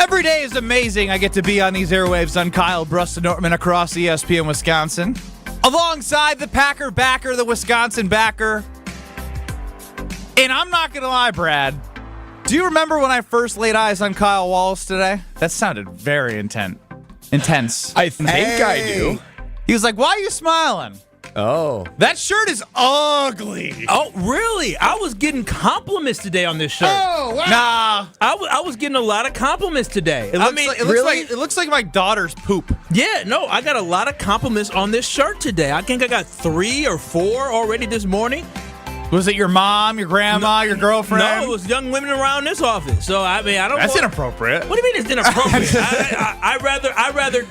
Every day is amazing. I get to be on these airwaves on Kyle Brust-Nortman across ESPN Wisconsin, alongside the Packer backer, the Wisconsin backer. And I'm not going to lie, Brad. Do you remember when I first laid eyes on Kyle Wallace today? That sounded very intense. I think I do. He was like, "Why are you smiling?" Oh. That shirt is ugly. Oh, really? I was getting compliments today on this shirt. Oh, wow. Nah. I was getting a lot of compliments today. It looks like my daughter's poop. Yeah, no, I got a lot of compliments on this shirt today. I think I got 3 or 4 already this morning. Was it your mom, your grandma, your girlfriend? No, it was young women around this office. So I don't. That's inappropriate. What do you mean it's inappropriate?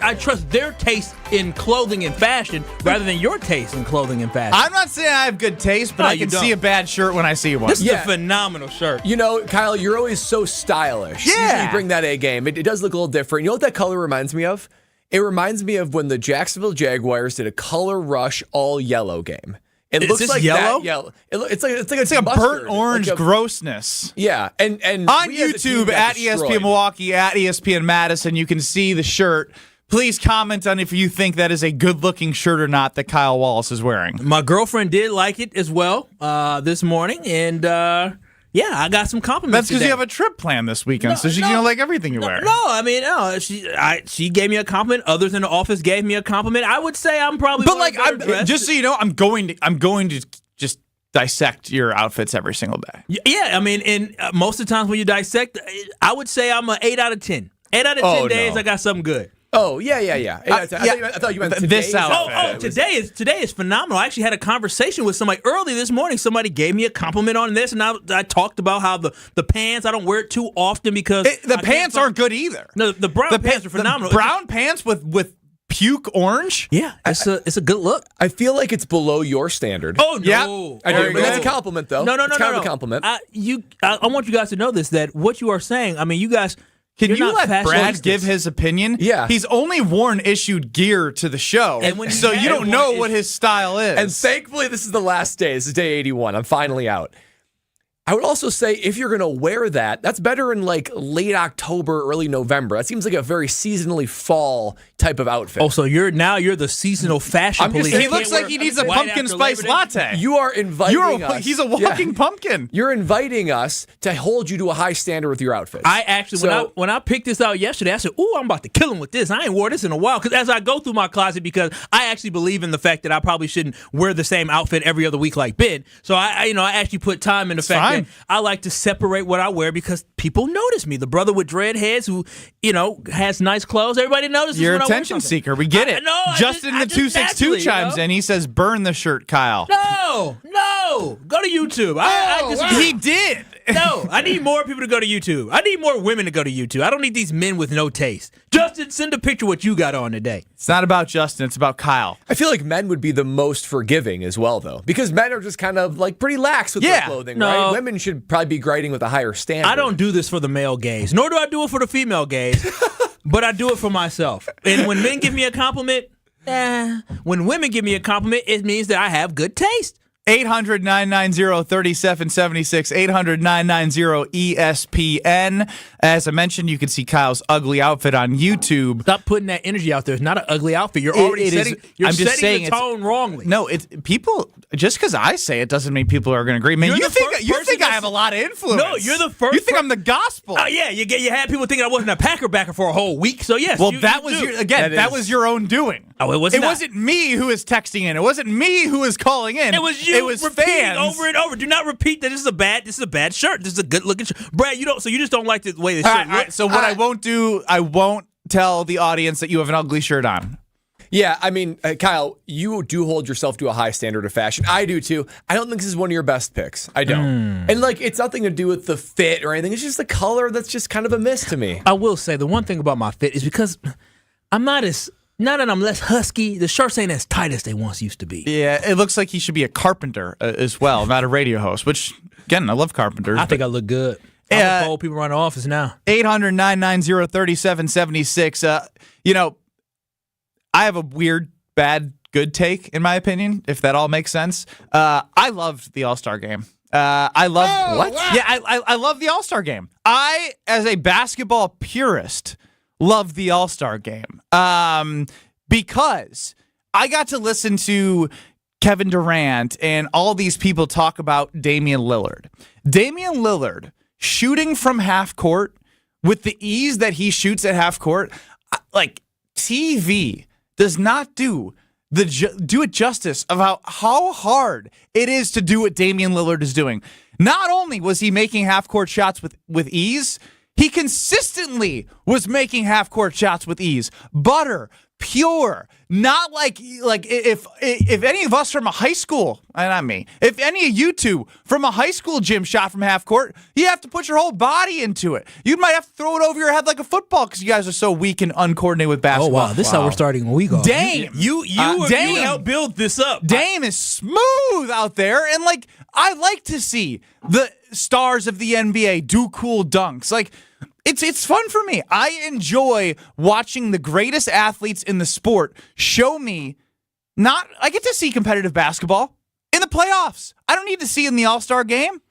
I trust their taste in clothing and fashion rather than your taste in clothing and fashion. I'm not saying I have good taste, but I can see a bad shirt when I see one. This is a phenomenal shirt. You know, Kyle, you're always so stylish. Yeah. You bring that A game. It does look a little different. You know what that color reminds me of? It reminds me of when the Jacksonville Jaguars did a color rush all yellow game. It looks like yellow? That yellow. It's like a burnt orange grossness. Yeah, and on YouTube at ESPN Milwaukee, at ESPN Madison, you can see the shirt. Please comment on if you think that is a good-looking shirt or not that Kyle Wallace is wearing. My girlfriend did like it as well this morning, and yeah, I got some compliments. That's because you have a trip planned this weekend, so she's gonna like everything you wear. No. She gave me a compliment. Others in the office gave me a compliment. I would say I'm probably. But just so you know, I'm going to just dissect your outfits every single day. Yeah, I mean, and most of the times when you dissect, I would say I'm an 8 out of 10. 8 out of 10 days, I got something good. Oh, yeah. I thought you meant this outfit. Today is phenomenal. I actually had a conversation with somebody early this morning. Somebody gave me a compliment on this, and I talked about how the pants, I don't wear it too often because the pants aren't good either. No, the brown pants are phenomenal. The brown pants with puke orange? Yeah, it's a good look. I feel like it's below your standard. Oh, no. Yeah. I do, but that's a compliment, though. No. It's kind of a compliment. I want you guys to know this, that what you are saying, I mean, you guys... Can you let Brad give his opinion? Yeah. He's only worn issued gear to the show, so you don't know what his style is. And thankfully, this is the last day. This is day 81. I'm finally out. I would also say if you're going to wear that, that's better in like late October, early November. That seems like a very seasonally fall type of outfit. Oh, so you're the seasonal fashion police. He looks like he needs a pumpkin spice latte. You are inviting us. He's a walking pumpkin. You're inviting us to hold you to a high standard with your outfits. I actually, when I picked this out yesterday, I said, "Ooh, I'm about to kill him with this. I ain't wore this in a while." Because as I go through my closet, because I actually believe in the fact that I probably shouldn't wear the same outfit every other week like Ben. So I actually put time in the fact that I like to separate what I wear because people notice me. The brother with dread heads who, has nice clothes. Everybody notices. You're when attention I wear seeker. We get it. Justin the 262 chimes in. He says, "Burn the shirt, Kyle." No. Go to YouTube. He did. No, I need more people to go to YouTube. I need more women to go to YouTube. I don't need these men with no taste. Justin, send a picture of what you got on today. It's not about Justin. It's about Kyle. I feel like men would be the most forgiving as well, though, because men are just kind of like pretty lax with their clothing, right? Women should probably be grading with a higher standard. I don't do this for the male gaze, nor do I do it for the female gaze, but I do it for myself. And when men give me a compliment, when women give me a compliment, it means that I have good taste. 800-990-3776, 800-990-ESPN. As I mentioned, you can see Kyle's ugly outfit on YouTube. Stop putting that energy out there. It's not an ugly outfit. You're already setting the tone wrongly. No, people, just because I say it doesn't mean people are going to agree. Man, you think I have a lot of influence. No, you're the first. You think I'm the gospel. Oh, yeah, you had people thinking I wasn't a Packer backer for a whole week, so yes. Well, that was your own doing. Oh, it wasn't me who was texting in. It wasn't me who was calling in. It was you. It was fans over and over. Do not repeat that this is a bad shirt. This is a good looking shirt. Brad, you just don't like the way the shirt looks. So what I won't do, I won't tell the audience that you have an ugly shirt on. Yeah, I mean, Kyle, you do hold yourself to a high standard of fashion. I do too. I don't think this is one of your best picks. I don't. And it's nothing to do with the fit or anything. It's just the color that's just kind of a miss to me. I will say the one thing about my fit is because I'm not as... Now that I'm less husky, the shirts ain't as tight as they once used to be. Yeah, it looks like he should be a carpenter as well, not a radio host, which, again, I love carpenters. I think I look good. I'm follow people around the office now. 800-990-3776. I have a weird, bad, good take, in my opinion, if that all makes sense. I loved the All-Star game. I love what? Yeah, I love the All-Star game. I, as a basketball purist, love the All-Star game because I got to listen to Kevin Durant and all these people talk about Damian Lillard. Damian Lillard shooting from half court with the ease that he shoots at half court, like TV does not do it justice of how hard it is to do what Damian Lillard is doing. Not only was he making half-court shots with ease, he consistently was making half-court shots with ease. Butter, pure, not like if any of us from a high school, not me, if any of you two from a high school gym shot from half court, you have to put your whole body into it. You might have to throw it over your head like a football because you guys are so weak and uncoordinated with basketball. Oh wow, this is how we're starting a week off. Dame, you helped build this up. Dame is smooth out there, and like I like to see the stars of the NBA do cool dunks. Like it's fun for me. I enjoy watching the greatest athletes in the sport show me. I get to see competitive basketball in the playoffs. I don't need to see it in the All-Star game.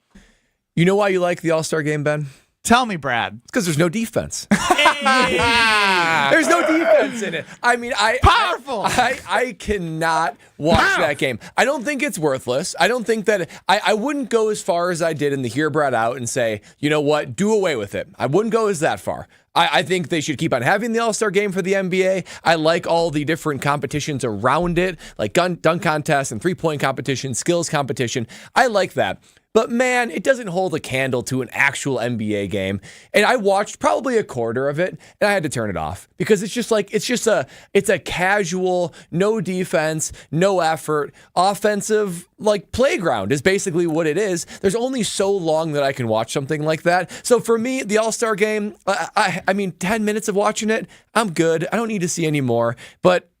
You know why you like the All-Star game, Ben? Tell me, Brad. It's because there's no defense. There's no defense in it. I mean, Powerful. I cannot watch that game. I don't think it's worthless. I don't think that I wouldn't go as far as I did in the Hear Brad Out and say, you know what, do away with it. I wouldn't go as that far. I think they should keep on having the All-Star game for the NBA. I like all the different competitions around it, like dunk contest and three-point competition, skills competition. I like that. But man, it doesn't hold a candle to an actual NBA game. And I watched probably a quarter of it, and I had to turn it off because it's a casual, no defense, no effort, offensive like playground is basically what it is. There's only so long that I can watch something like that. So for me, the All-Star game, I mean, 10 minutes of watching it, I'm good. I don't need to see any more. But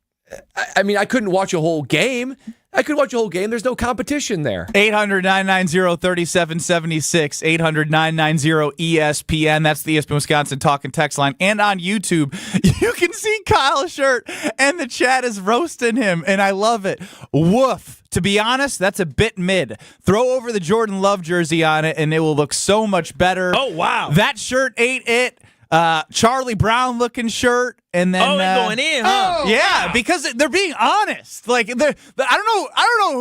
I mean, I couldn't watch a whole game. There's no competition there. 800-990-3776. 800-990-ESPN. That's the ESPN Wisconsin talk and text line. And on YouTube, you can see Kyle's shirt, and the chat is roasting him, and I love it. Woof. To be honest, that's a bit mid. Throw over the Jordan Love jersey on it, and it will look so much better. Oh, wow. That shirt ain't it. Charlie Brown looking shirt, and then going in, huh? Yeah, because they're being honest. Like I don't know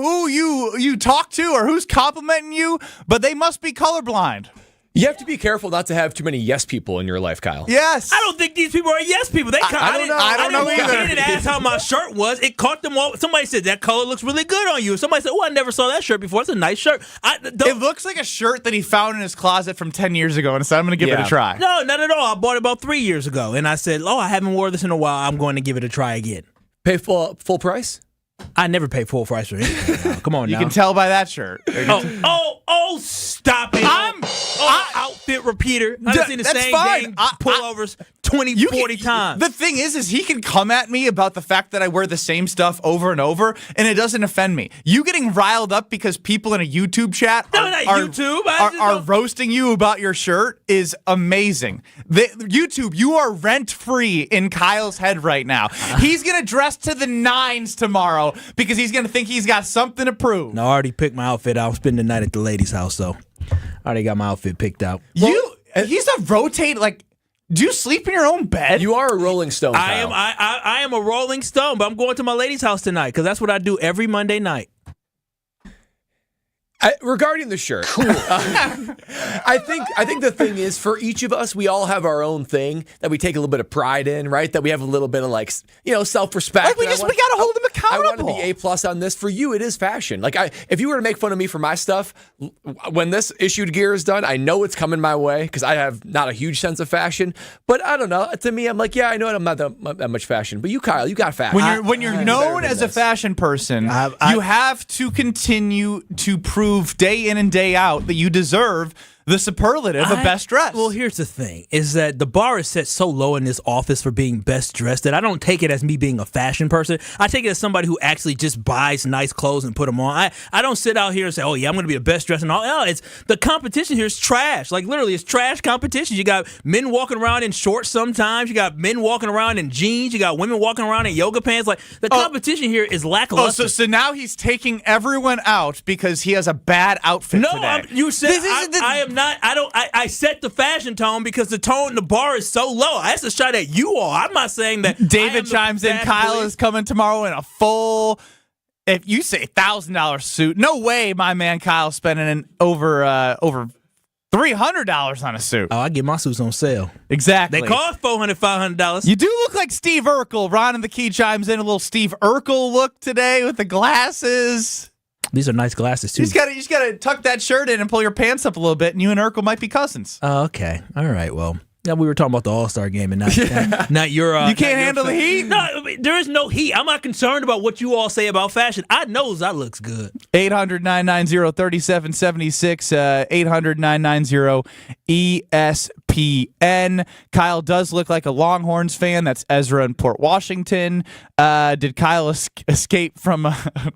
who you talk to or who's complimenting you, but they must be colorblind. You have to be careful not to have too many yes people in your life, Kyle. Yes. I don't think these people are yes people. I don't know either. I didn't ask how my shirt was. It caught them all. Somebody said that color looks really good on you. Somebody said, "Oh, I never saw that shirt before. It's a nice shirt." It looks like a shirt that he found in his closet from 10 years ago, and said, "I'm going to give it a try." No, not at all. I bought it about 3 years ago, and I said, "Oh, I haven't worn this in a while. I'm going to give it a try again." Pay full price? I never pay full price for anything. Come on, you can tell by that shirt. Stop it! Outfit repeater. I've seen the same game pullovers 40 times. The thing is he can come at me about the fact that I wear the same stuff over and over, and it doesn't offend me. You getting riled up because people in a YouTube chat are roasting you about your shirt is amazing. YouTube, you are rent-free in Kyle's head right now. He's going to dress to the nines tomorrow because he's going to think he's got something to prove. No, I already picked my outfit. I'll spend the night at the lady's house, though. I already got my outfit picked out. He's a rotate, like, do you sleep in your own bed? You are a Rolling Stone, Kyle. I am a Rolling Stone, but I'm going to my lady's house tonight because that's what I do every Monday night. Regarding the shirt, cool. I think the thing is, for each of us, we all have our own thing that we take a little bit of pride in, right? That we have a little bit of self-respect. Like we got to hold them accountable. I want to be A+ on this. For you, it is fashion. Like if you were to make fun of me for my stuff, when this issued gear is done, I know it's coming my way because I have not a huge sense of fashion. But I don't know. To me, I'm like, yeah, I know I'm not that much fashion. But you, Kyle, you got fashion. When you're known as a fashion person, you have to continue to prove day in and day out that you deserve the superlative of best dressed. Well, here's the thing, is that the bar is set so low in this office for being best dressed that I don't take it as me being a fashion person. I take it as somebody who actually just buys nice clothes and put them on. I don't sit out here and say, oh, yeah, I'm going to be the best dressed and all. No, it's the competition here is trash. Like, literally, it's trash competition. You got men walking around in shorts sometimes. You got men walking around in jeans. You got women walking around in yoga pants. Like, the competition here is lackluster. Oh, so now he's taking everyone out because he has a bad outfit today. No, you said I am not. I set the fashion tone because the tone in the bar is so low. That's a shot at you all. I'm not saying that. David chimes in. Kyle is coming tomorrow in a full, if you say $1,000 suit, no way, my man Kyle spending over $300 on a suit. Oh, I get my suits on sale. Exactly. They cost $400, $500. You do look like Steve Urkel. Ron in the Key chimes in, a little Steve Urkel look today with the glasses. These are nice glasses, too. You just gotta tuck that shirt in and pull your pants up a little bit, and you and Urkel might be cousins. Oh, okay. All right, well. Yeah, we were talking about the All-Star game and not your... you can't handle the heat? No, there is no heat. I'm not concerned about what you all say about fashion. I knows that looks good. 800-990-3776, 800-990-ESPN. Kyle does look like a Longhorns fan. That's Ezra in Port Washington. Did Kyle escape from...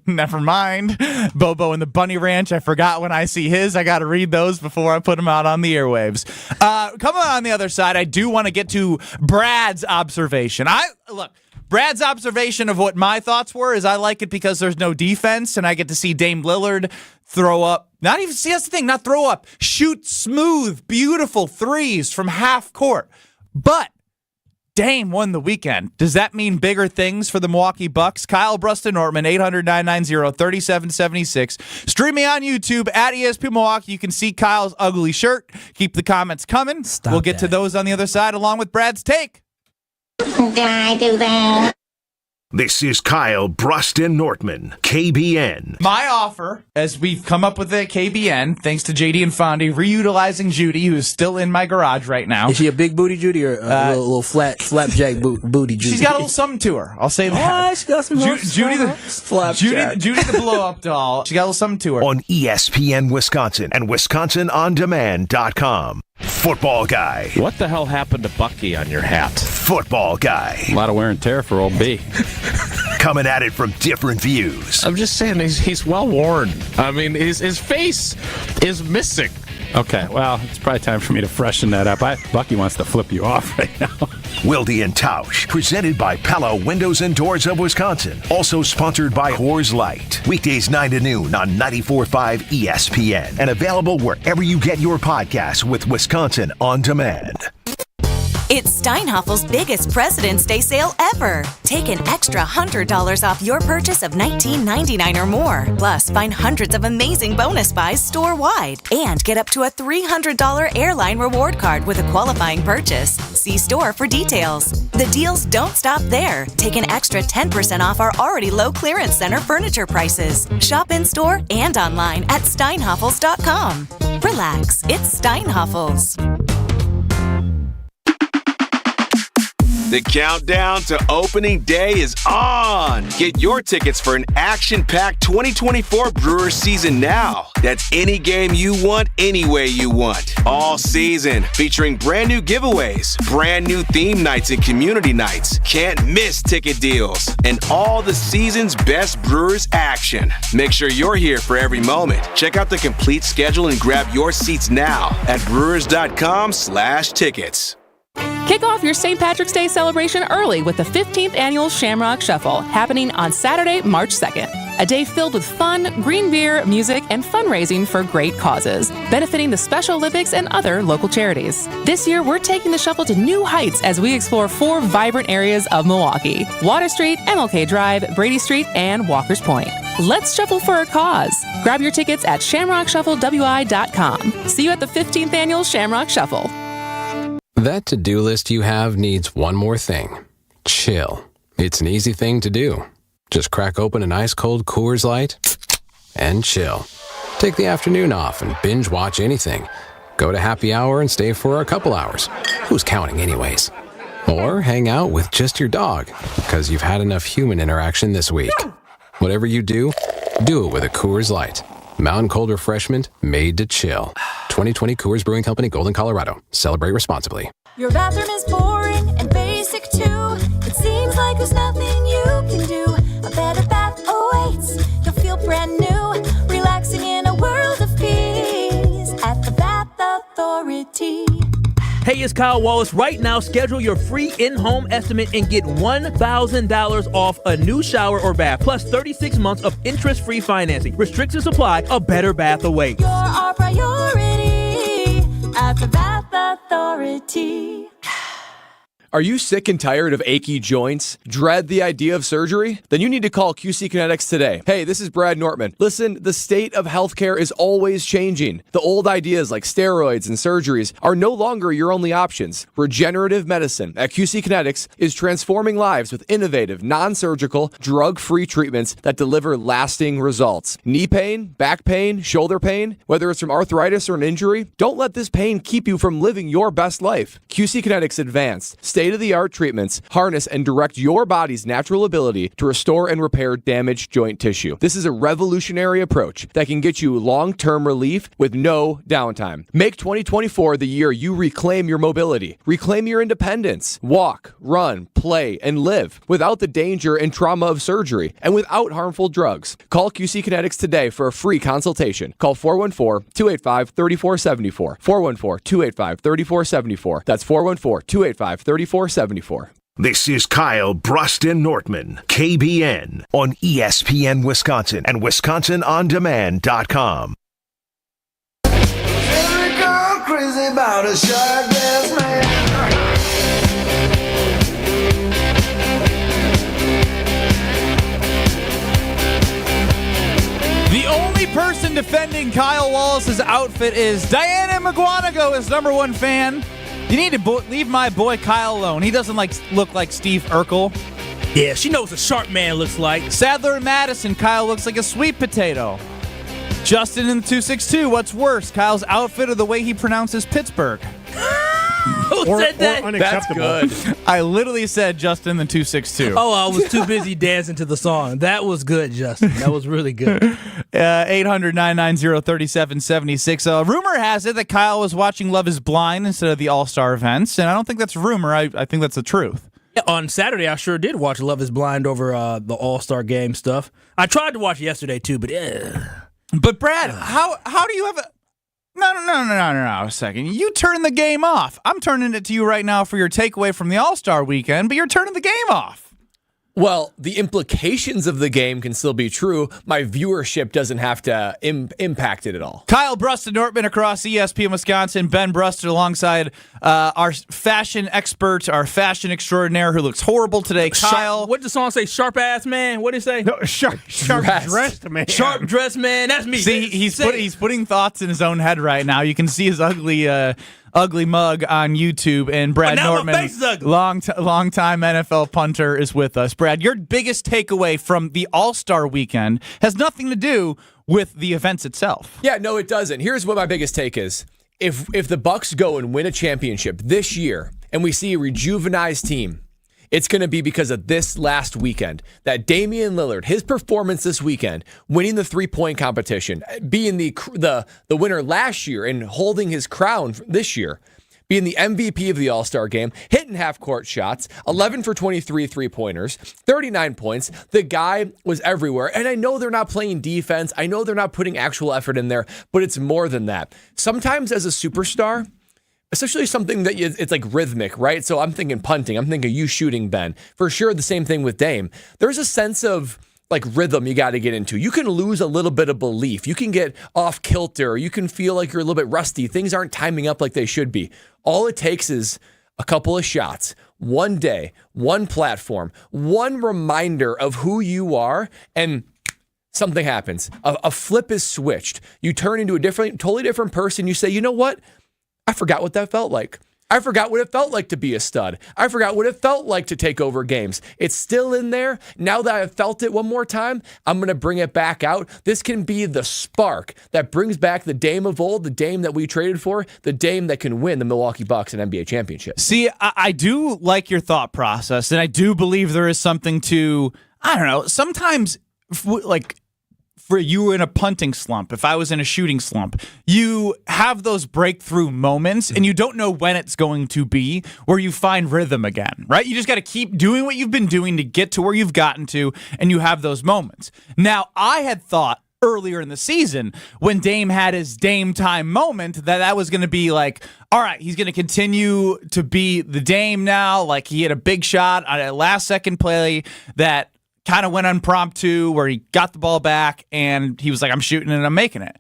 never mind. Bobo in the Bunny Ranch. I forgot when I see his. I got to read those before I put them out on the airwaves. Coming on the other side, I do want to get to Brad's observation. Brad's observation of what my thoughts were is I like it because there's no defense, and I get to see Dame Lillard throw up. Not even, see, that's the thing, not throw up. Shoot smooth, beautiful threes from half court. But Dame won the weekend. Does that mean bigger things for the Milwaukee Bucks? Kyle Bruston-Nortman, 800-990-3776. Stream me on YouTube at ESP Milwaukee. You can see Kyle's ugly shirt. Keep the comments coming. We'll get to those on the other side along with Brad's take. Did I do that? This is Kyle Bruston-Nortman, KBN. My offer, as we've come up with at KBN, thanks to JD and Fondy, reutilizing Judy, who's still in my garage right now. Is she a big booty Judy or a little flapjack booty Judy? She's got a little something to her. I'll say that. Oh, she got some Judy the blow-up doll. She got a little something to her. On ESPN Wisconsin and WisconsinOnDemand.com. Football guy. What the hell happened to Bucky on your hat? Football guy. A lot of wear and tear for old B. Coming at it from different views. I'm just saying, he's well worn. I mean, his face is missing. Okay, well, it's probably time for me to freshen that up. Bucky wants to flip you off right now. Wilde and Tausch, presented by Pella Windows and Doors of Wisconsin. Also sponsored by Coors Light. Weekdays 9 to noon on 94.5 ESPN. And available wherever you get your podcasts with Wisconsin On Demand. It's Steinhaffel's biggest President's Day sale ever. Take an extra $100 off your purchase of $19.99 or more. Plus, find hundreds of amazing bonus buys store-wide. And get up to a $300 airline reward card with a qualifying purchase. See store for details. The deals don't stop there. Take an extra 10% off our already low clearance center furniture prices. Shop in-store and online at steinhaffels.com. Relax, it's Steinhafels. The countdown to opening day is on. Get your tickets for an action-packed 2024 Brewers season now. That's any game you want, any way you want. All season, featuring brand new giveaways, brand new theme nights and community nights. Can't miss ticket deals, and all the season's best Brewers action. Make sure you're here for every moment. Check out the complete schedule and grab your seats now at brewers.com/tickets. Kick off your St. Patrick's Day celebration early with the 15th Annual Shamrock Shuffle happening on Saturday, March 2nd. A day filled with fun, green beer, music, and fundraising for great causes, benefiting the Special Olympics and other local charities. This year, we're taking the shuffle to new heights as we explore 4 vibrant areas of Milwaukee: Water Street, MLK Drive, Brady Street, and Walker's Point. Let's shuffle for a cause. Grab your tickets at shamrockshufflewi.com. See you at the 15th Annual Shamrock Shuffle. That to-do list you have needs one more thing. Chill. It's an easy thing to do. Just crack open an ice-cold Coors Light and chill. Take the afternoon off and binge watch anything. Go to happy hour and stay for a couple hours. Who's counting anyways? Or hang out with just your dog, because you've had enough human interaction this week. Whatever you do, do it with a Coors Light. Mountain Cold Refreshment made to chill. 2020 Coors Brewing Company, Golden, Colorado. Celebrate responsibly. Your bathroom is boring and basic too. It seems like there's nothing you can do. A better bath awaits. You'll feel brand new, relaxing in a world of peace at the Bath Authority. Hey, it's Kyle Wallace. Right now, schedule your free in-home estimate and get $1,000 off a new shower or bath, plus 36 months of interest-free financing. Restrictions apply. A better bath awaits. You're our priority at the Bath Authority. Are you sick and tired of achy joints? Dread the idea of surgery? Then you need to call QC Kinetics today. Hey, this is Brad Nortman. Listen, the state of healthcare is always changing. The old ideas like steroids and surgeries are no longer your only options. Regenerative medicine at QC Kinetics is transforming lives with innovative, non-surgical, drug-free treatments that deliver lasting results. Knee pain, back pain, shoulder pain, whether it's from arthritis or an injury, don't let this pain keep you from living your best life. QC Kinetics Advanced, state-of-the-art treatments harness and direct your body's natural ability to restore and repair damaged joint tissue. This is a revolutionary approach that can get you long-term relief with no downtime. Make 2024 the year you reclaim your mobility, reclaim your independence, walk, run, play, and live without the danger and trauma of surgery and without harmful drugs. Call QC Kinetics today for a free consultation. Call 414-285-3474. 414-285-3474. That's 414-285-3474. This is Kyle Bruston Nortman, KBN, on ESPN Wisconsin and WisconsinOnDemand.com. Crazy about a shirtless man. The only person defending Kyle Wallace's outfit is Diana McGuanago, his number one fan. You need to leave my boy Kyle alone. He doesn't look like Steve Urkel. Yeah, she knows what a sharp man looks like. Sadler and Madison, Kyle looks like a sweet potato. Justin in the 262, what's worse, Kyle's outfit or the way he pronounces Pittsburgh? Who said that? Unacceptable. That's good. I literally said Justin in the 262. Oh, I was too busy dancing to the song. That was good, Justin. That was really good. 800-990-3776. Rumor has it that Kyle was watching Love is Blind instead of the All-Star events, and I don't think that's rumor. I think that's the truth. Yeah, on Saturday, I sure did watch Love is Blind over the All-Star game stuff. I tried to watch yesterday, too, but... But, Brad, how do you have a... No, a second. You turn the game off. I'm turning it to you right now for your takeaway from the All-Star weekend, but you're turning the game off. Well, the implications of the game can still be true. My viewership doesn't have to impact it at all. Kyle Bruston Nortman across ESPN Wisconsin. Ben Bruston alongside our fashion expert, our fashion extraordinaire who looks horrible today. Kyle. What did the song say? Sharp ass man? What did it say? No, sharp dressed man. Sharp dressed man. That's me. See, he's putting thoughts in his own head right now. You can see his ugly mug on YouTube, and Brad Nortman, long-time NFL punter, is with us. Brad, your biggest takeaway from the All-Star weekend has nothing to do with the events itself. Yeah, no, it doesn't. Here's what my biggest take is. If the Bucks go and win a championship this year, and we see a rejuvenized team, it's going to be because of this last weekend. That Damian Lillard, his performance this weekend, winning the three-point competition, being the winner last year and holding his crown this year, being the MVP of the All-Star game, hitting half-court shots, 11 for 23 three-pointers, 39 points. The guy was everywhere. And I know they're not playing defense. I know they're not putting actual effort in there, but it's more than that. Sometimes as a superstar, especially something that it's like rhythmic, right? So I'm thinking punting. I'm thinking you shooting, Ben. For sure, the same thing with Dame. There's a sense of like rhythm you got to get into. You can lose a little bit of belief. You can get off kilter. You can feel like you're a little bit rusty. Things aren't timing up like they should be. All it takes is a couple of shots, one day, one platform, one reminder of who you are, and something happens. A flip is switched. You turn into a totally different person. You say, you know what? I forgot what that felt like. I forgot what it felt like to be a stud. I forgot what it felt like to take over games. It's still in there. Now that I've felt it one more time, I'm going to bring it back out. This can be the spark that brings back the Dame of old, the Dame that we traded for, the Dame that can win the Milwaukee Bucks and NBA championship. See, I do like your thought process, and I do believe there is something to, I don't know, sometimes like for you in a punting slump, if I was in a shooting slump, you have those breakthrough moments and you don't know when it's going to be where you find rhythm again, right? You just got to keep doing what you've been doing to get to where you've gotten to, and you have those moments. Now, I had thought earlier in the season when Dame had his Dame time moment that was going to be like, all right, he's going to continue to be the Dame now. Like, he had a big shot on a last second play that kind of went impromptu where he got the ball back and he was like, I'm shooting and I'm making it.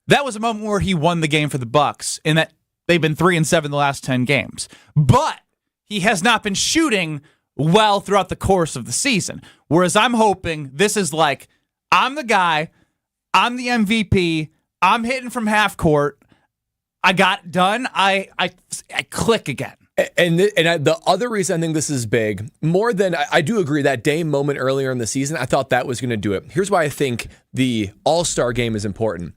That was a moment where he won the game for the Bucks, in that they've been 3-7 the last 10 games. But he has not been shooting well throughout the course of the season. Whereas I'm hoping this is like, I'm the guy, I'm the MVP, I'm hitting from half court, I got it done, I click again. And the other reason I think this is big, more than I do agree that Dame moment earlier in the season, I thought that was going to do it. Here's why I think the All-Star game is important.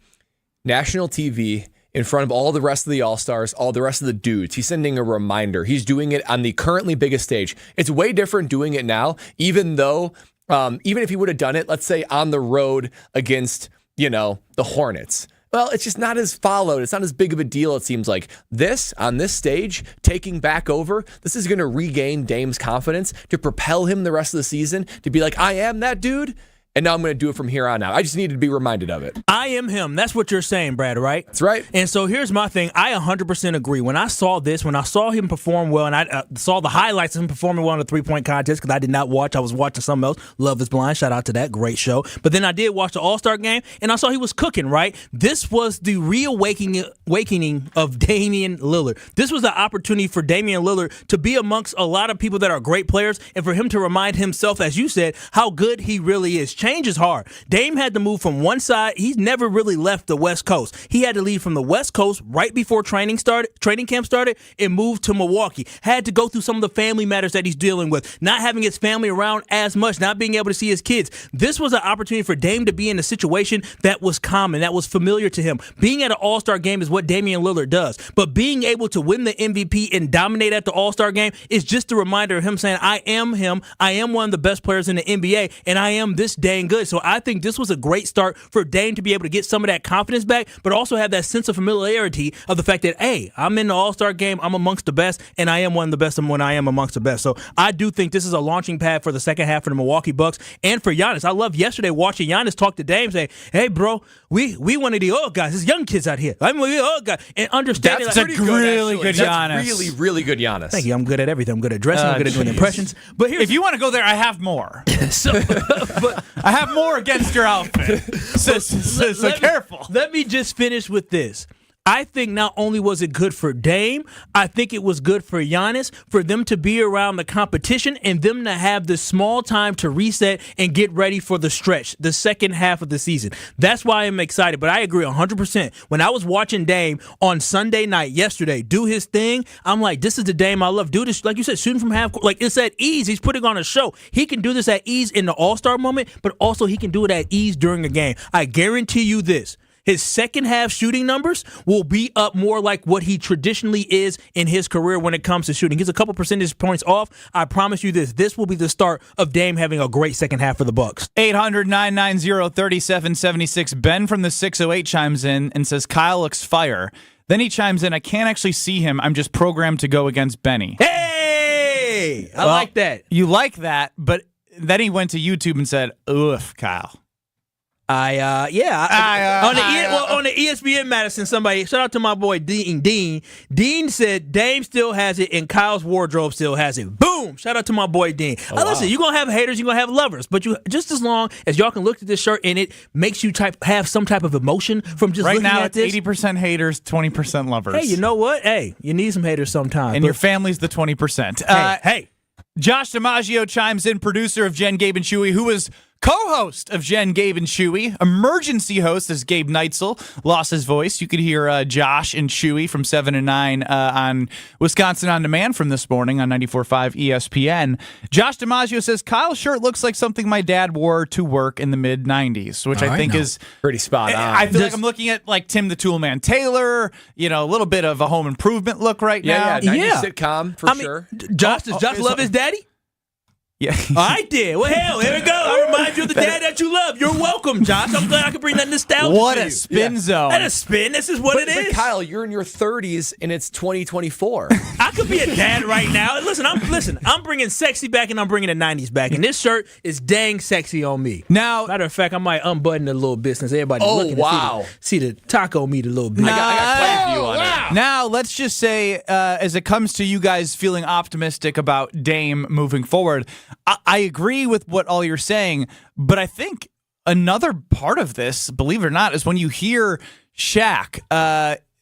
National TV, in front of all the rest of the All-Stars, all the rest of the dudes. He's sending a reminder. He's doing it on the currently biggest stage. It's way different doing it now, even though, even if he would have done it, let's say on the road against, the Hornets. Well, it's just not as followed. It's not as big of a deal, it seems like. This, on this stage, taking back over, this is going to regain Dame's confidence to propel him the rest of the season to be like, I am that dude, and now I'm going to do it from here on out. I just needed to be reminded of it. I am him. That's what you're saying, Brad, right? That's right. And so here's my thing. I 100% agree. When I saw this, when I saw him perform well, and I saw the highlights of him performing well in the three-point contest, because I did not watch. I was watching something else. Love is Blind. Shout out to that. Great show. But then I did watch the All-Star game, and I saw he was cooking, right? This was the reawakening of Damian Lillard. This was the opportunity for Damian Lillard to be amongst a lot of people that are great players, and for him to remind himself, as you said, how good he really is. Change is hard. Dame had to move from one side. He's never really left the West Coast. He had to leave from the West Coast right before training camp started, and moved to Milwaukee. Had to go through some of the family matters that he's dealing with, not having his family around as much, not being able to see his kids. This was an opportunity for Dame to be in a situation that was common, that was familiar to him. Being at an All-Star game is what Damian Lillard does, but being able to win the MVP and dominate at the All-Star game is just a reminder of him saying, I am him, I am one of the best players in the NBA, and I am this dang good. So I think this was a great start for Dame to be able to get some of that confidence back, but also have that sense of familiarity of the fact that, hey, I'm in the All-Star game, I'm amongst the best, and I am one of the best when I am amongst the best. So I do think this is a launching pad for the second half for the Milwaukee Bucks and for Giannis. I love yesterday watching Giannis talk to Dame, say, hey, bro, we one of the old guys. There's young kids out here. I'm the old guy. And understanding that's like, really good Giannis. That's really, really good Giannis. Thank you. I'm good at everything. I'm good at dressing. I'm good at doing impressions. But if you want to go there, I have more. But I have more against your outfit. So careful. Let me just finish with this. I think not only was it good for Dame, I think it was good for Giannis, for them to be around the competition and them to have this small time to reset and get ready for the stretch, the second half of the season. That's why I'm excited. But I agree 100%. When I was watching Dame on Sunday night yesterday do his thing, I'm like, this is the Dame I love. Do this, like you said, shooting from half court. Like, it's at ease. He's putting on a show. He can do this at ease in the All-Star moment, but also he can do it at ease during a game. I guarantee you this. His second half shooting numbers will be up more like what he traditionally is in his career when it comes to shooting. He's a couple percentage points off. I promise you this. This will be the start of Dame having a great second half for the Bucks. 800-990-3776. Ben from the 608 chimes in and says, Kyle looks fire. Then he chimes in, I can't actually see him. I'm just programmed to go against Benny. Hey! I like that. You like that, but then he went to YouTube and said, oof, Kyle. On the ESPN Madison, somebody, shout out to my boy Dean. Dean said Dame still has it and Kyle's wardrobe still has it. Boom! Shout out to my boy Dean. Listen, you're gonna have haters, you're gonna have lovers, but you just as long as y'all can look at this shirt and it makes you have some type of emotion from just looking at this. Right now, it's 80% haters, 20% lovers. Hey, you know what? Hey, you need some haters sometimes. And your family's the 20%. Hey. Josh DiMaggio chimes in, producer of Jen, Gabe, and Chewy, who was co-host of Jen, Gabe, and Chewy, emergency host as Gabe Neitzel lost his voice. You could hear Josh and Chewy from 7 to 9 on Wisconsin On Demand from this morning on 94.5 ESPN. Josh DiMaggio says, Kyle's shirt looks like something my dad wore to work in the mid-90s, which I think is pretty spot on. I feel like I'm looking at like Tim the Toolman Taylor, a little bit of a home improvement look right now. Yeah, 90s sitcom for sure. Does Josh love his daddy? Yeah. I did. Well, hell, here we go. I remind you of the dad that you love. You're welcome, Josh. I'm glad I could bring that nostalgia What to a you. spin zone. That is spin. This is what it is. But Kyle, you're in your 30s and it's 2024. I could be a dad right now. Listen, I'm bringing sexy back and I'm bringing the 90s back. And this shirt is dang sexy on me. Now, matter of fact, I might unbutton it a little bit since everybody's looking wow. to see the taco meat a little bit. I got quite a view on it. Now, let's just say, as it comes to you guys feeling optimistic about Dame moving forward, I agree with what all you're saying, but I think another part of this, believe it or not, is when you hear Shaq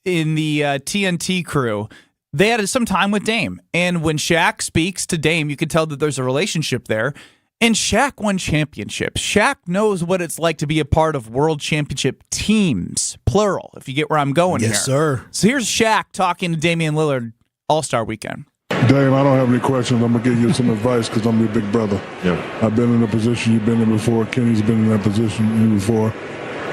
in the TNT crew, they had some time with Dame. And when Shaq speaks to Dame, you can tell that there's a relationship there. And Shaq won championships. Shaq knows what it's like to be a part of world championship teams, plural, if you get where I'm going here. Yes, sir. So here's Shaq talking to Damian Lillard All-Star Weekend. Dame, I don't have any questions. I'm going to give you some advice because I'm your big brother. Yeah. I've been in the position you've been in before. Kenny's been in that position before.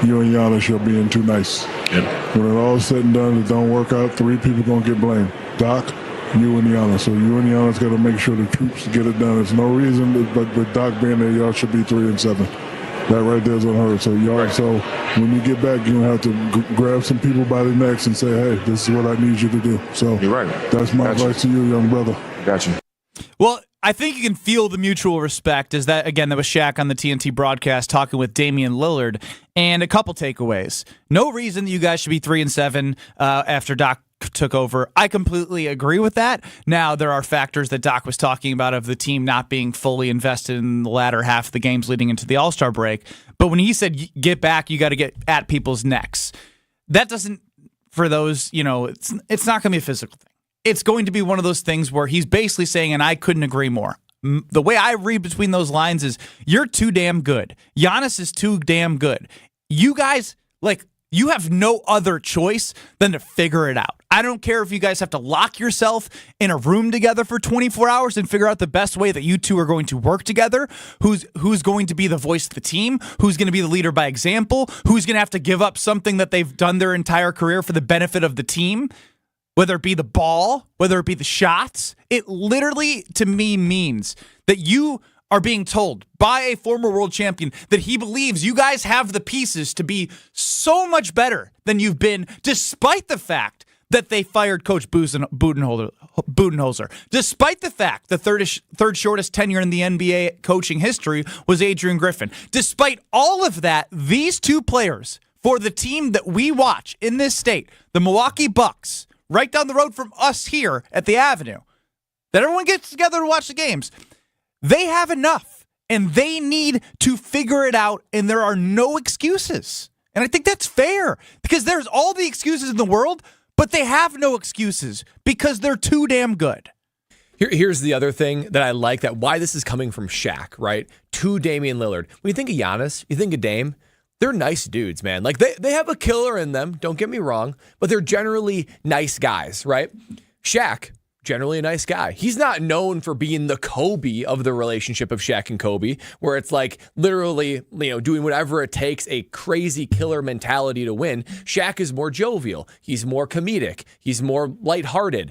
You and Giannis are being too nice. Yeah. When it all said and done, it don't work out, 3 people going to get blamed. Doc, you and Giannis. So you and Giannis got to make sure the troops get it done. There's no reason, but with Doc being there, y'all should be 3-7. That right there is unheard. So y'all, so when you get back, you're gonna have to grab some people by the necks and say, "Hey, this is what I need you to do." So you're right. That's my advice to you, young brother. Gotcha. Well, I think you can feel the mutual respect. Is that again? That was Shaq on the TNT broadcast talking with Damian Lillard, and a couple takeaways. No reason that you guys should be 3-7 after Doc took over. I completely agree with that. Now, there are factors that Doc was talking about of the team not being fully invested in the latter half of the games leading into the All-Star break. But when he said, get back, you got to get at people's necks. That doesn't, for those, it's not going to be a physical thing. It's going to be one of those things where he's basically saying, and I couldn't agree more. The way I read between those lines is, you're too damn good. Giannis is too damn good. You guys, you have no other choice than to figure it out. I don't care if you guys have to lock yourself in a room together for 24 hours and figure out the best way that you two are going to work together, who's going to be the voice of the team, who's going to be the leader by example, who's going to have to give up something that they've done their entire career for the benefit of the team, whether it be the ball, whether it be the shots. It literally, to me, means that you are being told by a former world champion that he believes you guys have the pieces to be so much better than you've been, despite the fact that they fired Coach Budenholzer, despite the fact the third shortest tenure in the NBA coaching history was Adrian Griffin. Despite all of that, these two players for the team that we watch in this state, the Milwaukee Bucks, right down the road from us here at the Avenue, that everyone gets together to watch the games, they have enough, and they need to figure it out, and there are no excuses. And I think that's fair, because there's all the excuses in the world, but they have no excuses because they're too damn good. Here's the other thing that I like, that why this is coming from Shaq, right? To Damian Lillard. When you think of Giannis, you think of Dame, they're nice dudes, man. They have a killer in them, don't get me wrong, but they're generally nice guys, right? Shaq, generally a nice guy. He's not known for being the Kobe of the relationship of Shaq and Kobe, where it's literally, doing whatever it takes, a crazy killer mentality to win. Shaq is more jovial. He's more comedic. He's more lighthearted.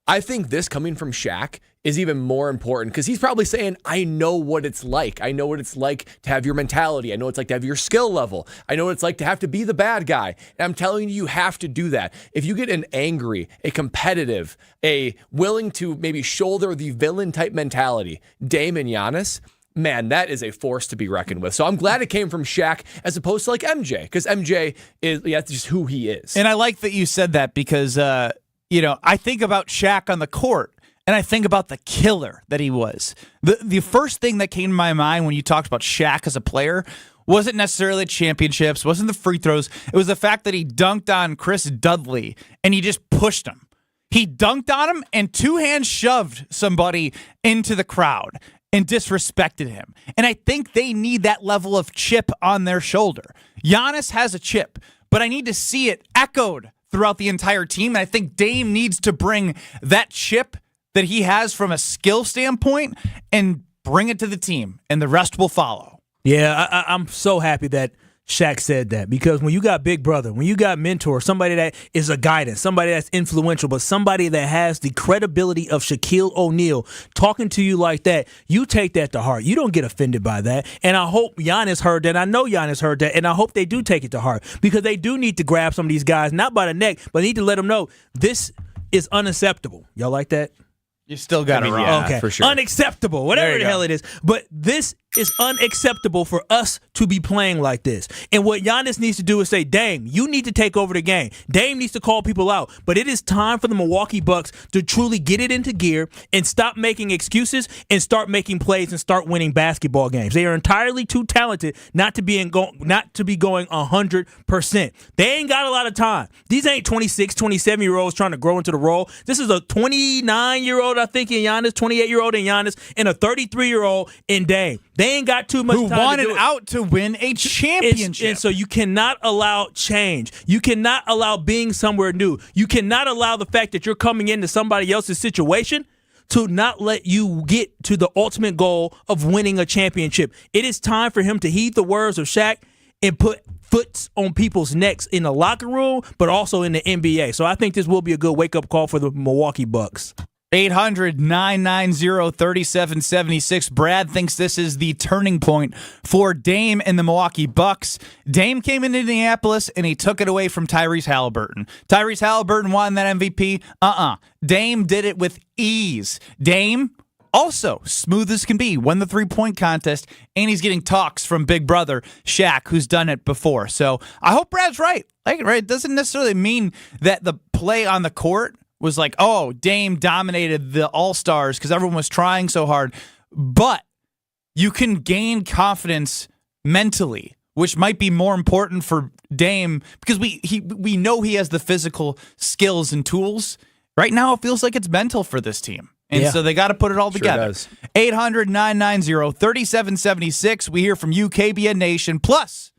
I think this coming from Shaq is even more important because he's probably saying, I know what it's like. I know what it's like to have your mentality. I know what it's like to have your skill level. I know what it's like to have to be the bad guy. And I'm telling you, you have to do that. If you get an angry, a competitive, a willing to maybe shoulder the villain type mentality, Dame and Giannis, man, that is a force to be reckoned with. So I'm glad it came from Shaq as opposed to MJ, because MJ that's just who he is. And I like that you said that because, I think about Shaq on the court, and I think about the killer that he was. The first thing that came to my mind when you talked about Shaq as a player wasn't necessarily championships, wasn't the free throws. It was the fact that he dunked on Chris Dudley, and he just pushed him. He dunked on him and two-hand shoved somebody into the crowd and disrespected him. And I think they need that level of chip on their shoulder. Giannis has a chip, but I need to see it echoed throughout the entire team. And I think Dame needs to bring that chip that he has from a skill standpoint and bring it to the team, and the rest will follow. Yeah, I'm so happy that Shaq said that, because when you got big brother, when you got mentor, somebody that is a guidance, somebody that's influential, but somebody that has the credibility of Shaquille O'Neal talking to you like that, you take that to heart. You don't get offended by that. And I hope Giannis heard that. I know Giannis heard that, and I hope they do take it to heart, because they do need to grab some of these guys, not by the neck, but need to let them know this is unacceptable. Y'all like that? You still got it wrong. Yeah, okay. for sure. Unacceptable, whatever the hell it is. But this is unacceptable for us to be playing like this. And what Giannis needs to do is say, Dame, you need to take over the game. Dame needs to call people out. But it is time for the Milwaukee Bucks to truly get it into gear and stop making excuses and start making plays and start winning basketball games. They are entirely too talented not to be going 100%. They ain't got a lot of time. These ain't 26, 27-year-olds trying to grow into the role. This is a 29-year-old, I think, in Giannis, 28-year-old in Giannis, and a 33-year-old in Dame. They ain't got too much time to do it. Who wanted out to win a championship. And so you cannot allow change. You cannot allow being somewhere new. You cannot allow the fact that you're coming into somebody else's situation to not let you get to the ultimate goal of winning a championship. It is time for him to heed the words of Shaq and put foots on people's necks in the locker room, but also in the NBA. So I think this will be a good wake-up call for the Milwaukee Bucks. 800-990-3776. Brad thinks this is the turning point for Dame and the Milwaukee Bucks. Dame came into Indianapolis and he took it away from Tyrese Halliburton. Tyrese Halliburton won that MVP. Dame did it with ease. Dame, also smooth as can be, won the three-point contest, and he's getting talks from big brother Shaq, who's done it before. So I hope Brad's right. It doesn't necessarily mean that the play on the court was like, oh, Dame dominated the All-Stars because everyone was trying so hard. But you can gain confidence mentally, which might be more important for Dame, because we know he has the physical skills and tools. Right now, it feels like it's mental for this team. And so they got to put it all together. 800-990-3776. We hear from you, KBN Nation. Plus,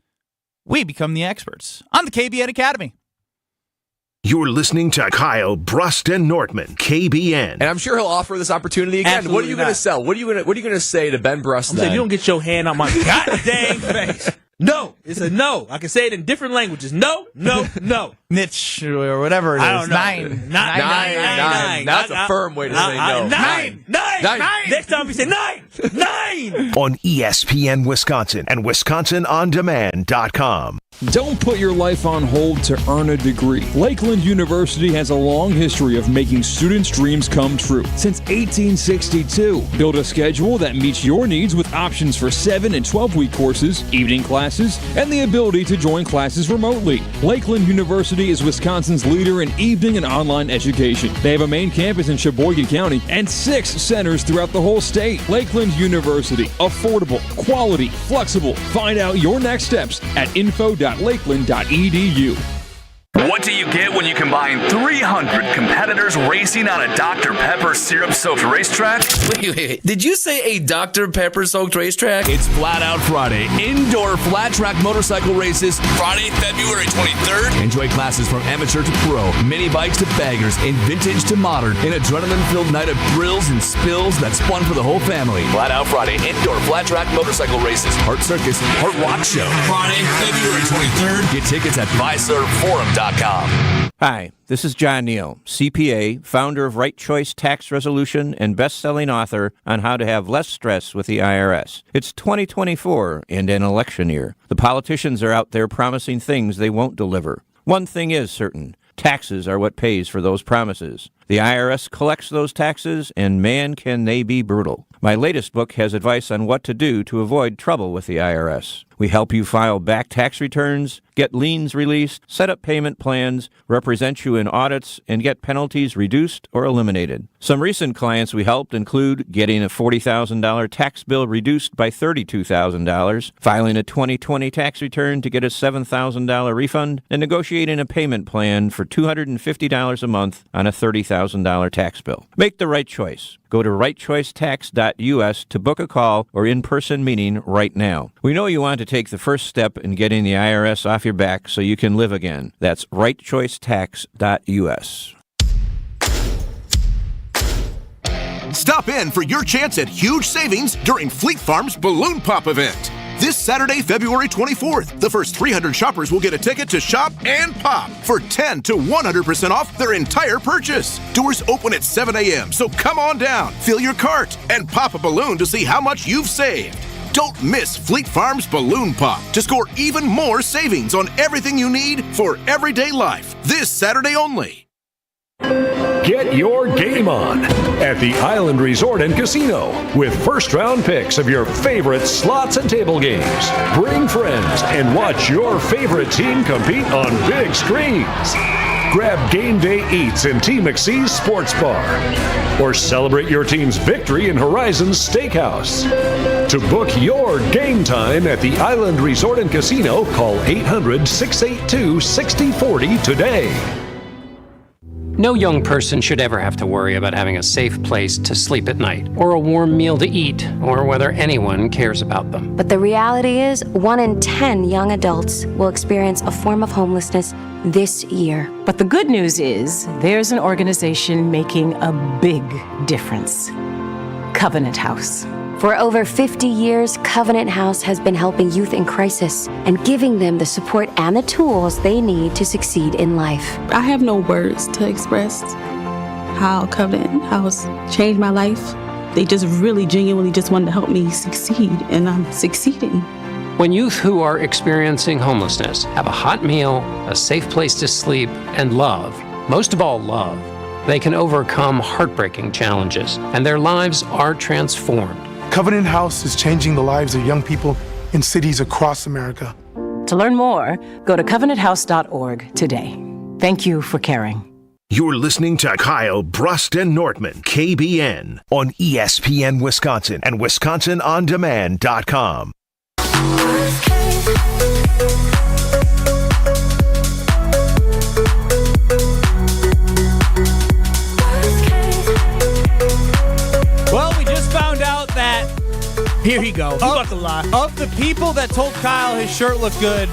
we become the experts on the KBN Academy. You're listening to Kyle Brust and Nortman, KBN. And I'm sure he'll offer this opportunity again. Absolutely What are you going to sell? What are you going to say to Ben Brust? I'm saying, you don't get your hand on my goddamn face. No. It's a no. I can say it in different languages. No, no, no. Niche or whatever it is. I don't know. Nine. That's a firm way to say no. Nine. Next time we say nine. On ESPN Wisconsin and WisconsinOnDemand.com. Don't put your life on hold to earn a degree. Lakeland University has a long history of making students' dreams come true. Since 1862, build a schedule that meets your needs with options for 7- and 12-week courses, evening classes, and the ability to join classes remotely. Lakeland University is Wisconsin's leader in evening and online education. They have a main campus in Sheboygan County and 6 centers throughout the whole state. Lakeland University. Affordable, quality, flexible. Find out your next steps at info.lakeland.edu. What do you get when you combine 300 competitors racing on a Dr. Pepper syrup-soaked racetrack? Wait. Did you say a Dr. Pepper-soaked racetrack? It's Flat Out Friday. Indoor flat track motorcycle races. Friday, February 23rd. Enjoy classes from amateur to pro, mini bikes to baggers, and vintage to modern. An adrenaline-filled night of thrills and spills that's fun for the whole family. Flat Out Friday. Indoor flat track motorcycle races. Heart Circus, Heart Rock Show. Friday, February 23rd. Get tickets at BuyServForum.com. Hi, this is John Neal, CPA, founder of Right Choice Tax Resolution and best-selling author on how to have less stress with the IRS. It's 2024 and an election year. The politicians are out there promising things they won't deliver. One thing is certain. Taxes are what pays for those promises. The IRS collects those taxes, and man, can they be brutal. My latest book has advice on what to do to avoid trouble with the IRS. We help you file back tax returns, get liens released, set up payment plans, represent you in audits, and get penalties reduced or eliminated. Some recent clients we helped include getting a $40,000 tax bill reduced by $32,000, filing a 2020 tax return to get a $7,000 refund, and negotiating a payment plan for $250 a month on a $30,000 tax bill. Make the right choice. Go to rightchoicetax.us to book a call or in-person meeting right now. We know you want to take the first step in getting the IRS off your back so you can live again. That's rightchoicetax.us. Stop in for your chance at huge savings during Fleet Farm's Balloon Pop event. this Saturday, February 24th. The first 300 shoppers will get a ticket to Shop and Pop for 10 to 100% off their entire purchase. Doors open at 7 a.m., so come on down, fill your cart, and pop a balloon to see how much you've saved. Don't miss Fleet Farm's Balloon Pop to score even more savings on everything you need for everyday life this Saturday only. Get your game on at the Island Resort and Casino with first-round picks of your favorite slots and table games. Bring friends and watch your favorite team compete on big screens. Grab game day eats in T. McSee's Sports Bar. Or celebrate your team's victory in Horizon's Steakhouse. To book your game time at the Island Resort and Casino, call 800-682-6040 today. No young person should ever have to worry about having a safe place to sleep at night, or a warm meal to eat, or whether anyone cares about them. But the reality is, 1 in 10 young adults will experience a form of homelessness this year. But the good news is, there's an organization making a big difference. Covenant House. For over 50 years, Covenant House has been helping youth in crisis and giving them the support and the tools they need to succeed in life. I have no words to express how Covenant House changed my life. They just really genuinely just wanted to help me succeed, and I'm succeeding. When youth who are experiencing homelessness have a hot meal, a safe place to sleep, and love, most of all love, they can overcome heartbreaking challenges, and their lives are transformed. Covenant House is changing the lives of young people in cities across America. To learn more, go to covenanthouse.org today. Thank you for caring. You're listening to Kyle, Brust, and Nortman, KBN, on ESPN Wisconsin and WisconsinOnDemand.com. Well, we just found out that here he goes. He's about to lie. Of the people that told Kyle his shirt looked good,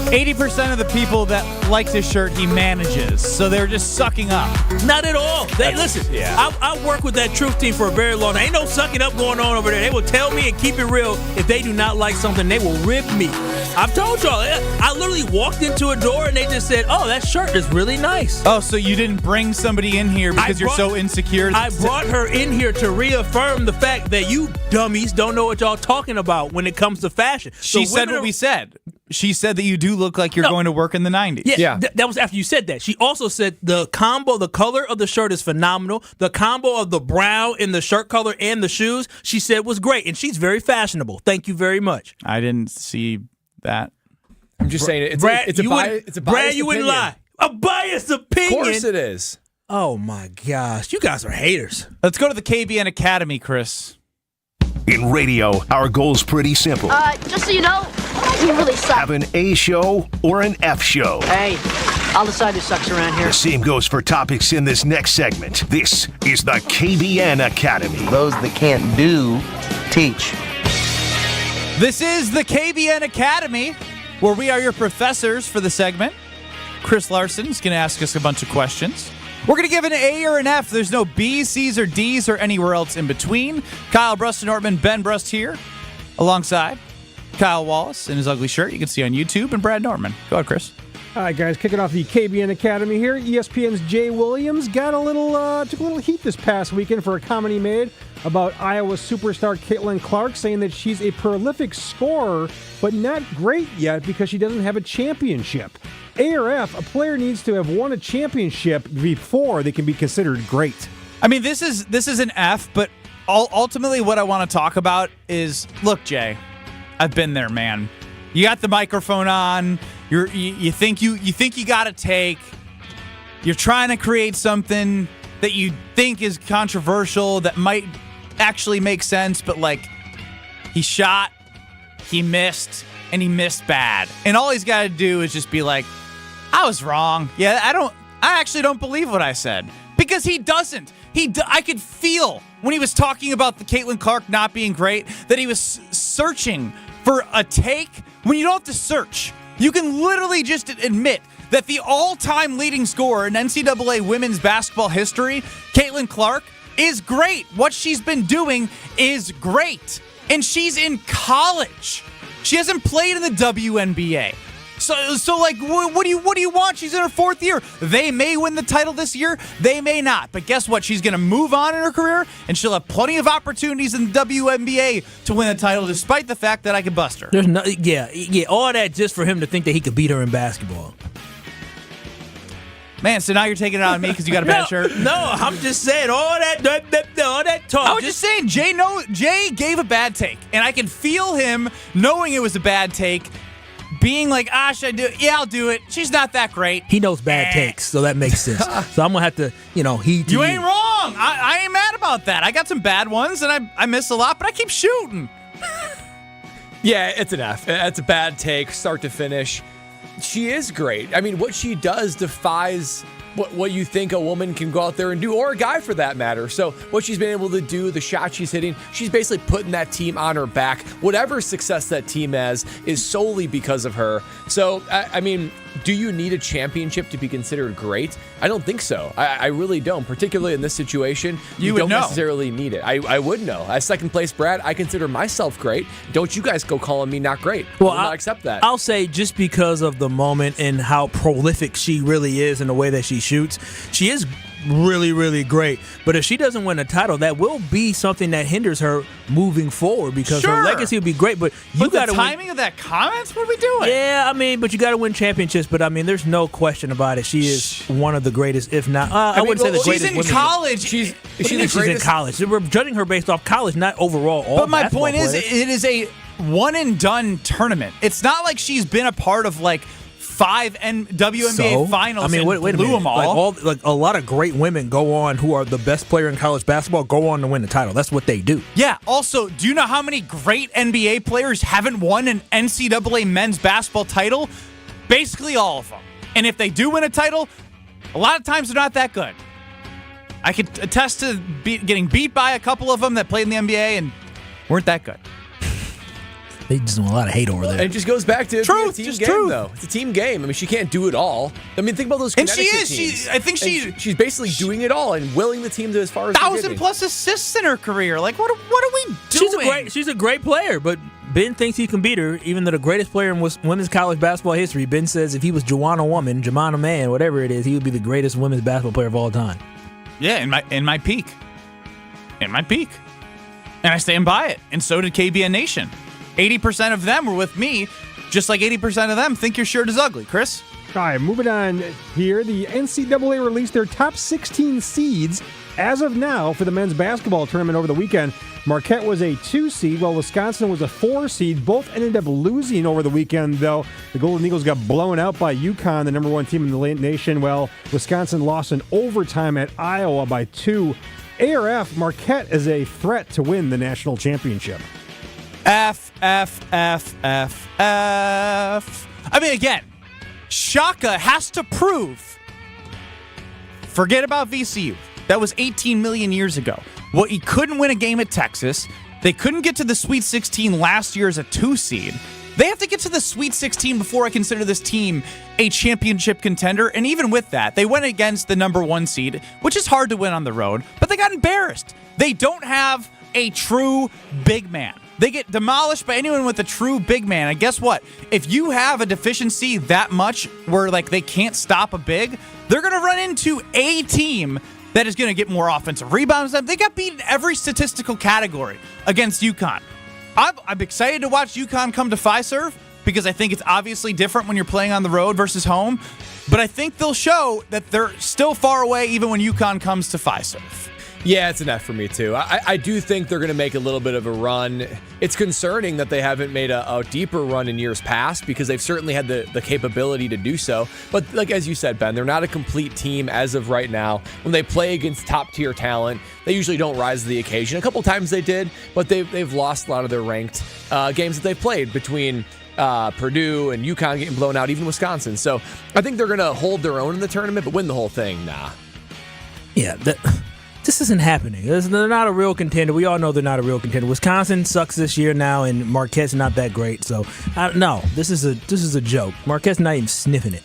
80% of the people that liked his shirt he manages. So they're just sucking up. Not at all. Listen, yeah. I work with that truth team for a very long time. Ain't no sucking up going on over there. They will tell me and keep it real. If they do not like something, they will rip me. I've told y'all. I literally walked into a door and they just said, "Oh, that shirt is really nice." Oh, so you didn't bring somebody in here because you're so insecure? I brought her in here to reaffirm the fact that you dummies don't know what y'all talking about when it comes to fashion. She said what we said. She said that you do look like you're going to work in the 90s. Yeah. That was after you said that. She also said the color of the shirt is phenomenal. The combo of the brown in the shirt color and the shoes, she said was great. And she's very fashionable. Thank you very much. I didn't see that. I'm just saying it's Brad, a biased Brad, you opinion. wouldn't lie. A biased opinion. Of course it is. Oh my gosh. You guys are haters. Let's go to the KBN Academy, Chris. In radio, our goal's pretty simple. Just so you know, you really suck. Have an A show or an F show. Hey, I'll decide who sucks around here. The same goes for topics in this next segment. This is the KBN Academy. Those that can't do, teach. This is the KBN Academy, where we are your professors for the segment. Chris Larson is going to ask us a bunch of questions. We're going to give an A or an F. There's no B's, C's, or D's, or anywhere else in between. Kyle Brust and Nortman, Ben Brust here, alongside Kyle Wallace in his ugly shirt you can see on YouTube, and Brad Nortman. Go ahead, Chris. All right, guys, kicking off the KBN Academy here. ESPN's Jay Williams got took a little heat this past weekend for a comment he made about Iowa superstar Caitlin Clark, saying that she's a prolific scorer, but not great yet because she doesn't have a championship. A or F, a player needs to have won a championship before they can be considered great. I mean, this is an F, but ultimately what I want to talk about is, look, Jay, I've been there, man. You got the microphone on. You think you got a take. You're trying to create something that you think is controversial that might actually make sense, but like he shot, he missed, and he missed bad. And all he's got to do is just be like, I was wrong. Yeah, I actually don't believe what I said. Because he doesn't. I could feel when he was talking about the Caitlin Clark not being great that he was searching for a take when you don't have to search. You can literally just admit that the all-time leading scorer in NCAA women's basketball history, Caitlin Clark, is great. What she's been doing is great. And she's in college. She hasn't played in the WNBA. So like, what do you want? She's in her 4th year. They may win the title this year. They may not. But guess what? She's going to move on in her career, and she'll have plenty of opportunities in the WNBA to win the title, despite the fact that I could bust her. There's no, all that just for him to think that he could beat her in basketball. Man, so now you're taking it out on me because you got a bad shirt? No, I'm just saying all that talk. I was just saying, Jay gave a bad take, and I can feel him knowing it was a bad take, being like, should I do it? Yeah, I'll do it. She's not that great. He knows bad takes, so that makes sense. So I'm going to have to, heed to you. You ain't wrong. I ain't mad about that. I got some bad ones, and I miss a lot, but I keep shooting. Yeah, it's an F. It's a bad take, start to finish. She is great. I mean, what she does defies what you think a woman can go out there and do, or a guy for that matter. So what she's been able to do, the shot she's hitting, she's basically putting that team on her back. Whatever success that team has is solely because of her. So, I mean, do you need a championship to be considered great? I don't think so. I really don't, particularly in this situation. You don't necessarily need it. I would know. As second place Brad, I consider myself great. Don't you guys go calling me not great. Well, I will not accept that. I'll say just because of the moment and how prolific she really is in the way that she shoots, she is really, really great. But if she doesn't win a title, that will be something that hinders her moving forward because her legacy would be great. But you got the timing of that comment? What are we doing? Yeah, I mean, but you got to win championships. But I mean, there's no question about it. She is one of the greatest, if not. I wouldn't say the greatest. She's in college. She's in college. We're judging her based off college, not overall. But my point is, it is a one and done tournament. It's not like she's been a part of like 5 WNBA finals. I mean, wait a minute. Blew them all. Like a lot of great women go on who are the best player in college basketball go on to win the title. That's what they do. Yeah. Also, do you know how many great NBA players haven't won an NCAA men's basketball title? Basically all of them. And if they do win a title, a lot of times they're not that good. I could attest to getting beat by a couple of them that played in the NBA and weren't that good. They just want a lot of hate over there. And it just goes back to truth, a team just game, truth. though. It's a team game. I mean, she can't do it all. I mean, think about those And she Connecticut is. teams. She's basically doing it all and willing the team to as far as 1,000+ assists in her career. Like, what are we doing? She's a great player, but Ben thinks he can beat her, even though the greatest player in women's college basketball history. Ben says if he was Joanna Woman, Jemana Man, whatever it is, he would be the greatest women's basketball player of all time. Yeah, in my peak. In my peak. And I stand by it. And so did KBN Nation. 80% of them were with me, just like 80% of them think your shirt is ugly. Chris? All right, moving on here. The NCAA released their top 16 seeds as of now for the men's basketball tournament over the weekend. Marquette was a 2 seed, while Wisconsin was a 4 seed. Both ended up losing over the weekend, though. The Golden Eagles got blown out by UConn, the number 1 team in the nation, while Wisconsin lost in overtime at Iowa by 2. ARF, Marquette is a threat to win the national championship. F. I mean, again, Shaka has to prove. Forget about VCU. That was 18 million years ago. Well, he couldn't win a game at Texas. They couldn't get to the Sweet 16 last year as a 2 seed. They have to get to the Sweet 16 before I consider this team a championship contender. And even with that, they went against the number 1 seed, which is hard to win on the road, but they got embarrassed. They don't have a true big man. They get demolished by anyone with a true big man. And guess what? If you have a deficiency that much where like they can't stop a big, they're going to run into a team that is going to get more offensive rebounds. They got beat in every statistical category against UConn. I'm excited to watch UConn come to Fiserv because I think it's obviously different when you're playing on the road versus home. But I think they'll show that they're still far away even when UConn comes to Fiserv. Yeah, it's an F for me, too. I do think they're going to make a little bit of a run. It's concerning that they haven't made a deeper run in years past because they've certainly had the capability to do so. But like as you said, Ben, they're not a complete team as of right now. When they play against top-tier talent, they usually don't rise to the occasion. A couple times they did, but they've lost a lot of their ranked games that they've played between Purdue and UConn getting blown out, even Wisconsin. So I think they're going to hold their own in the tournament, but win the whole thing, nah. Yeah, this isn't happening. They're not a real contender. We all know they're not a real contender. Wisconsin sucks this year now, and Marquette's not that great. So, no, this is a joke. Marquette's not even sniffing it.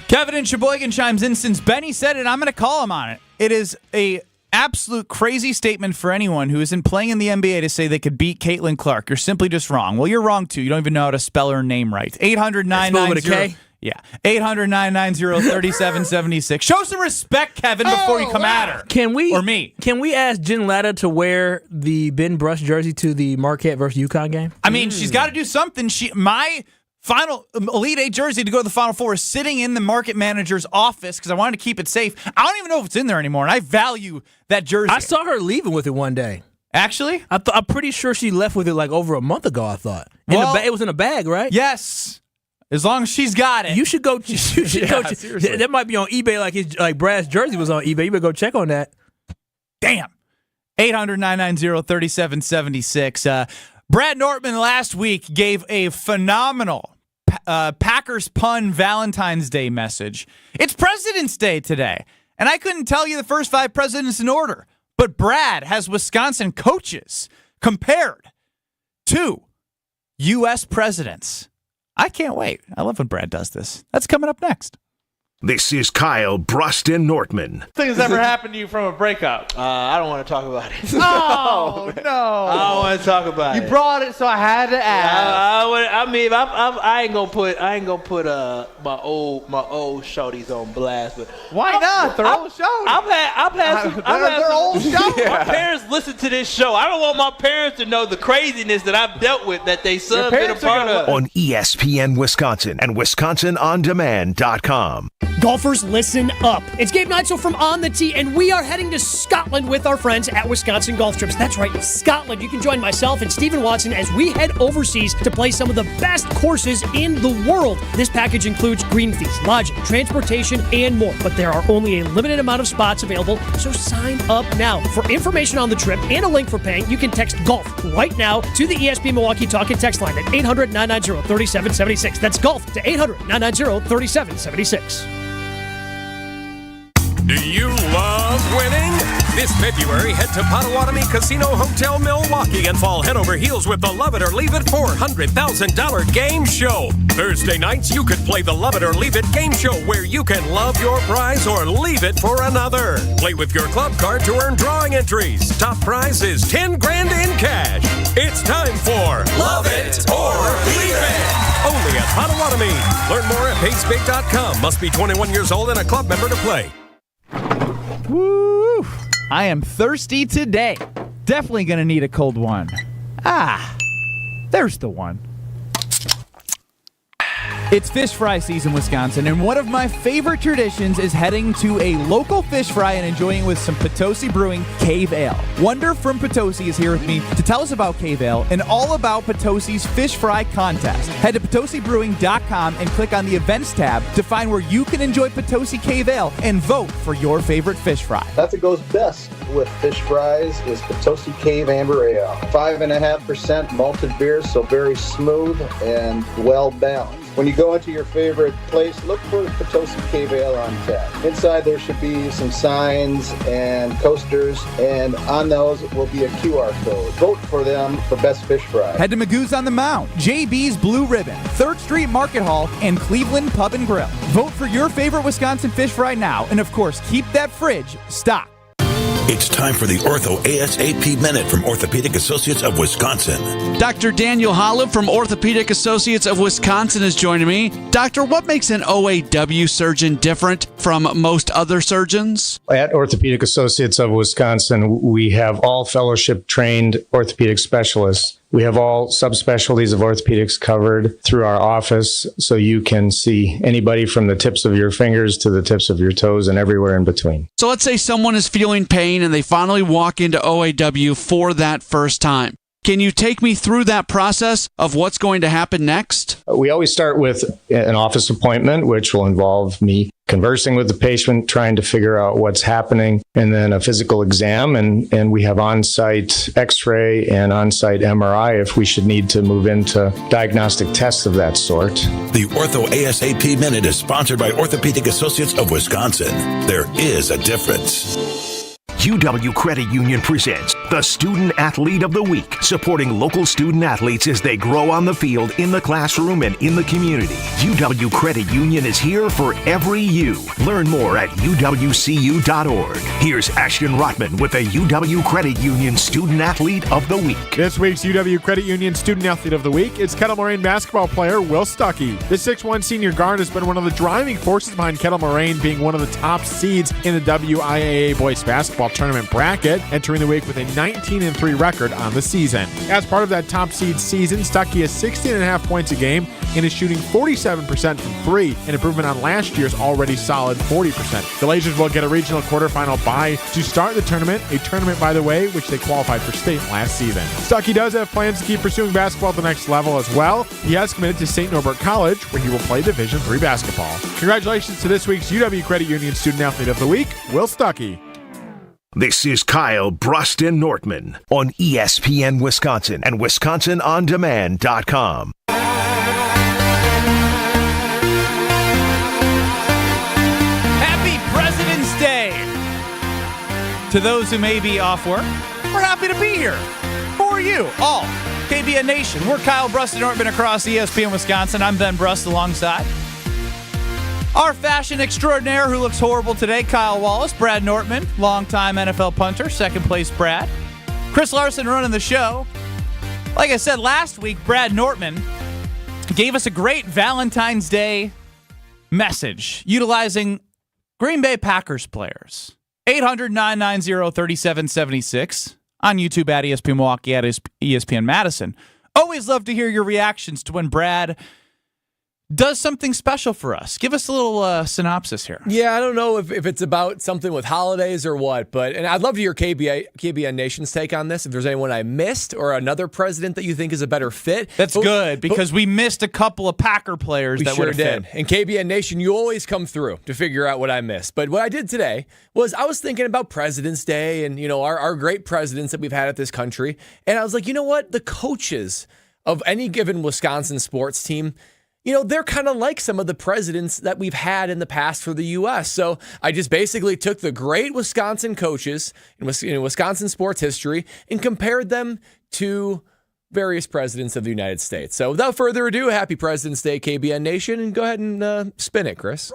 Kevin in Sheboygan chimes in. Since Benny said it, I'm going to call him on it. It is a absolute crazy statement for anyone who isn't playing in the NBA to say they could beat Caitlin Clark. You're simply just wrong. Well, you're wrong, too. You don't even know how to spell her name right. 800-990... Yeah. 800-990-3776. Show some respect, Kevin, before you come at her. Can we or me? Can we ask Jen Latta to wear the Ben Brush jersey to the Marquette versus UConn game? I mean, she's got to do something. My final Elite Eight jersey to go to the Final Four is sitting in the market manager's office because I wanted to keep it safe. I don't even know if it's in there anymore, and I value that jersey. I saw her leaving with it one day. Actually? I'm pretty sure she left with it like over a month ago, I thought. It was in a bag, right? Yes. As long as she's got it. You should go. That might be on eBay like Brad's jersey was on eBay. You better go check on that. Damn. 800-990-3776. Brad Nortman last week gave a phenomenal Packers pun Valentine's Day message. It's President's Day today, and I couldn't tell you the first 5 presidents in order, but Brad has Wisconsin coaches compared to U.S. presidents. I can't wait. I love when Brad does this. That's coming up next. This is Kyle Bruston Nortman. Things ever happened to you from a breakup? I don't want to talk about it. Oh, no. I don't want to talk about it. You brought it, so I had to ask. I ain't gonna put my old shorties on blast. But why not? They're old shorties. I've had some. They're old shorties. My parents listen to this show. I don't want my parents to know the craziness that I've dealt with that they son been a part of. On ESPN Wisconsin and WisconsinOnDemand.com. Golfers, listen up. It's Gabe Neitzel from On the Tee, and we are heading to Scotland with our friends at Wisconsin Golf Trips. That's right, Scotland. You can join myself and Stephen Watson as we head overseas to play some of the best courses in the world. This package includes green fees, lodging, transportation, and more. But there are only a limited amount of spots available, so sign up now. For information on the trip and a link for paying, you can text GOLF right now to the ESPN Milwaukee Talk and Text line at 800-990-3776. That's GOLF to 800-990-3776. Do you love winning? This February, head to Potawatomi Casino Hotel Milwaukee and fall head over heels with the Love It or Leave It $400,000 game show. Thursday nights, you could play the Love It or Leave It game show where you can love your prize or leave it for another. Play with your club card to earn drawing entries. Top prize is $10,000 in cash. It's time for Love It or Leave It. Only at Potawatomi. Learn more at pacebig.com. Must be 21 years old and a club member to play. Woo! I am thirsty today. Definitely going to need a cold one. There's the one. It's fish fry season, Wisconsin, and one of my favorite traditions is heading to a local fish fry and enjoying it with some Potosi Brewing Cave Ale. Wonder from Potosi is here with me to tell us about Cave Ale and all about Potosi's Fish Fry Contest. Head to PotosiBrewing.com and click on the Events tab to find where you can enjoy Potosi Cave Ale and vote for your favorite fish fry. That's what goes best with fish fries is Potosi Cave Amber Ale. 5.5% malted beer, so very smooth and well balanced. When you go into your favorite place, look for Potosi Cave Ale on tap. Inside there should be some signs and coasters, and on those will be a QR code. Vote for them for best fish fry. Head to Magoo's on the Mount, JB's Blue Ribbon, 3rd Street Market Hall, and Cleveland Pub and Grill. Vote for your favorite Wisconsin fish fry now, and of course, keep that fridge stocked. It's time for the Ortho ASAP Minute from Orthopedic Associates of Wisconsin. Dr. Daniel Holub from Orthopedic Associates of Wisconsin is joining me. Doctor, what makes an OAW surgeon different from most other surgeons? At Orthopedic Associates of Wisconsin, we have all fellowship-trained orthopedic specialists. We have all subspecialties of orthopedics covered through our office, so you can see anybody from the tips of your fingers to the tips of your toes and everywhere in between. So let's say someone is feeling pain and they finally walk into OAW for that first time. Can you take me through that process of what's going to happen next? We always start with an office appointment, which will involve me conversing with the patient, trying to figure out what's happening, and then a physical exam. And we have on-site x-ray and on-site MRI if we should need to move into diagnostic tests of that sort. The Ortho ASAP Minute is sponsored by Orthopedic Associates of Wisconsin. There is a difference. UW Credit Union presents the Student Athlete of the Week, supporting local student athletes as they grow on the field, in the classroom, and in the community. UW Credit Union is here for every U. Learn more at uwcu.org. Here's Ashton Rotman with the UW Credit Union Student Athlete of the Week. This week's UW Credit Union Student Athlete of the Week is Kettle Moraine basketball player Will Stuckey. The 6'1 senior guard has been one of the driving forces behind Kettle Moraine being one of the top seeds in the WIAA boys basketball tournament bracket, entering the week with a 19-3 record on the season. As part of that top seed season, Stuckey has 16.5 points a game and is shooting 47% from three, an improvement on last year's already solid 40%. The Lasers will get a regional quarterfinal bye to start the tournament, a tournament, by the way, which they qualified for state last season. Stuckey does have plans to keep pursuing basketball at the next level as well. He has committed to St. Norbert College, where he will play Division III basketball. Congratulations to this week's UW Credit Union Student Athlete of the Week, Will Stuckey. This is Kyle Bruston Nortman on ESPN Wisconsin and WisconsinOnDemand.com. Happy President's Day to those who may be off work. We're happy to be here for you all. KBN Nation. We're Kyle Bruston Nortman across ESPN Wisconsin. I'm Ben Brust alongside our fashion extraordinaire who looks horrible today, Kyle Wallace. Brad Nortman, longtime NFL punter, second place Brad. Chris Larson running the show. Like I said last week, Brad Nortman gave us a great Valentine's Day message utilizing Green Bay Packers players. 800-990-3776 on YouTube at ESPN Milwaukee, at ESPN Madison. Always love to hear your reactions to when Brad does something special for us. Give us a little synopsis here. Yeah, I don't know if it's about something with holidays or what, and I'd love to hear KBN Nation's take on this. If there's anyone I missed or another president that you think is a better fit. That's good, because we missed a couple of Packer players that would have fit. And KBN Nation, you always come through to figure out what I missed. But what I did today was I was thinking about President's Day and, our great presidents that we've had at this country. And I was like, you know what? The coaches of any given Wisconsin sports team, they're kind of like some of the presidents that we've had in the past for the U.S. So I just basically took the great Wisconsin coaches in Wisconsin sports history and compared them to various presidents of the United States. So without further ado, happy President's Day, KBN Nation, and go ahead and spin it, Chris.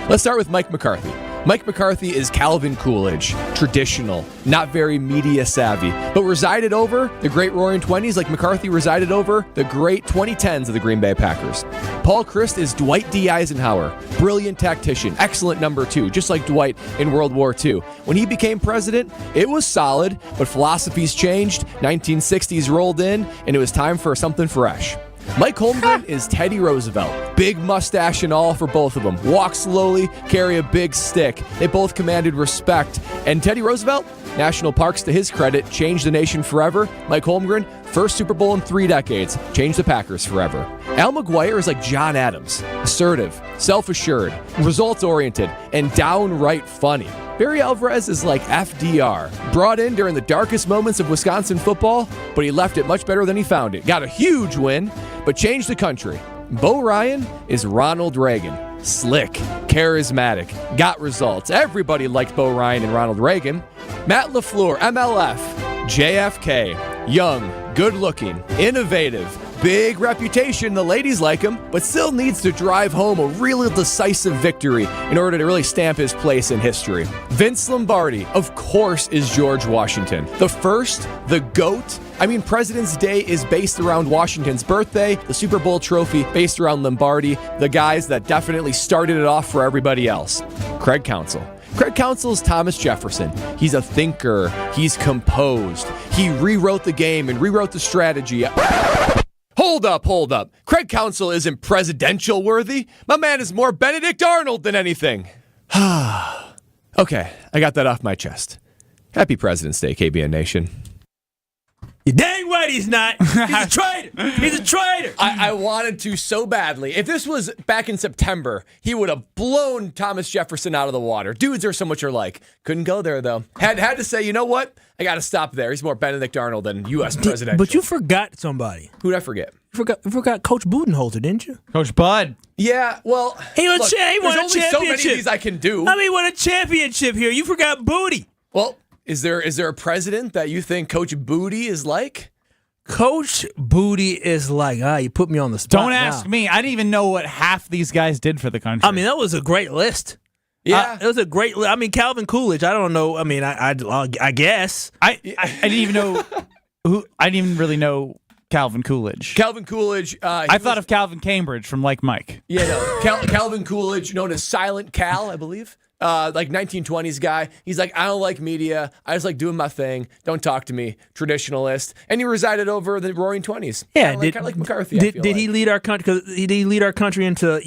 Let's start with Mike McCarthy. Mike McCarthy is Calvin Coolidge, traditional, not very media savvy, but resided over the great Roaring 20s like McCarthy resided over the great 2010s of the Green Bay Packers. Paul Chryst is Dwight D. Eisenhower, brilliant tactician, excellent number two, just like Dwight in World War II. When he became president, it was solid, but philosophies changed, 1960s rolled in, and it was time for something fresh. Mike Holmgren is Teddy Roosevelt. Big mustache and all for both of them. Walk slowly, carry a big stick. They both commanded respect. And Teddy Roosevelt, national parks to his credit, changed the nation forever. Mike Holmgren, first Super Bowl in 3 decades, changed the Packers forever. Al McGuire is like John Adams. Assertive, self-assured, results-oriented, and downright funny. Barry Alvarez is like FDR. Brought in during the darkest moments of Wisconsin football, but he left it much better than he found it. Got a huge win, but changed the country. Bo Ryan is Ronald Reagan. Slick, charismatic, got results. Everybody liked Bo Ryan and Ronald Reagan. Matt LaFleur, MLF, JFK, young, good-looking, innovative, big reputation, the ladies like him, but still needs to drive home a really decisive victory in order to really stamp his place in history. Vince Lombardi, of course, is George Washington. The first, the GOAT. President's Day is based around Washington's birthday, the Super Bowl trophy based around Lombardi, the guys that definitely started it off for everybody else. Craig Counsell. Craig Counsell is Thomas Jefferson. He's a thinker. He's composed. He rewrote the game and rewrote the strategy. Hold up. Craig Counsell isn't presidential worthy. My man is more Benedict Arnold than anything. Okay, I got that off my chest. Happy President's Day, KBN Nation. You're dang right he's not. He's a traitor. He's a traitor. I wanted to so badly. If this was back in September, he would have blown Thomas Jefferson out of the water. Dudes are so much alike. Couldn't go there, though. Had to say, you know what? I got to stop there. He's more Benedict Arnold than U.S. presidential. But you forgot somebody. Who'd I forget? You forgot Coach Budenholzer, didn't you? Coach Bud. Yeah, well, he won look, a there's only championship. so many of these I can do. He won a championship here. You forgot Booty. Well, Is there a president that you think Coach Booty is like? Coach Booty is like, you put me on the spot. Don't ask me. I didn't even know what half these guys did for the country. I mean, that was a great list. Yeah, it was a great. I mean, Calvin Coolidge. I don't know. I mean, I guess I didn't even know who. I didn't even really know Calvin Coolidge. Calvin Coolidge. I thought of Calvin Cambridge from Like Mike. Yeah, no. Calvin Coolidge, known as Silent Cal, I believe. Like 1920s guy. He's like, I don't like media. I just like doing my thing. Don't talk to me. Traditionalist. And he resided over the Roaring 20s. Yeah, kind of like McCarthy. Did he lead our country? Because did he lead our country into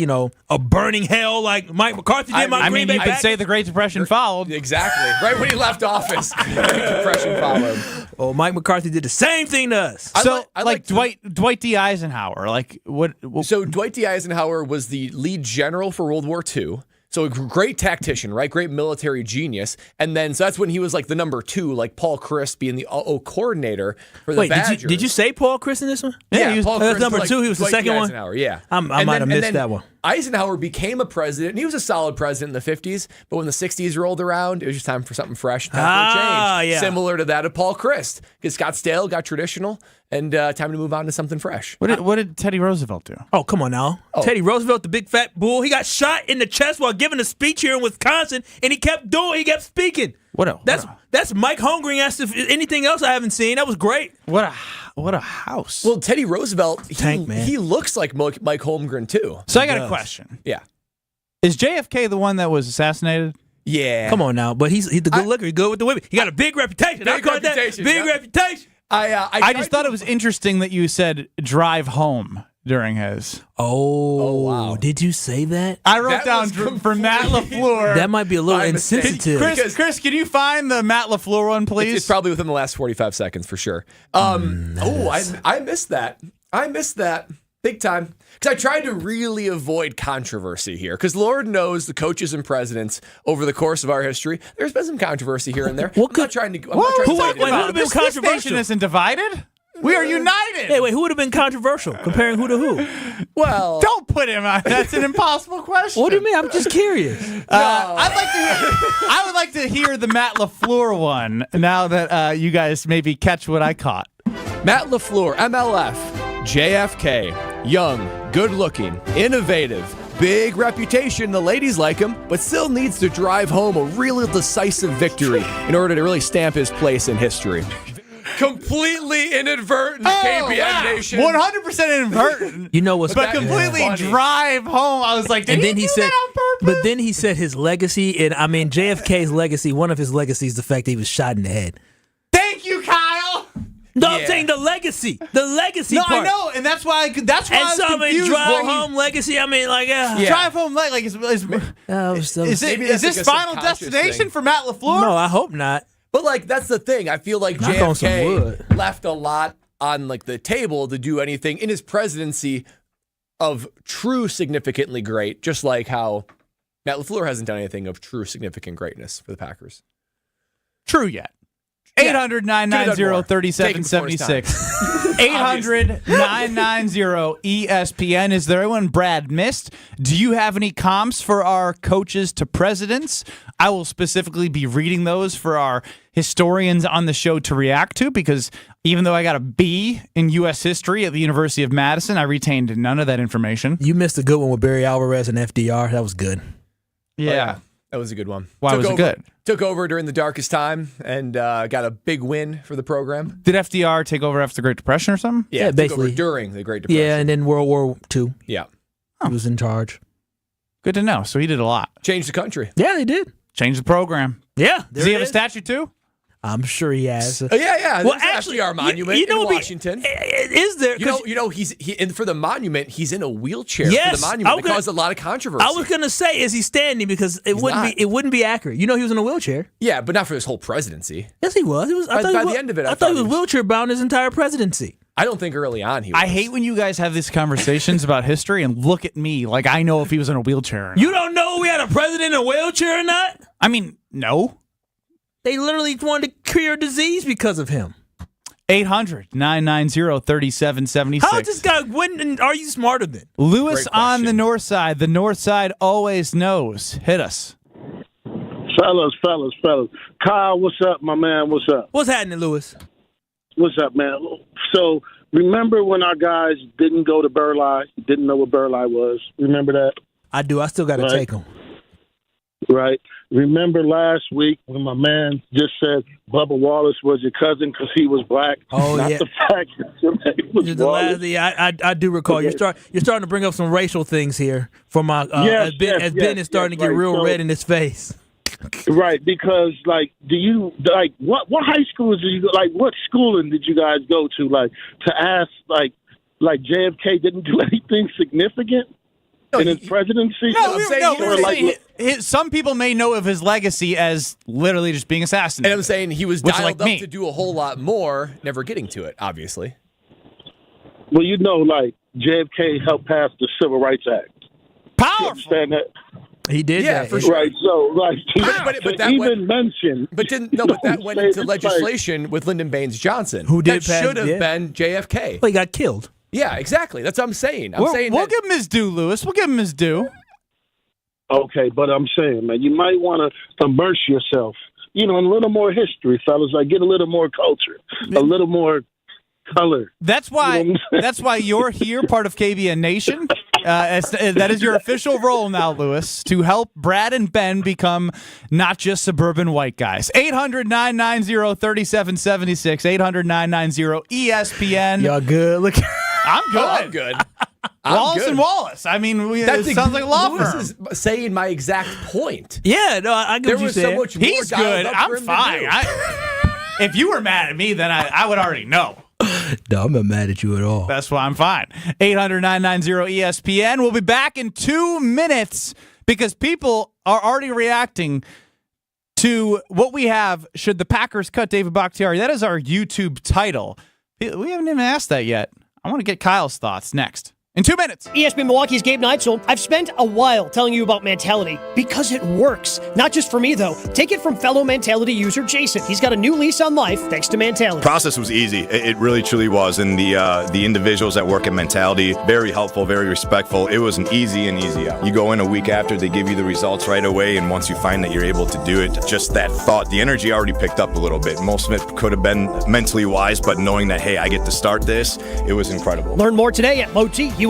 a burning hell like Mike McCarthy did? I mean, you could say the Great Depression followed. Exactly. Right when he left office, the Great Depression followed. Oh, Mike McCarthy did the same thing to us. I like Dwight D. Eisenhower. Like what? So Dwight D. Eisenhower was the lead general for World War II. So a great tactician, right? Great military genius. And then, so that's when he was like the number 2, like Paul Christ being the coordinator for the Badgers. Did you say Paul Christ in this one? Yeah, he was Paul Christ number 2. He was the second one? Yeah. I might have missed that one. Eisenhower became a president, and he was a solid president in the 50s, but when the 60s rolled around, it was just time for something fresh, time for a change. Yeah. Similar to that of Paul Christ. It got stale, got traditional, and time to move on to something fresh. What did Teddy Roosevelt do? Oh, come on now. Teddy Roosevelt, the big fat bull, he got shot in the chest while giving a speech here in Wisconsin, and he kept speaking. That's Mike Holmgren asked if anything else I haven't seen. That was great. What a house. Well, Teddy Roosevelt, he looks like Mike Holmgren too. So I got a question. Yeah. Is JFK the one that was assassinated? Yeah. Come on now. But he's the good looker. He's good with the women. He got a big reputation. Big reputation. Reputation. I just thought it was interesting that you said drive home during his. Oh, wow. Did you say that? I wrote down for Matt LaFleur. That might be a little insensitive. Chris, can you find the Matt LaFleur one, please? It's probably within the last 45 seconds for sure. I missed that. I missed that big time. Because I tried to really avoid controversy here. Because Lord knows the coaches and presidents over the course of our history, there's been some controversy here and there. I'm not trying to. Who would have been controversial? This nation isn't divided. We are united. Hey, wait, who would have been controversial? Comparing who to who? Well, don't put him on. That's an impossible question. What do you mean? I'm just curious. I would like to hear the Matt LaFleur one now that you guys maybe catch what I caught. Matt LaFleur, MLF, JFK, young, good-looking, innovative, big reputation. The ladies like him, but still needs to drive home a really decisive victory in order to really stamp his place in history. Completely inadvertent, KBN Nation. 100% inadvertent. You know what's but completely drive home. I was like, did he do that on purpose? But then he said his legacy, and I mean JFK's legacy. One of his legacies is the fact that he was shot in the head. Thank you, Kyle. No, I'm saying the legacy. The legacy No, part. I know, and that's why I was confused. Drive home legacy. I mean, like, drive home like is this Final Destination for Matt LaFleur? No, I hope not. But like that's the thing. I feel like JFK left a lot on like the table to do anything in his presidency of true significantly great, just like how Matt LaFleur hasn't done anything of true significant greatness for the Packers. True yet. 800-990-3776. 800-990-ESPN. Is there anyone Brad missed? Do you have any comps for our coaches to presidents? I will specifically be reading those for our historians on the show to react to, because even though I got a B in U.S. history at the University of Madison, I retained none of that information. You missed a good one with Barry Alvarez and FDR. That was good. Yeah. That was a good one. Why was it good? Took over during the darkest time and got a big win for the program. Did FDR take over after the Great Depression or something? Yeah, basically. Took over during the Great Depression. Yeah, and then World War II. Yeah. He was in charge. Good to know. So he did a lot. Changed the country. Yeah, he did. Changed the program. Yeah. Does he have a statue too? I'm sure he has. Yeah. Well, There's actually, our monument in Washington. Is there? You know, he's for the monument. He's in a wheelchair for the monument. It caused a lot of controversy. I was gonna say, is he standing? Because it wouldn't be accurate. You know, he was in a wheelchair. Yeah, but not for his whole presidency. Yes, he was. By the end of it, I thought he was wheelchair bound his entire presidency. I don't think early on he was. I hate when you guys have these conversations about history and look at me like I know if he was in a wheelchair or not. You don't know if we had a president in a wheelchair or not? I mean, no. They literally wanted to cure disease because of him. 800-990-3776. How is this guy winning? And are you smarter than? Lewis on the north side. The north side always knows. Hit us. Fellas. Kyle, what's up, my man? What's up? What's happening, Lewis? What's up, man? So, remember when our guys didn't go to Burleigh, didn't know what Burleigh was? Remember that? I do. I still got to take them. Right. Remember last week when my man just said Bubba Wallace was your cousin because he was black? Oh, Not yeah. the fact that your name was Wallace. I do recall. Okay. You're starting to bring up some racial things here from my as Ben is starting to get real red in his face. Right, because do you what high schools do you what schooling did you guys go to to ask JFK didn't do anything significant in his presidency? Some people may know of his legacy as literally just being assassinated. And I'm saying he was which, dialed like up me. to do a whole lot more, never getting to it, obviously. Well, JFK helped pass the Civil Rights Act. Powerful. You understand that? He did, yeah, that. for sure. Right, so but that even mention, but that went into legislation with Lyndon Baines Johnson, who did that should have been JFK. Well, he got killed. Yeah, exactly. That's what I'm saying. We'll give him his due, Lewis. We'll give him his due. Okay, but I'm saying, man, you might want to immerse yourself, in a little more history, fellas. Get a little more culture, a little more color. That's why. That's why you're here, part of KBN Nation. That is your official role now, Lewis, to help Brad and Ben become not just suburban white guys. 800-990-3776. 800-990-ESPN. Y'all good? Look, I'm good. I'm good. Wallace and Wallace. I mean, it sounds like a law firm. Lewis is saying my exact point. Yeah, no, I get There what was you so said. much more He's dialed good. up for I'm him to fine. do. If you were mad at me, then I would already know. No, I'm not mad at you at all. That's why I'm fine. 800-990-ESPN. We'll be back in 2 minutes because people are already reacting to what we have should the Packers cut David Bakhtiari. That is our YouTube title. We haven't even asked that yet. I want to get Kyle's thoughts next. In 2 minutes. ESPN Milwaukee's Gabe Neitzel. I've spent a while telling you about mentality because it works. Not just for me, though. Take it from fellow mentality user Jason. He's got a new lease on life thanks to mentality. Process was easy. It really, truly was. And the individuals that work at Mentality, very helpful, very respectful. It was an easy out. You go in a week after, they give you the results right away. And once you find that you're able to do it, just that thought, the energy already picked up a little bit. Most of it could have been mentally wise, but knowing that, hey, I get to start this, it was incredible. Learn more today at LowTUSA.com.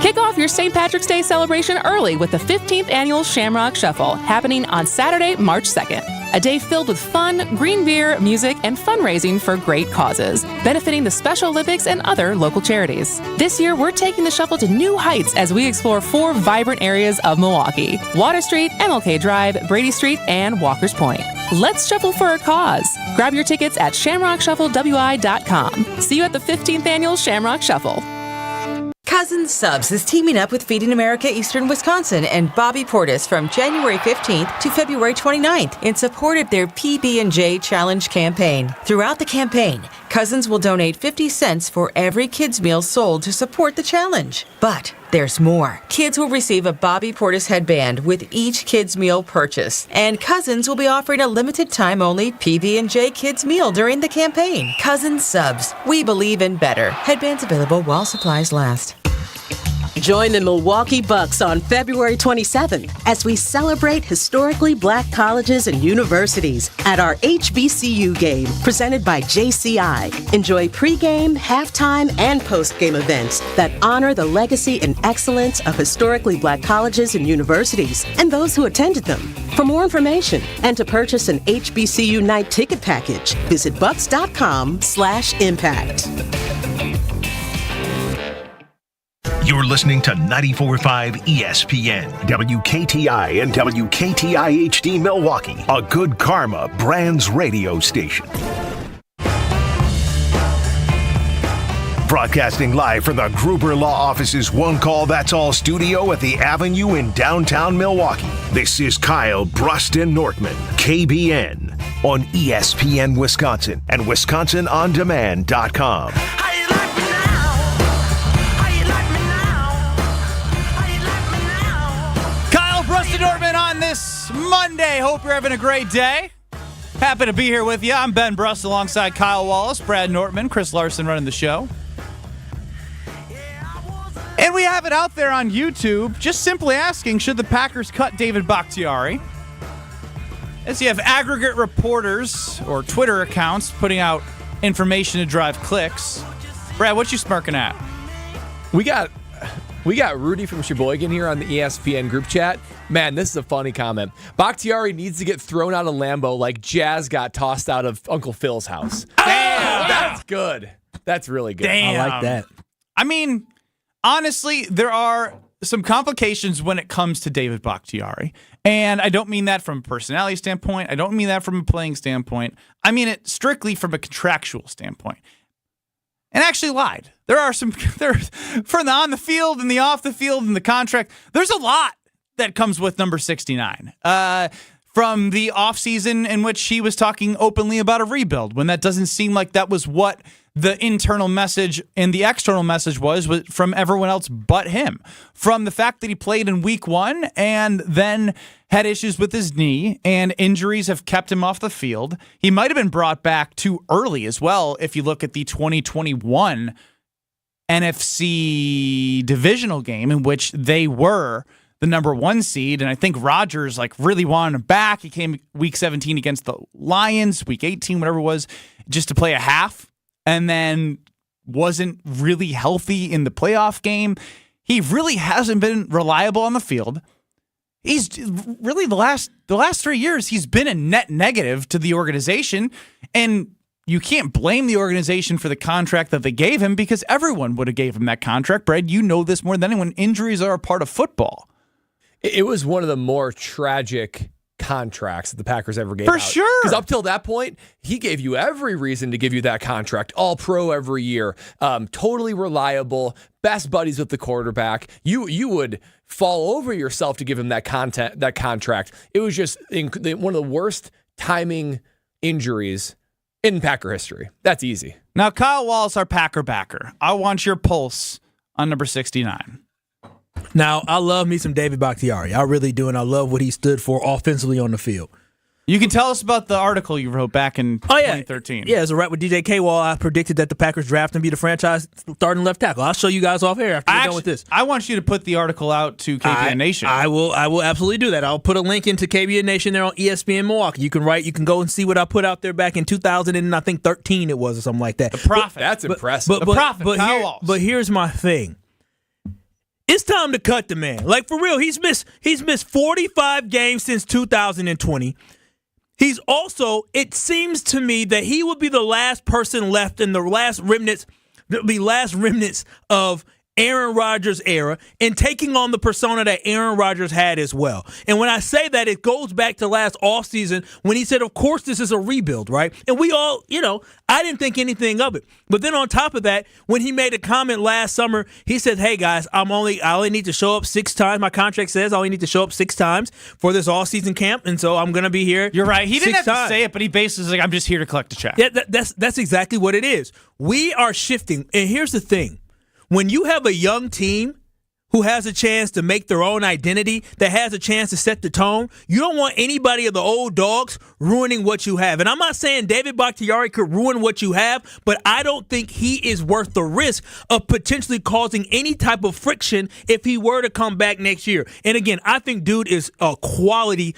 Kick off your St. Patrick's Day celebration early with the 15th Annual Shamrock Shuffle happening on Saturday, March 2nd. A day filled with fun, green beer, music, and fundraising for great causes, benefiting the Special Olympics and other local charities. This year, we're taking the shuffle to new heights as we explore 4 vibrant areas of Milwaukee: Water Street, MLK Drive, Brady Street, and Walker's Point. Let's shuffle for a cause. Grab your tickets at shamrockshufflewi.com. See you at the 15th Annual Shamrock Shuffle. Cousins Subs is teaming up with Feeding America Eastern Wisconsin and Bobby Portis from January 15th to February 29th in support of their PB&J Challenge campaign. Throughout the campaign, Cousins will donate 50 cents for every kids' meal sold to support the challenge. But there's more. Kids will receive a Bobby Portis headband with each kids' meal purchase, and Cousins will be offering a limited time only PB&J kids meal during the campaign. Cousins Subs. We believe in better. Headbands available while supplies last. Join the Milwaukee Bucks on February 27th as we celebrate historically black colleges and universities at our HBCU game presented by JCI. Enjoy pregame, halftime, and postgame events that honor the legacy and excellence of historically black colleges and universities and those who attended them. For more information and to purchase an HBCU night ticket package, visit bucks.com/impact. You're listening to 94.5 ESPN, WKTI and WKTI HD Milwaukee, a Good Karma Brands radio station. Broadcasting live from the Gruber Law Office's One Call That's All studio at the Avenue in downtown Milwaukee. This is Kyle Bruston Nortman, KBN, on ESPN Wisconsin and WisconsinOnDemand.com. Bruston Nortman on this Monday. Hope you're having a great day. Happy to be here with you. I'm Ben Brust alongside Kyle Wallace, Brad Nortman, Chris Larson running the show. And we have it out there on YouTube, just simply asking, should the Packers cut David Bakhtiari? As you have aggregate reporters or Twitter accounts putting out information to drive clicks. Brad, what you smirking at? We got Rudy from Sheboygan here on the ESPN group chat. Man, this is a funny comment. Bakhtiari needs to get thrown out of Lambeau like Jazz got tossed out of Uncle Phil's house. Damn, that's good. That's really good. Damn. I like that. I mean, honestly, there are some complications when it comes to David Bakhtiari. And I don't mean that from a personality standpoint. I don't mean that from a playing standpoint. I mean it strictly from a contractual standpoint. And actually lied. There are some, for the on the field and the off the field and the contract, there's a lot that comes with number 69. From the offseason in which he was talking openly about a rebuild, when that doesn't seem like that was what the internal message and the external message was from everyone else but him. From the fact that he played in week 1 and then had issues with his knee and injuries have kept him off the field. He might have been brought back too early as well if you look at the 2021 NFC divisional game in which they were the number 1 seed, and I think Rodgers really wanted him back. He came week 17 against the Lions, week 18, whatever it was, just to play a half, and then wasn't really healthy in the playoff game. He really hasn't been reliable on the field. He's really the last 3 years he's been a net negative to the organization, and you can't blame the organization for the contract that they gave him because everyone would have gave him that contract. Brad, you know this more than anyone. Injuries are a part of football. It was one of the more tragic contracts that the Packers ever gave out. For sure. Because up till that point, he gave you every reason to give you that contract. All pro every year. Totally reliable. Best buddies with the quarterback. You would fall over yourself to give him that contract. It was just one of the worst timing injuries in Packer history. That's easy. Now, Kyle Wallace, our Packer backer. I want your pulse on number 69. Now, I love me some David Bakhtiari. I really do, and I love what he stood for offensively on the field. You can tell us about the article you wrote back in 2013. Yeah, as a rep with DJ K-Wall, I predicted that the Packers draft and be the franchise starting left tackle. I'll show you guys off air after we're done with this. I want you to put the article out to KBN Nation. I will absolutely do that. I'll put a link into KBN Nation there on ESPN Milwaukee. You can go and see what I put out there back in 2013 it was or something like that. The Prophet. That's impressive. The Prophet, Kyle Wallace. But here's my thing. It's time to cut the man. Like, for real, he's missed 45 games since 2020. He's also, it seems to me that he would be the last person left in the last remnants of Aaron Rodgers' era and taking on the persona that Aaron Rodgers had as well. And when I say that, it goes back to last offseason when he said, of course, this is a rebuild, right? And we all, I didn't think anything of it. But then on top of that, when he made a comment last summer, he said, hey, guys, I only need to show up 6 times. My contract says I only need to show up 6 times for this all-season camp, and so I'm going to be here. You're right. He didn't have to say it, but he basically was like, I'm just here to collect a check. Yeah, that's exactly what it is. We are shifting. And here's the thing. When you have a young team who has a chance to make their own identity, that has a chance to set the tone, you don't want anybody of the old dogs ruining what you have. And I'm not saying David Bakhtiari could ruin what you have, but I don't think he is worth the risk of potentially causing any type of friction if he were to come back next year. And again, I think dude is a quality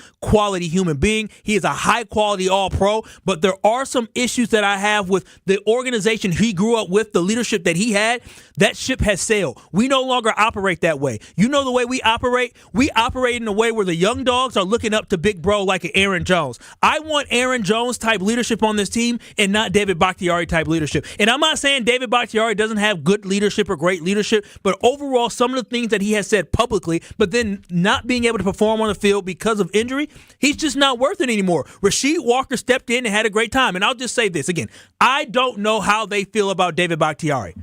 human being. He is a high-quality all-pro, but there are some issues that I have with the organization he grew up with, the leadership that he had. That ship has sailed. We no longer operate that way. You know the way we operate? We operate in a way where the young dogs are looking up to big bro like an Aaron Jones. I want Aaron Jones type leadership on this team and not David Bakhtiari type leadership. And I'm not saying David Bakhtiari doesn't have good leadership or great leadership, but overall some of the things that he has said publicly, but then not being able to perform on the field because of injury, he's just not worth it anymore. Rasheed Walker stepped in and had a great time. And I'll just say this again. I don't know how they feel about David Bakhtiari.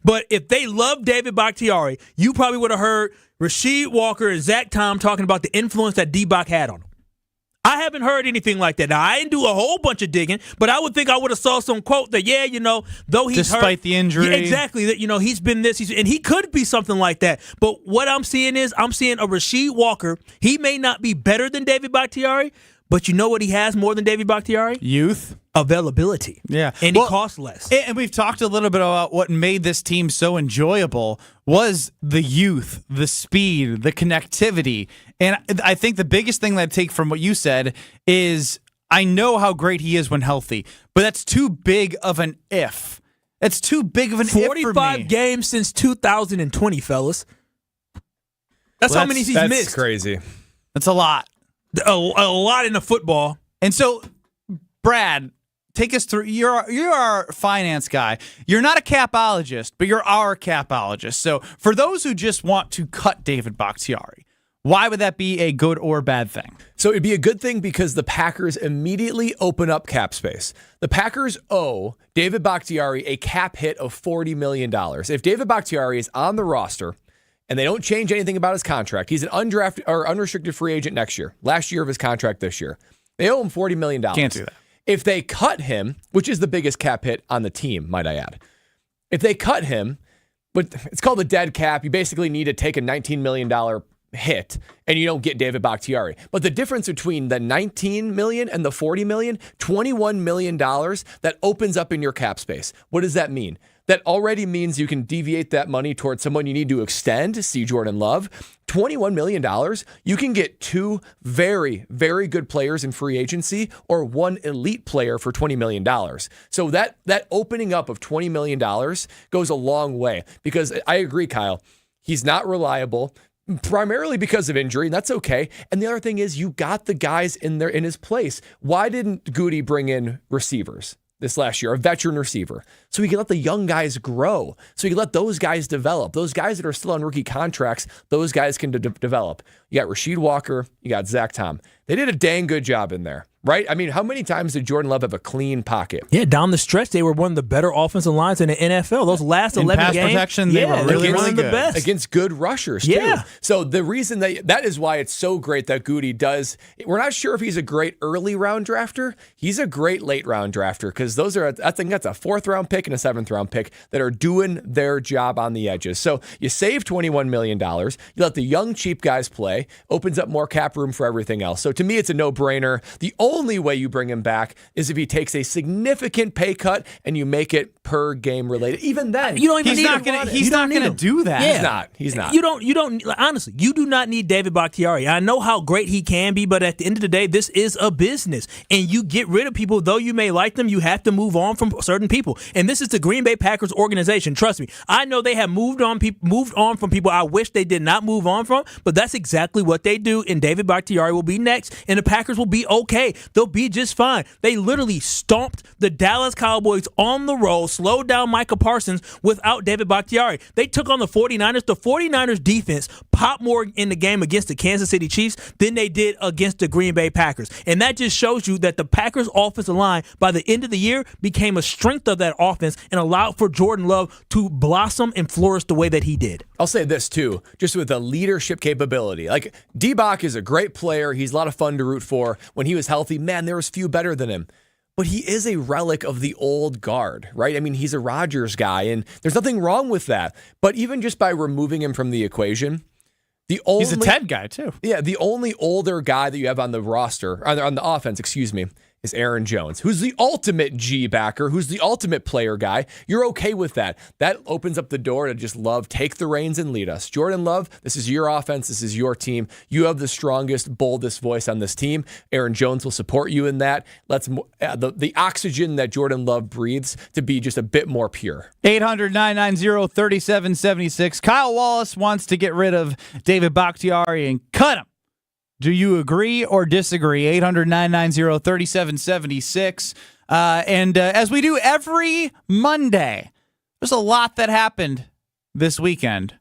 But if they love David Bakhtiari, you probably would have heard Rasheed Walker and Zach Tom talking about the influence that D-Bach had on him. I haven't heard anything like that. Now, I didn't do a whole bunch of digging, but I would think I would have saw some quote that, though he's despite hurt, the injury. Yeah, exactly, that, he's been this, and he could be something like that. But what I'm seeing is I'm seeing a Rasheed Walker. He may not be better than David Bakhtiari, but you know what he has more than David Bakhtiari? Youth. availability. Yeah. And he costs less. And we've talked a little bit about what made this team so enjoyable was the youth, the speed, the connectivity. And I think the biggest thing that I take from what you said is I know how great he is when healthy, but that's too big of an if. It's too big of an if for me. 45 games since 2020, fellas. That's how many he's missed. That's crazy. That's a lot. A lot in the football. And so, Brad, take us through. You're our finance guy. You're not a capologist, but you're our capologist. So for those who just want to cut David Bakhtiari, why would that be a good or bad thing? So it'd be a good thing because the Packers immediately open up cap space. The Packers owe David Bakhtiari a cap hit of $40 million. If David Bakhtiari is on the roster and they don't change anything about his contract, he's an undrafted or unrestricted free agent next year, last year of his contract this year. They owe him $40 million. Can't do that. If they cut him, which is the biggest cap hit on the team, might I add, if they cut him, but it's called a dead cap, you basically need to take a $19 million hit and you don't get David Bakhtiari. But the difference between the $19 million and the $40 million, $21 million, that opens up in your cap space. What does that mean? That already means you can deviate that money towards someone you need to extend, see Jordan Love. $21 million, you can get two very, very good players in free agency or one elite player for $20 million. So that opening up of $20 million goes a long way because I agree, Kyle, he's not reliable, primarily because of injury, and that's okay. And the other thing is you got the guys in his place. Why didn't Goody bring in receivers this last year, a veteran receiver, so he can let the young guys grow, so he can let those guys develop. Those guys that are still on rookie contracts, those guys can develop. You got Rasheed Walker, you got Zach Tom. They did a dang good job in there, right? I mean, how many times did Jordan Love have a clean pocket? Yeah, down the stretch, they were one of the better offensive lines in the NFL. Those last 11 pass games, protection, they were really, one really of the good. best. Against good rushers, Yeah. too. So the reason that is why it's so great that Goody does, we're not sure if he's a great early round drafter. He's a great late round drafter because those are, I think that's a 4th round pick and a 7th round pick that are doing their job on the edges. So you save $21 million. You let the young, cheap guys play, opens up more cap room for everything else. So to me, it's a no-brainer. The only way you bring him back is if he takes a significant pay cut and you make it per game related. Even then, you don't even he's need not him. gonna. He's not going to do that. Yeah. He's not. You don't. Honestly, you do not need David Bakhtiari. I know how great he can be, but at the end of the day, this is a business, and you get rid of people. Though you may like them, you have to move on from certain people. And this is the Green Bay Packers organization. Trust me, I know they have moved on from people I wish they did not move on from, but that's exactly what they do. And David Bakhtiari will be next, and the Packers will be okay. They'll be just fine. They literally stomped the Dallas Cowboys on the road, slowed down Micah Parsons without David Bakhtiari. They took on the 49ers. The 49ers defense popped more in the game against the Kansas City Chiefs than they did against the Green Bay Packers. And that just shows you that the Packers offensive line by the end of the year became a strength of that offense and allowed for Jordan Love to blossom and flourish the way that he did. I'll say this too, just with the leadership capability. Like D-Bach is a great player. He's a lot of fun to root for. When he was healthy, man, there was few better than him. But he is a relic of the old guard, right? I mean, he's a Rodgers guy, and there's nothing wrong with that. But even just by removing him from the equation, he's a Ted guy too. Yeah, the only older guy that you have on the roster, on the offense, is Aaron Jones, who's the ultimate G-backer, who's the ultimate player guy. You're okay with that. That opens up the door to just Love, take the reins and lead us. Jordan Love, this is your offense. This is your team. You have the strongest, boldest voice on this team. Aaron Jones will support you in that. Let's the oxygen that Jordan Love breathes to be just a bit more pure. 800-990-3776. Kyle Wallace wants to get rid of David Bakhtiari and cut him. Do you agree or disagree? 800-990-3776. And as we do every Monday, there's a lot that happened this weekend.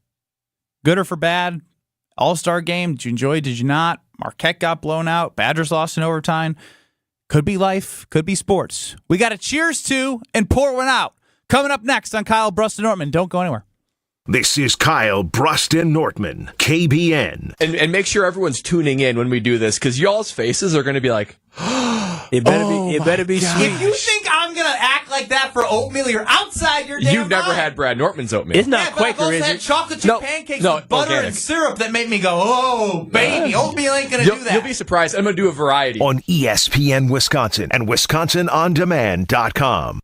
Good or for bad? All-Star game. Did you enjoy? Did you not? Marquette got blown out. Badgers lost in overtime. Could be life. Could be sports. We got a cheers to and pour one out. Coming up next on Kyle Bruston Nortman. Don't go anywhere. This is Kyle Bruston Nortman, KBN. And make sure everyone's tuning in when we do this, because y'all's faces are going to be like, it better be sweet. If you think I'm going to act like like that for oatmeal? You're outside your damn You've never mind. had Brad Nortman's oatmeal. It's not Yeah, but Quaker, I've also is had it? chocolate chip No, pancakes no, with butter organic. and syrup that make me go, oh, baby. Oatmeal ain't going to do that. You'll be surprised. I'm going to do a variety. On ESPN Wisconsin and WisconsinOnDemand.com.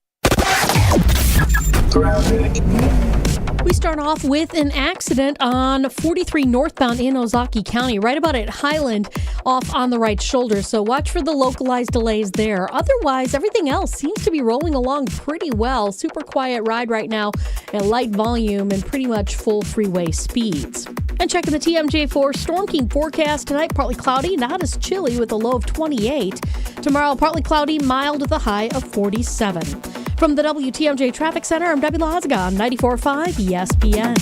We start off with an accident on 43 northbound in Ozaukee County, right about at Highland, off on the right shoulder. So watch for the localized delays there. Otherwise, everything else seems to be rolling along pretty well. Super quiet ride right now at light volume and pretty much full freeway speeds. And checking the TMJ4 Storm King forecast tonight, partly cloudy, not as chilly with a low of 28. Tomorrow, partly cloudy, mild with a high of 47. From the WTMJ Traffic Center, I'm Debbie Lazaga on 94.5 ESPN.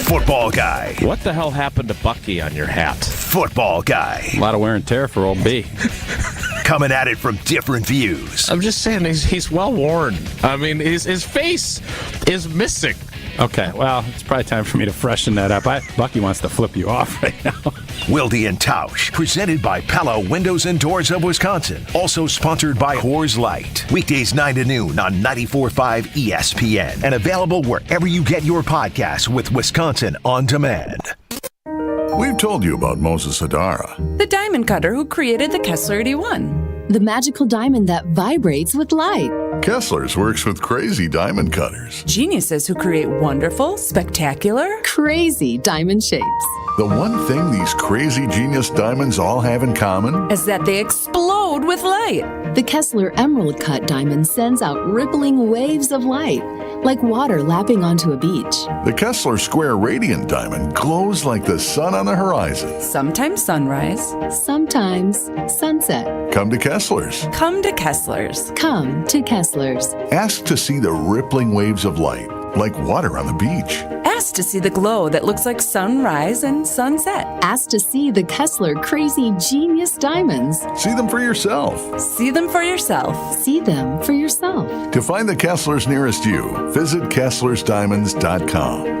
Football guy. What the hell happened to Bucky on your hat? Football guy. A lot of wear and tear for old B. Coming at it from different views. I'm just saying he's well worn. I mean, his face is missing. Okay, well, it's probably time for me to freshen that up. Bucky wants to flip you off right now. Wilde and Tausch, presented by Pella Windows and Doors of Wisconsin. Also sponsored by Coors Light. Weekdays 9 to noon on 94.5 ESPN. And available wherever you get your podcasts with Wisconsin On Demand. We've told you about Moses Hadara. The diamond cutter who created the Kessler 81. The magical diamond that vibrates with light. Kessler's works with crazy diamond cutters. Geniuses who create wonderful, spectacular, crazy diamond shapes. The one thing these crazy genius diamonds all have in common is that they explode with light. The Kessler Emerald Cut diamond sends out rippling waves of light, like water lapping onto a beach. The Kessler Square Radiant Diamond glows like the sun on the horizon. Sometimes sunrise, sometimes sunset. Come to Kessler's. Come to Kessler's. Come to Kessler's. Ask to see the rippling waves of light, like water on the beach. Ask to see the glow that looks like sunrise and sunset. Ask to see the Kessler Crazy Genius Diamonds. See them for yourself. See them for yourself. See them for yourself. To find the Kesslers nearest you, visit KesslersDiamonds.com.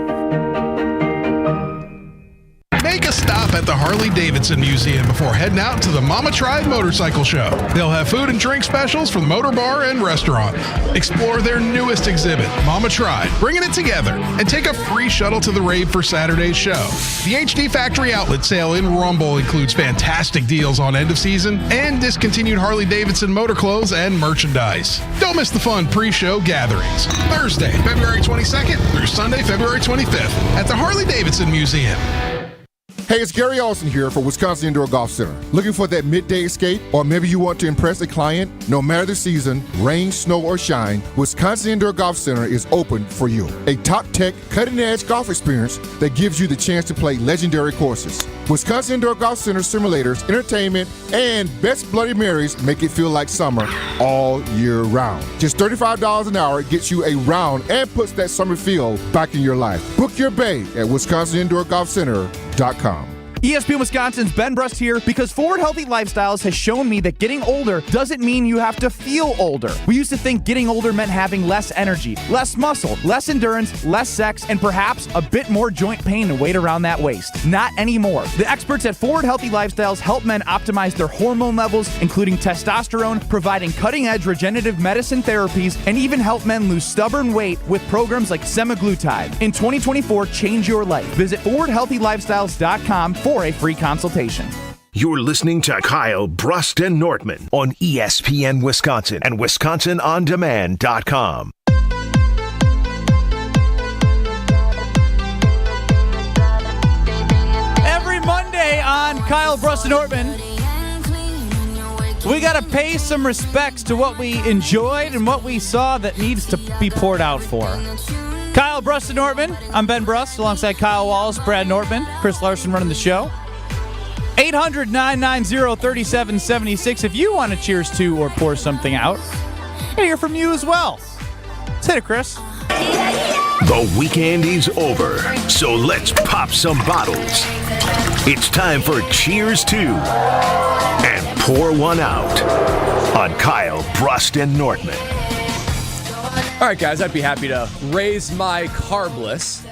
Make a stop at the Harley-Davidson Museum before heading out to the Mama Tried Motorcycle Show. They'll have food and drink specials for the motor bar and restaurant. Explore their newest exhibit, Mama Tried, bringing it together, and take a free shuttle to the rave for Saturday's show. The HD Factory Outlet Sale in Rumble includes fantastic deals on end of season and discontinued Harley-Davidson motor clothes and merchandise. Don't miss the fun pre-show gatherings. Thursday, February 22nd through Sunday, February 25th at the Harley-Davidson Museum. Hey, it's Gary Olson here for Wisconsin Indoor Golf Center. Looking for that midday escape? Or maybe you want to impress a client? No matter the season, rain, snow, or shine, Wisconsin Indoor Golf Center is open for you. A top-tech, cutting-edge golf experience that gives you the chance to play legendary courses. Wisconsin Indoor Golf Center simulators, entertainment, and best Bloody Marys make it feel like summer all year round. Just $35 an hour gets you a round and puts that summer feel back in your life. Book your bay at WisconsinIndoorGolfCenter.com. ESPN Wisconsin's Ben Brust here because Forward Healthy Lifestyles has shown me that getting older doesn't mean you have to feel older. We used to think getting older meant having less energy, less muscle, less endurance, less sex, and perhaps a bit more joint pain and weight around that waist. Not anymore. The experts at Forward Healthy Lifestyles help men optimize their hormone levels, including testosterone, providing cutting-edge regenerative medicine therapies, and even help men lose stubborn weight with programs like semaglutide. In 2024, change your life. Visit ForwardHealthyLifestyles.com for a free consultation. You're listening to Kyle, Brust, and Nortman on ESPN Wisconsin and WisconsinOnDemand.com. Every Monday on Kyle, Brust, and Nortman, we got to pay some respects to what we enjoyed and what we saw that needs to be poured out for. Kyle, Brust, and Nortman. I'm Ben Brust alongside Kyle Wallace, Brad Nortman, Chris Larson running the show. 800-990-3776 if you want to cheers to or pour something out. I hear from you as well. Let's hit it, Chris. The weekend is over, so let's pop some bottles. It's time for Cheers to and Pour One Out on Kyle, Brust, and Nortman. All right, guys, I'd be happy to raise my carbless.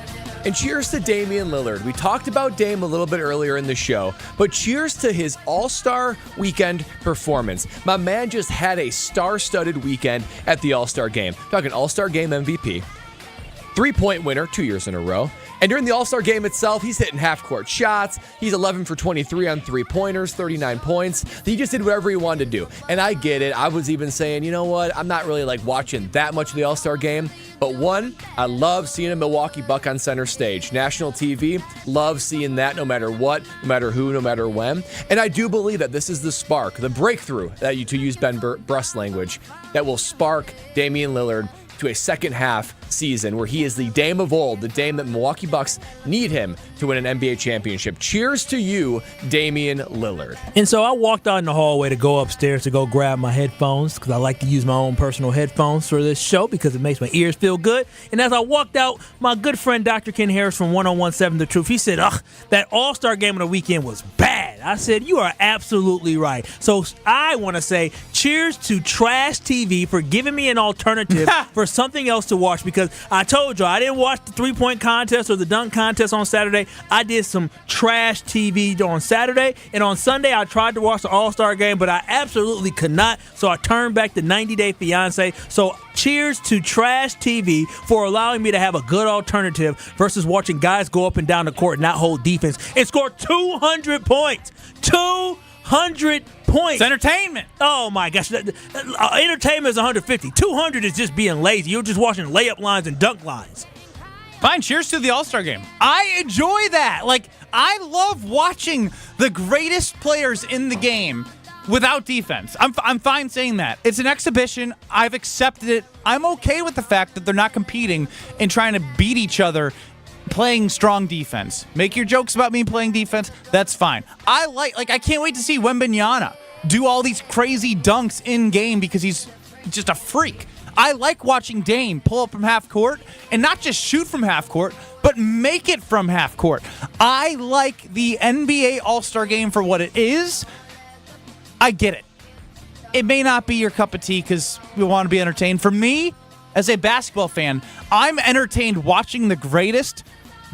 And cheers to Damian Lillard. We talked about Dame a little bit earlier in the show, but cheers to his All-Star weekend performance. My man just had a star-studded weekend at the All-Star game. Talking All-Star game MVP, 3-point winner 2 years in a row. And during the All-Star game itself, he's hitting half-court shots. He's 11 for 23 on three-pointers, 39 points. He just did whatever he wanted to do. And I get it. I was even saying, you know what? I'm not really watching that much of the All-Star game. But one, I love seeing a Milwaukee Buck on center stage. National TV, love seeing that no matter what, no matter who, no matter when. And I do believe that this is the spark, the breakthrough, to use Ben Brust's language, that will spark Damian Lillard to a second half season where he is the Dame of old, the Dame that Milwaukee Bucks need him to win an NBA championship. Cheers to you, Damian Lillard. And so I walked out in the hallway to go upstairs to go grab my headphones because I like to use my own personal headphones for this show because it makes my ears feel good. And as I walked out, my good friend Dr. Ken Harris from 1017 The Truth, he said, that All-Star game of the weekend was bad. I said, you are absolutely right. So I want to say cheers to Trash TV for giving me an alternative for something else to watch because I told you I didn't watch the three-point contest or the dunk contest on Saturday. I did some trash TV on Saturday, and on Sunday I tried to watch the All-Star game, but I absolutely could not, so I turned back to 90 Day Fiancé. So cheers to Trash TV for allowing me to have a good alternative versus watching guys go up and down the court and not hold defense and score 200 points. 200 points. It's entertainment. Oh, my gosh. Entertainment is 150. 200 is just being lazy. You're just watching layup lines and dunk lines. Fine, cheers to the All-Star game. I enjoy that. I love watching the greatest players in the game without defense. I'm fine saying that. It's an exhibition. I've accepted it. I'm okay with the fact that they're not competing and trying to beat each other playing strong defense. Make your jokes about me playing defense. That's fine. I can't wait to see Wembanyama do all these crazy dunks in game because he's just a freak. I like watching Dame pull up from half court and not just shoot from half court, but make it from half court. I like the NBA All-Star game for what it is. I get it. It may not be your cup of tea because we want to be entertained. For me, as a basketball fan, I'm entertained watching the greatest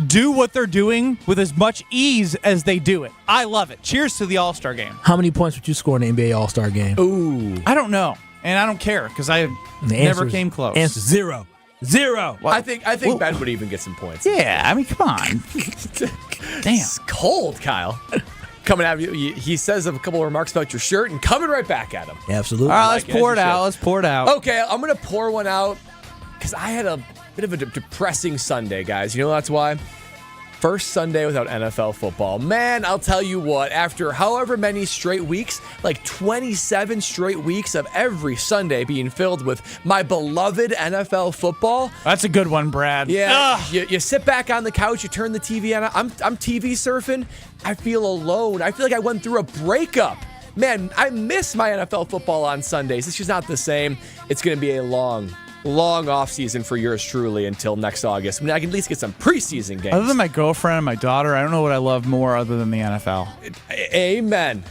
do what they're doing with as much ease as they do it. I love it. Cheers to the All-Star game. How many points would you score in the NBA All-Star game? Ooh. I don't know. And I don't care because I never came close. Answer zero. Well, I think Ben would even get some points. Yeah, I mean, come on. Damn. It's cold, Kyle. Coming at you. He says a couple of remarks about your shirt and coming right back at him. Absolutely. All right, let's pour it out. Let's pour it out. Okay, I'm going to pour one out because I had a bit of a depressing Sunday, guys. You know that's why? First Sunday without NFL football. Man, I'll tell you what, after however many straight weeks, 27 straight weeks of every Sunday being filled with my beloved NFL football. That's a good one, Brad. Yeah. You sit back on the couch, you turn the TV on. I'm TV surfing. I feel alone. I feel like I went through a breakup. Man, I miss my NFL football on Sundays. It's just not the same. It's going to be a long off season for yours truly until next August. I mean, I can at least get some preseason games. Other than my girlfriend and my daughter, I don't know what I love more other than the NFL. Amen.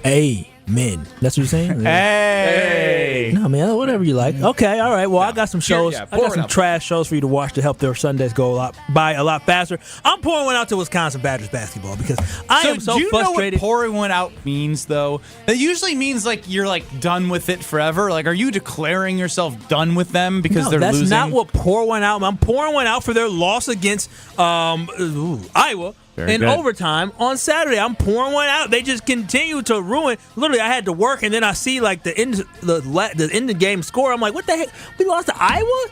Amen. That's what you're saying? Hey. No, man, whatever you like. Okay, all right. Well, I got some shows. I got some trash shows for you to watch to help their Sundays go by a lot faster. I'm pouring one out to Wisconsin Badgers basketball because I am so frustrated. Do you know what pouring one out means, though? That usually means you're done with it forever. are you declaring yourself done with them because they're losing? That's not what pour one out. I'm pouring one out for their loss against Iowa. Very in good. Overtime on Saturday. I'm pouring one out. They just continue to ruin. Literally, I had to work, and then I see the end of game score. I'm like, what the heck? We lost to Iowa?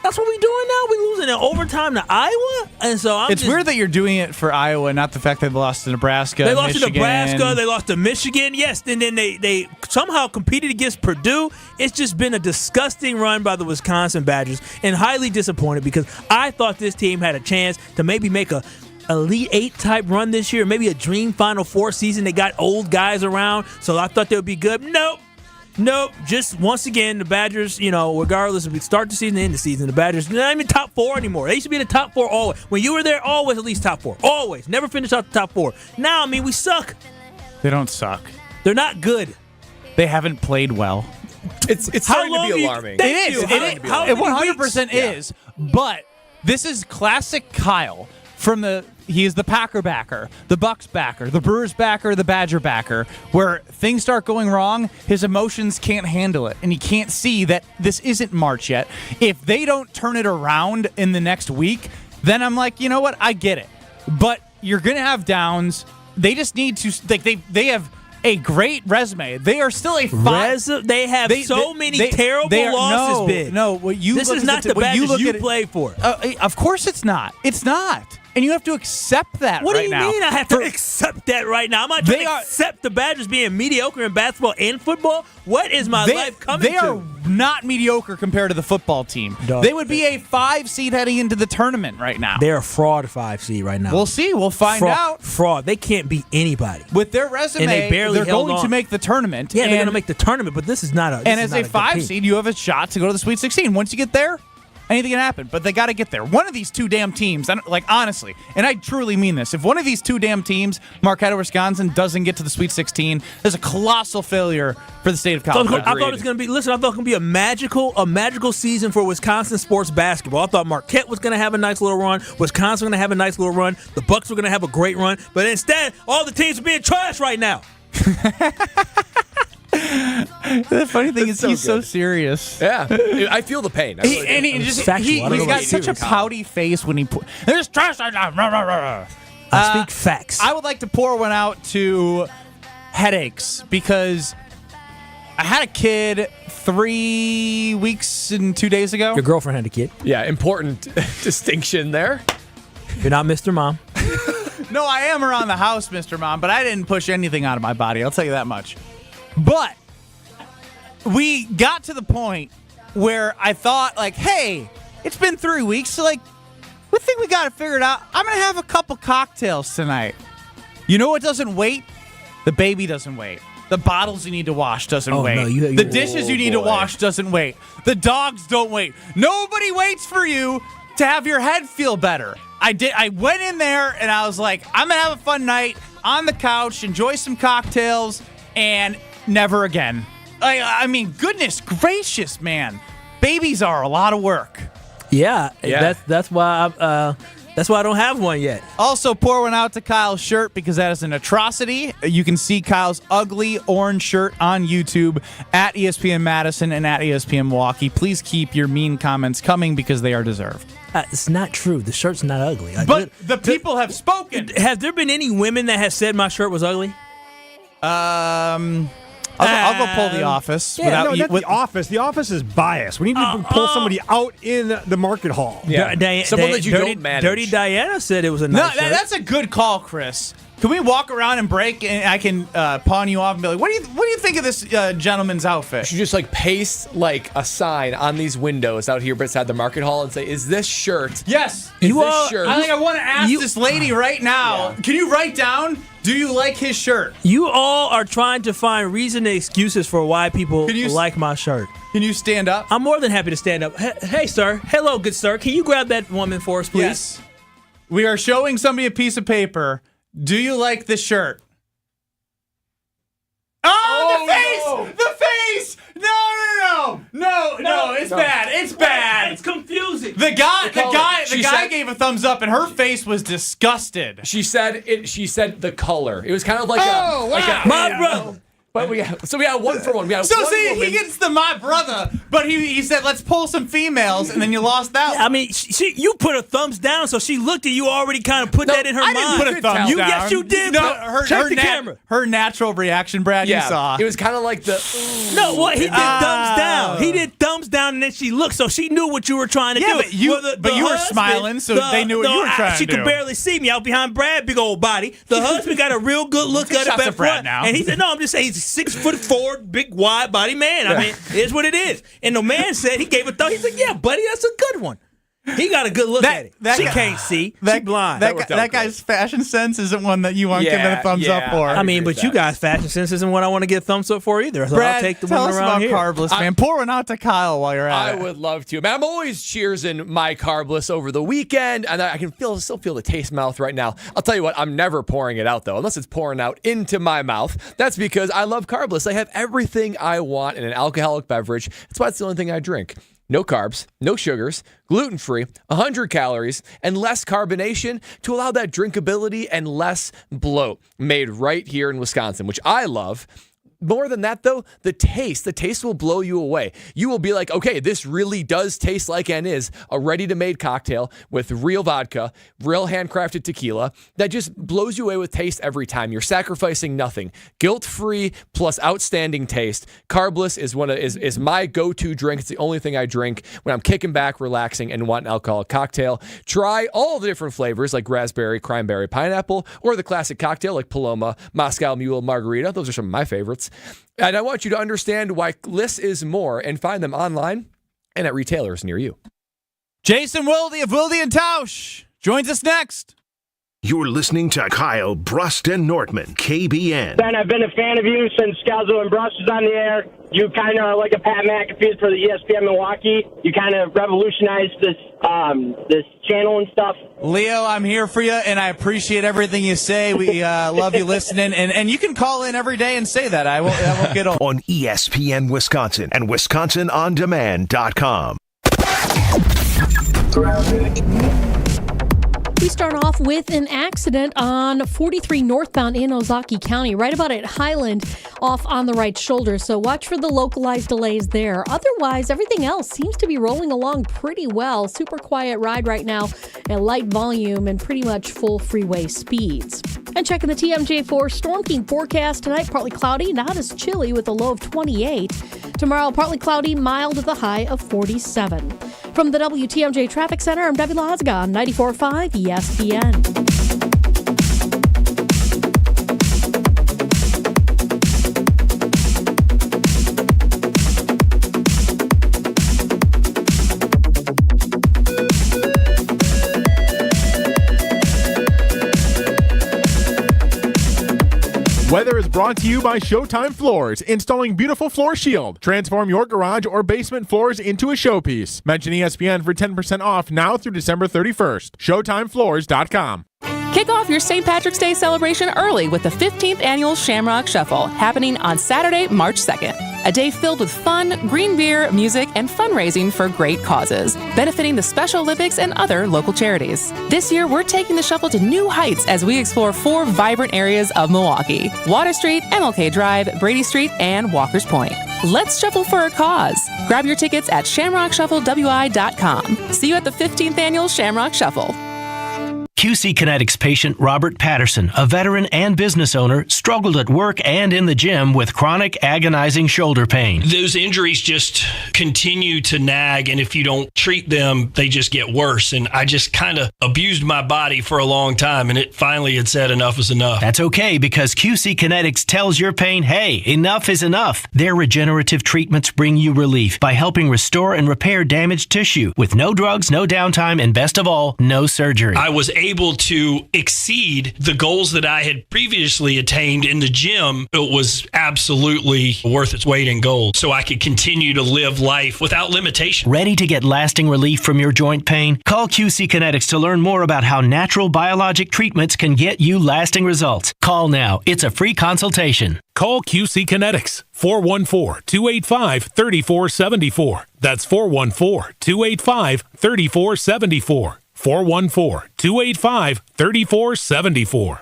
That's what we doing now? We losing in overtime to Iowa? And so it's weird that you're doing it for Iowa, not the fact that they lost to Nebraska. They lost Michigan. to Nebraska. They lost to Michigan. Yes, and then they somehow competed against Purdue. It's just been a disgusting run by the Wisconsin Badgers, and highly disappointed because I thought this team had a chance to maybe make a Elite Eight type run this year, maybe a dream Final Four season. They got old guys around, so I thought they would be good. Nope. Just once again, the Badgers, regardless if we start the season or end the season, the Badgers, they're not even top four anymore. They used to be in the top four always. When you were there, always at least top four. Always. Never finished out the top four. Now, we suck. They don't suck. They're not good. They haven't played well. It's starting to be alarming. It is. It 100% is. But this is classic Kyle he is the Packer backer, the Bucks backer, the Brewers backer, the Badger backer, where things start going wrong, his emotions can't handle it, and he can't see that this isn't March yet. If they don't turn it around in the next week, then I'm like, you know what? I get it. But you're going to have downs. They just need to, like, they have a great resume. They are still a They have so many terrible losses, Ben. No, this is not the Badgers you play for. Of course it's not. It's not. And you have to accept that What right now. do you mean I have to accept that right now? I'm not trying to accept the Badgers being mediocre in basketball and football. What is my life coming to? They are not mediocre compared to the football team. They would be a 5 seed heading into the tournament right now. They're a fraud 5 seed right now. We'll see. We'll find out. Fraud. They can't beat anybody. With their resume, and they're going to make the tournament. Yeah, they're going to make the tournament, but this is not a And as a 5 seed, you have a shot to go to the Sweet 16. Once you get there, anything can happen, but they got to get there. One of these two damn teams, honestly, and I truly mean this, if one of these two damn teams, Marquette or Wisconsin, doesn't get to the Sweet 16, there's a colossal failure for the state of college. I thought it was going to be. Listen, I thought it was going to be a magical season for Wisconsin sports basketball. I thought Marquette was going to have a nice little run. Wisconsin was going to have a nice little run. The Bucks were going to have a great run, but instead, all the teams are being trashed right now. The funny thing is he's so serious. Yeah, I feel the pain. He's got such a pouty face when there's trash. I speak facts. I would like to pour one out to headaches because I had a kid 3 weeks and 2 days ago. Your girlfriend had a kid. Yeah, important distinction there. You're not Mr. Mom. No, I am around the house, Mr. Mom, but I didn't push anything out of my body. I'll tell you that much. But we got to the point where I thought, like, hey, it's been 3 weeks, so, like, we think we got it figured out. I'm going to have a couple cocktails tonight. You know what doesn't wait? The baby doesn't wait. The bottles you need to wash doesn't wait. No, the dishes you need to wash doesn't wait. The dogs don't wait. Nobody waits for you to have your head feel better. I went in there, and I was like, I'm going to have a fun night on the couch, enjoy some cocktails, and never again. I mean, goodness gracious, man. Babies are a lot of work. Yeah. That's why I don't have one yet. Also, pour one out to Kyle's shirt because that is an atrocity. You can see Kyle's ugly orange shirt on YouTube at ESPN Madison and at ESPN Milwaukee. Please keep your mean comments coming because they are deserved. It's not true. The shirt's not ugly. But the people have spoken. Has there been any women that have said my shirt was ugly? I'll go pull The Office. Yeah, The Office. The Office is biased. We need to pull somebody out in the market hall. Yeah, someone that you don't manage. Dirty Diana said it was a nice shirt. That's a good call, Chris. Can we walk around and break, and I can pawn you off and be like, what do you think of this gentleman's outfit? You just like paste like a sign on these windows out here beside the market hall and say, "Is this shirt?" Yes. Shirt? I think I want to ask this lady right now. Yeah. Can you write down? Do you like his shirt? You all are trying to find reason and excuses for why people like my shirt. Can you stand up? I'm more than happy to stand up. Hey, sir. Hello, good sir. Can you grab that woman for us, please? Yes. We are showing somebody a piece of paper. Do you like this shirt? Oh, the face! No. The face! No, it's bad. It's bad. It's confusing. The guy gave a thumbs up, and her face was disgusted. She said the color. It was kind of like my brother. But we got 1 for 1. He gets the my brother, but he said let's pull some females, and then you lost that one. I mean, you put a thumbs down, so she looked at you already kind of put that in her mind. I didn't put a thumbs down. Yes, you did. No, check the camera. Her natural reaction, Brad, you saw. It was kind of like the... No, what? He did thumbs down. He did thumbs down, and then she looked, so she knew what you were trying to do. But you were smiling, so they knew what you were trying to do. She could barely see me out behind Brad, big old body. The husband got a real good look at it front, and he said, no, I'm just saying he's 6'4", big wide body man. I mean, it's what it is. And the man said he gave a thumb. He said, yeah, buddy, that's a good one. He got a good look at it. She can't see. She blind. That guy's fashion sense isn't one that you want to give it a thumbs up for. I mean, but you guys' fashion sense isn't what I want to get a thumbs up for either. So Brad, I'll take the tell one us around about here. Carbless, man. Pour one out to Kyle while you're at it. I would love to. Man, I'm always cheersing my Carbless over the weekend, and I can still feel the taste mouth right now. I'll tell you what, I'm never pouring it out, though, unless it's pouring out into my mouth. That's because I love Carbless. They have everything I want in an alcoholic beverage. That's why it's the only thing I drink. No carbs, no sugars, gluten-free, 100 calories, and less carbonation to allow that drinkability and less bloat. Made right here in Wisconsin, which I love. More than that, though, the taste will blow you away. You will be like, okay, this really does taste like and is a ready-to-made cocktail with real vodka, real handcrafted tequila that just blows you away with taste every time. You're sacrificing nothing. Guilt-free plus outstanding taste. Carbless is my go-to drink. It's the only thing I drink when I'm kicking back, relaxing, and want an alcoholic cocktail. Try all the different flavors like raspberry, cranberry, pineapple, or the classic cocktail like Paloma, Moscow Mule, Margarita. Those are some of my favorites. And I want you to understand why less is more and find them online and at retailers near you. Jason Wilde of Wilde and Tausch joins us next. You're listening to Kyle Brust and Nortman, KBN. Ben, I've been a fan of you since Scalzo and Brust was on the air. You kind of are like a Pat McAfee for the ESPN Milwaukee. You kind of revolutionized this channel and stuff. Leo, I'm here for you, and I appreciate everything you say. We love you listening, and you can call in every day and say that. I won't get on. On ESPN Wisconsin and WisconsinOnDemand.com. We start off with an accident on 43 northbound in Ozaukee County, right about at Highland, off on the right shoulder. So watch for the localized delays there. Otherwise, everything else seems to be rolling along pretty well. Super quiet ride right now at light volume and pretty much full freeway speeds. And checking the TMJ4 Storm King forecast tonight, partly cloudy, not as chilly with a low of 28. Tomorrow, partly cloudy, mild with a high of 47. From the WTMJ Traffic Center, I'm Debbie Lozga on 94.5 ESPN. Weather is brought to you by Showtime Floors, installing beautiful floor shield. Transform your garage or basement floors into a showpiece. Mention ESPN for 10% off now through December 31st. ShowtimeFloors.com. Kick off your St. Patrick's Day celebration early with the 15th annual Shamrock Shuffle happening on Saturday, March 2nd. A day filled with fun, green beer, music, and fundraising for great causes, benefiting the Special Olympics and other local charities. This year, we're taking the shuffle to new heights as we explore 4 vibrant areas of Milwaukee: Water Street, MLK Drive, Brady Street, and Walker's Point. Let's shuffle for a cause. Grab your tickets at shamrockshufflewi.com. See you at the 15th annual Shamrock Shuffle. QC Kinetics patient Robert Patterson, a veteran and business owner, struggled at work and in the gym with chronic, agonizing shoulder pain. Those injuries just continue to nag, and if you don't treat them, they just get worse. And I just kind of abused my body for a long time, and it finally had said enough is enough. That's okay, because QC Kinetics tells your pain, hey, enough is enough. Their regenerative treatments bring you relief by helping restore and repair damaged tissue with no drugs, no downtime, and best of all, no surgery. I was able to exceed the goals that I had previously attained in the gym. It was absolutely worth its weight in gold, so I could continue to live life without limitation. Ready to get lasting relief from your joint pain? Call QC Kinetics to learn more about how natural biologic treatments can get you lasting results. Call now. It's a free consultation. Call QC Kinetics, 414-285-3474. That's 414-285-3474. 414-285-3474.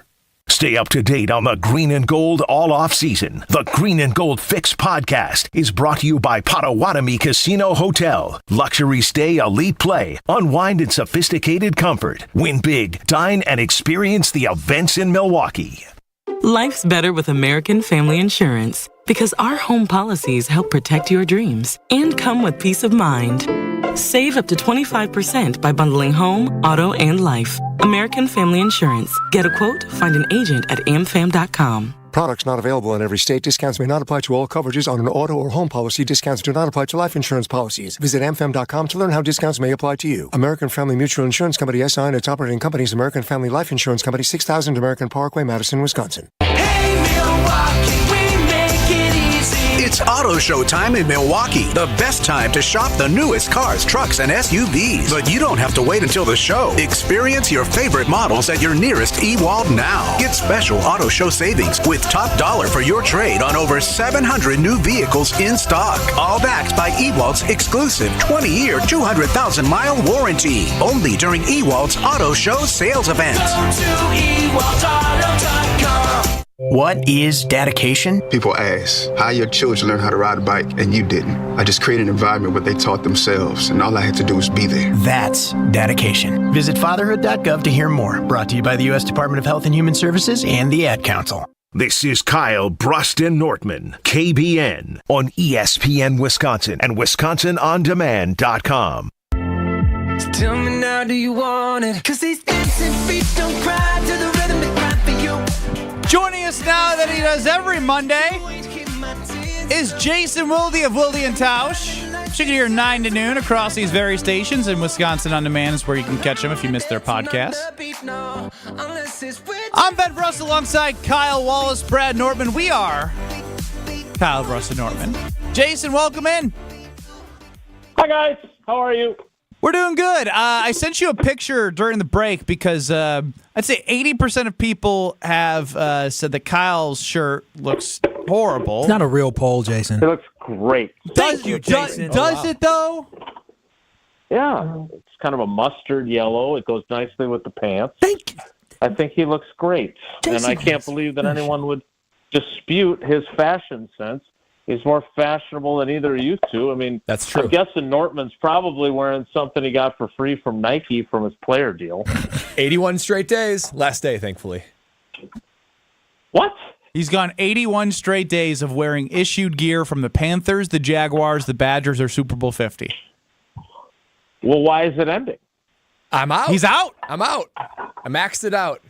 Stay up to date on the Green and Gold all off season. The Green and Gold Fix podcast is brought to you by Potawatomi Casino Hotel. Luxury stay, elite play, unwind in sophisticated comfort. Win big, dine, and experience the events in Milwaukee. Life's better with American Family Insurance because our home policies help protect your dreams and come with peace of mind. Save up to 25% by bundling home, auto, and life. American Family Insurance. Get a quote, find an agent at amfam.com. Products not available in every state. Discounts may not apply to all coverages on an auto or home policy. Discounts do not apply to life insurance policies. Visit amfam.com to learn how discounts may apply to you. American Family Mutual Insurance Company, SI, and its operating companies, American Family Life Insurance Company, 6000 American Parkway, Madison, Wisconsin. It's Auto Show time in Milwaukee. The best time to shop the newest cars, trucks, and SUVs. But you don't have to wait until the show. Experience your favorite models at your nearest Ewald now. Get special Auto Show savings with top dollar for your trade on over 700 new vehicles in stock. All backed by Ewald's exclusive 20-year, 200,000-mile warranty. Only during Ewald's Auto Show sales event. Go to ewaldauto.com. What is dedication? People ask, how your children learn how to ride a bike and you didn't? I just created an environment where they taught themselves and all I had to do was be there. That's dedication. Visit fatherhood.gov to hear more. Brought to you by the U.S. Department of Health and Human Services and the Ad Council. This is Kyle Bruston-Nortman, KBN, on ESPN Wisconsin and WisconsinOnDemand.com. Tell me now, do you want it? 'Cause these dancing feet don't cry to the rhythm they cry for you. Joining us now that he does every Monday is Jason Wilde of Wilde and Tausch. You can hear 9 to noon across these various stations, and Wisconsin On Demand is where you can catch them if you missed their podcast. I'm Ben Bruss alongside Kyle Wallace, Brad Nortman. We are Kyle Bruss and Nortman. Jason, welcome in. Hi, guys. How are you? We're doing good. I sent you a picture during the break because I'd say 80% of people have said that Kyle's shirt looks horrible. It's not a real poll, Jason. It looks great. Thank you, Jason. Does it, though? Yeah. It's kind of a mustard yellow. It goes nicely with the pants. Thank you. I think he looks great. Jason, and I can't believe that anyone would dispute his fashion sense. He's more fashionable than either of you two. I mean, that's true. I'm guessing Nortman's probably wearing something he got for free from Nike from his player deal. 81 straight days. Last day, thankfully. What? He's gone 81 straight days of wearing issued gear from the Panthers, the Jaguars, the Badgers, or Super Bowl 50. Well, why is it ending? I'm out. He's out. I'm out. I maxed it out.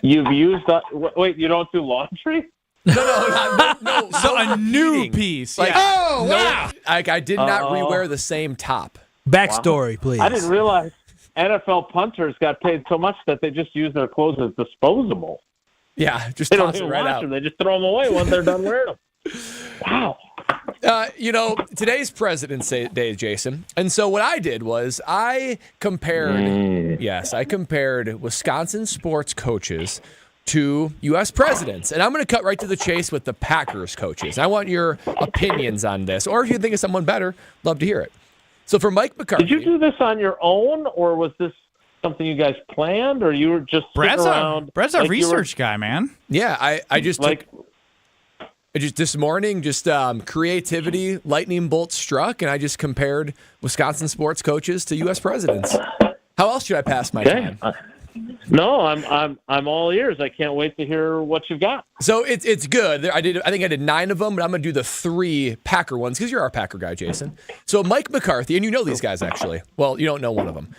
You've used wait, you don't do laundry? No. So a new piece. Like, oh, wow. I did not rewear the same top. Backstory, please. I didn't realize NFL punters got paid so much that they just use their clothes as disposable. Yeah, just they don't toss it even right wash out. them. They just throw them away when they're done wearing them. Wow. Today's President's Day, Jason. And so what I did was I compared Wisconsin sports coaches to U.S. presidents. And I'm going to cut right to the chase with the Packers coaches. I want your opinions on this. Or if you think of someone better, love to hear it. So for Mike McCarthy. Did you do this on your own, or was this something you guys planned, or you were just sitting around? Brad's a research guy, man. Yeah, I just this morning, creativity, lightning bolt struck, and I just compared Wisconsin sports coaches to U.S. presidents. How else should I pass my time? No, I'm all ears. I can't wait to hear what you've got. So it's good. I think I did 9 of them, but I'm going to do the 3 Packer ones because you're our Packer guy, Jason. So Mike McCarthy, and you know these guys actually. Well, you don't know one of them.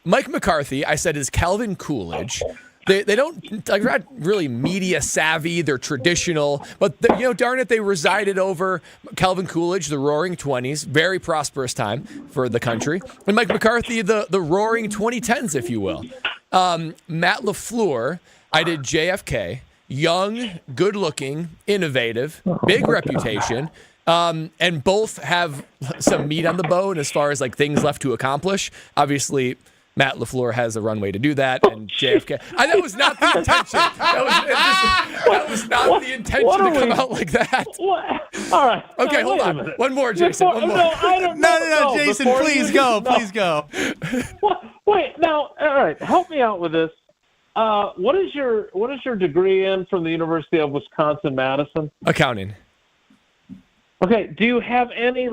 Mike McCarthy, I said, is Calvin Coolidge. They're not really media savvy. They're traditional, but darn it, they resided over Calvin Coolidge, the Roaring 20s, very prosperous time for the country, and Mike McCarthy, the Roaring 2010s, if you will. Matt LaFleur, I did JFK, young, good-looking, innovative, big reputation, and both have some meat on the bone as far as like things left to accomplish. Obviously, Matt LaFleur has a runway to do that, and JFK. That was not the intention. That was not the intention to come out like that. What? All right. Okay, hold on. One more, Jason. One more. No, I don't know. No, Jason, please go. Please go. Wait, now, all right, help me out with this. What is your degree in from the University of Wisconsin-Madison? Accounting. Okay, do you have any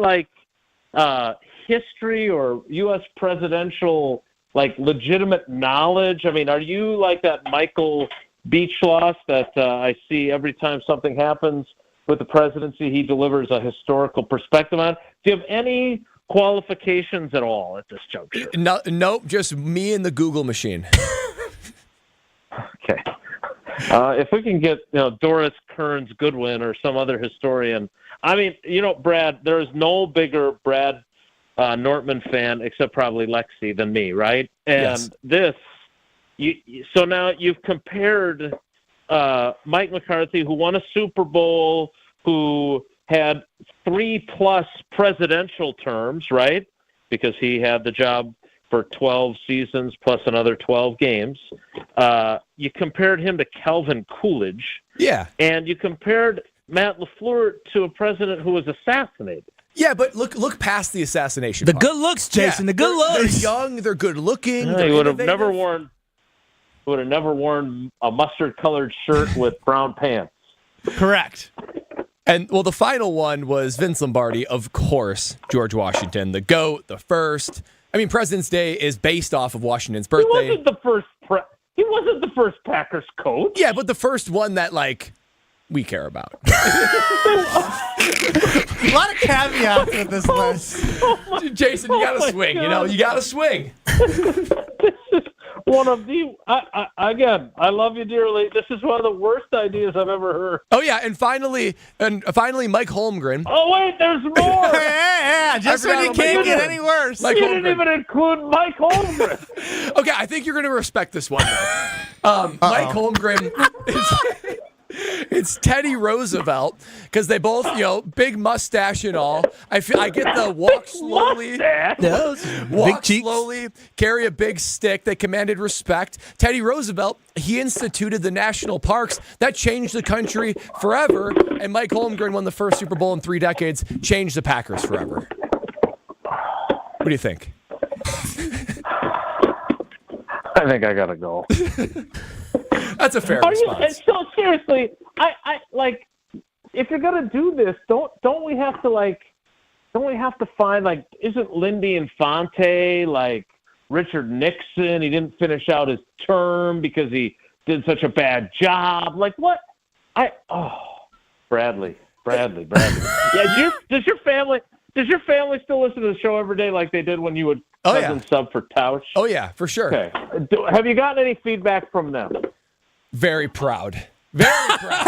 history or U.S. presidential legitimate knowledge? I mean, are you like that Michael Beachloss that I see every time something happens with the presidency, he delivers a historical perspective on? Do you have any qualifications at all at this juncture? No, nope, just me and the Google machine. Okay. If we can get Doris Kearns Goodwin or some other historian. I mean, Brad, there is no bigger Brad Nortman fan except probably Lexi than me, right? And so now you've compared Mike McCarthy, who won a Super Bowl, who had 3+ presidential terms, right? Because he had the job for 12 seasons plus another 12 games. You compared him to Calvin Coolidge. Yeah. And you compared Matt LaFleur to a president who was assassinated. Yeah, but look past the assassination. The good looks, Jason. The good looks. They're young. They're good looking. He would have never worn a mustard-colored shirt with brown pants. Correct. And, the final one was Vince Lombardi, of course, George Washington, the GOAT, the first. I mean, President's Day is based off of Washington's birthday. He wasn't the first Packers coach. Yeah, but the first one that, we care about. A lot of caveats with this list. Jason, you got to swing. You got to swing. This is one of the. Again, I love you dearly. This is one of the worst ideas I've ever heard. Oh yeah, and finally, Mike Holmgren. Oh wait, there's more. yeah, just when you can't get any worse. You didn't even include Mike Holmgren. Okay, I think you're going to respect this one. Mike Holmgren. It's Teddy Roosevelt because they both, big mustache and all. I get the walk slowly, walk slowly, carry a big stick. They commanded respect. Teddy Roosevelt, he instituted the national parks that changed the country forever. And Mike Holmgren won the first Super Bowl in 3 decades, changed the Packers forever. What do you think? I think I gotta go. That's a fair response. So seriously, I if you're gonna do this, don't we have to find isn't Lindy Infante Richard Nixon? He didn't finish out his term because he did such a bad job. What? Bradley. Yeah, does your family still listen to the show every day like they did when you would sub for Tausch? Oh yeah, for sure. Okay. Have you gotten any feedback from them? Very proud. Very proud.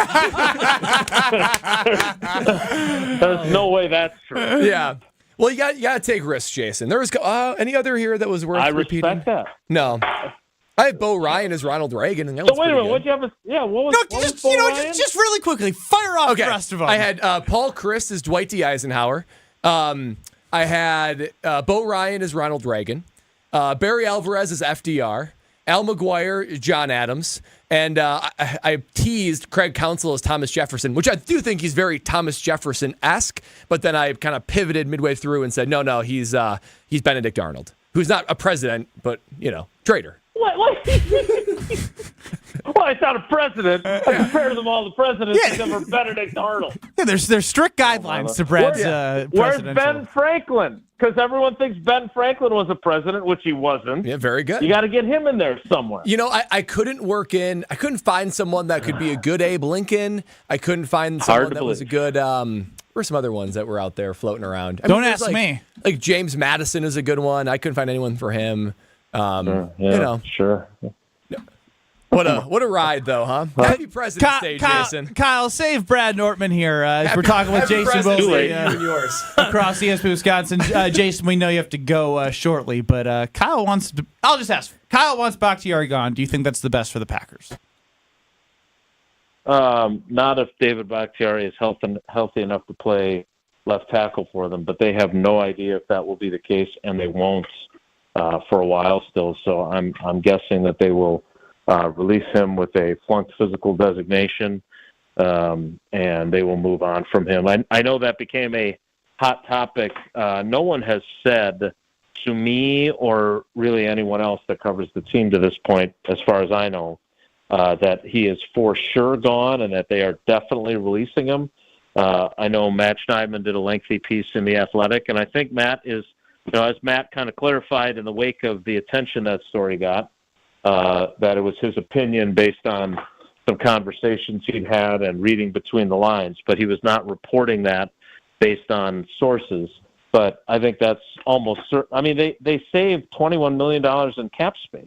There's no way that's true. Yeah. Well, you got to take risks, Jason. There was any other here that was worth repeating? I respect that. No. I had Bo Ryan as Ronald Reagan. And that so wait a minute. What'd you have? What was Bo Ryan? Just really quickly, fire off the rest of them. I had Paul Christ as Dwight D. Eisenhower. I had Bo Ryan as Ronald Reagan. Barry Alvarez as FDR. Al McGuire, John Adams, and I teased Craig Counsell as Thomas Jefferson, which I do think he's very Thomas Jefferson-esque, but then I kind of pivoted midway through and said, no, he's Benedict Arnold, who's not a president, but, traitor. What? Well, it's not a president. I compare them all to presidents except for Benedict Arnold. Yeah, there's strict guidelines to Brad's Where's Ben Franklin? Because everyone thinks Ben Franklin was a president, which he wasn't. Yeah, very good. You got to get him in there somewhere. I couldn't find someone that could be a good Abe Lincoln. I couldn't find someone that was a good, were some other ones that were out there floating around. Don't ask me. Like James Madison is a good one. I couldn't find anyone for him. Sure. What a ride, though, huh? Happy President's Day, Jason. Kyle, save Brad Nortman here. We're talking with Jason Wilde across ESP Wisconsin. Jason, we know you have to go shortly, but Kyle wants to. I'll just ask. Kyle wants Bakhtiari gone. Do you think that's the best for the Packers? Not if David Bakhtiari is healthy enough to play left tackle for them, but they have no idea if that will be the case, and they won't for a while still. So I'm guessing that they will release him with a flunked physical designation, and they will move on from him. I know that became a hot topic. No one has said to me or really anyone else that covers the team to this point, as far as I know, that he is for sure gone and that they are definitely releasing him. I know Matt Schneidman did a lengthy piece in The Athletic, and I think Matt is, as Matt kind of clarified in the wake of the attention that story got, that it was his opinion based on some conversations he'd had and reading between the lines, but he was not reporting that based on sources. But I think that's almost certain. I mean, they saved $21 million in cap space.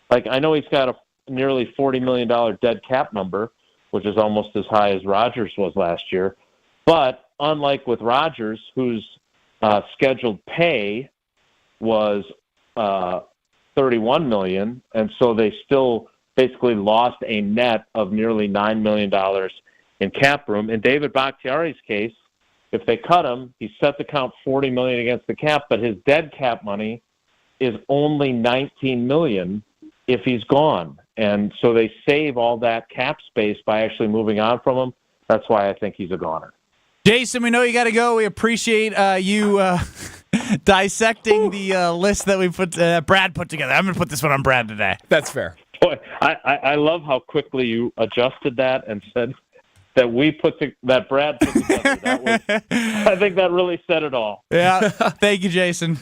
Like, I know he's got nearly $40 million dead cap number, which is almost as high as Rodgers was last year. But unlike with Rodgers, whose scheduled pay was $31 million, and so they still basically lost a net of nearly $9 million in cap room. In David Bakhtiari's case, if they cut him, he's set to count $40 million against the cap, but his dead cap money is only $19 million if he's gone. And so they save all that cap space by actually moving on from him. That's why I think he's a goner. Jason, we know you got to go. We appreciate you dissecting the list that we Brad put together. I'm going to put this one on Brad today. That's fair. Boy, I love how quickly you adjusted that and said that that Brad put together. I think that really said it all. Yeah. Thank you, Jason.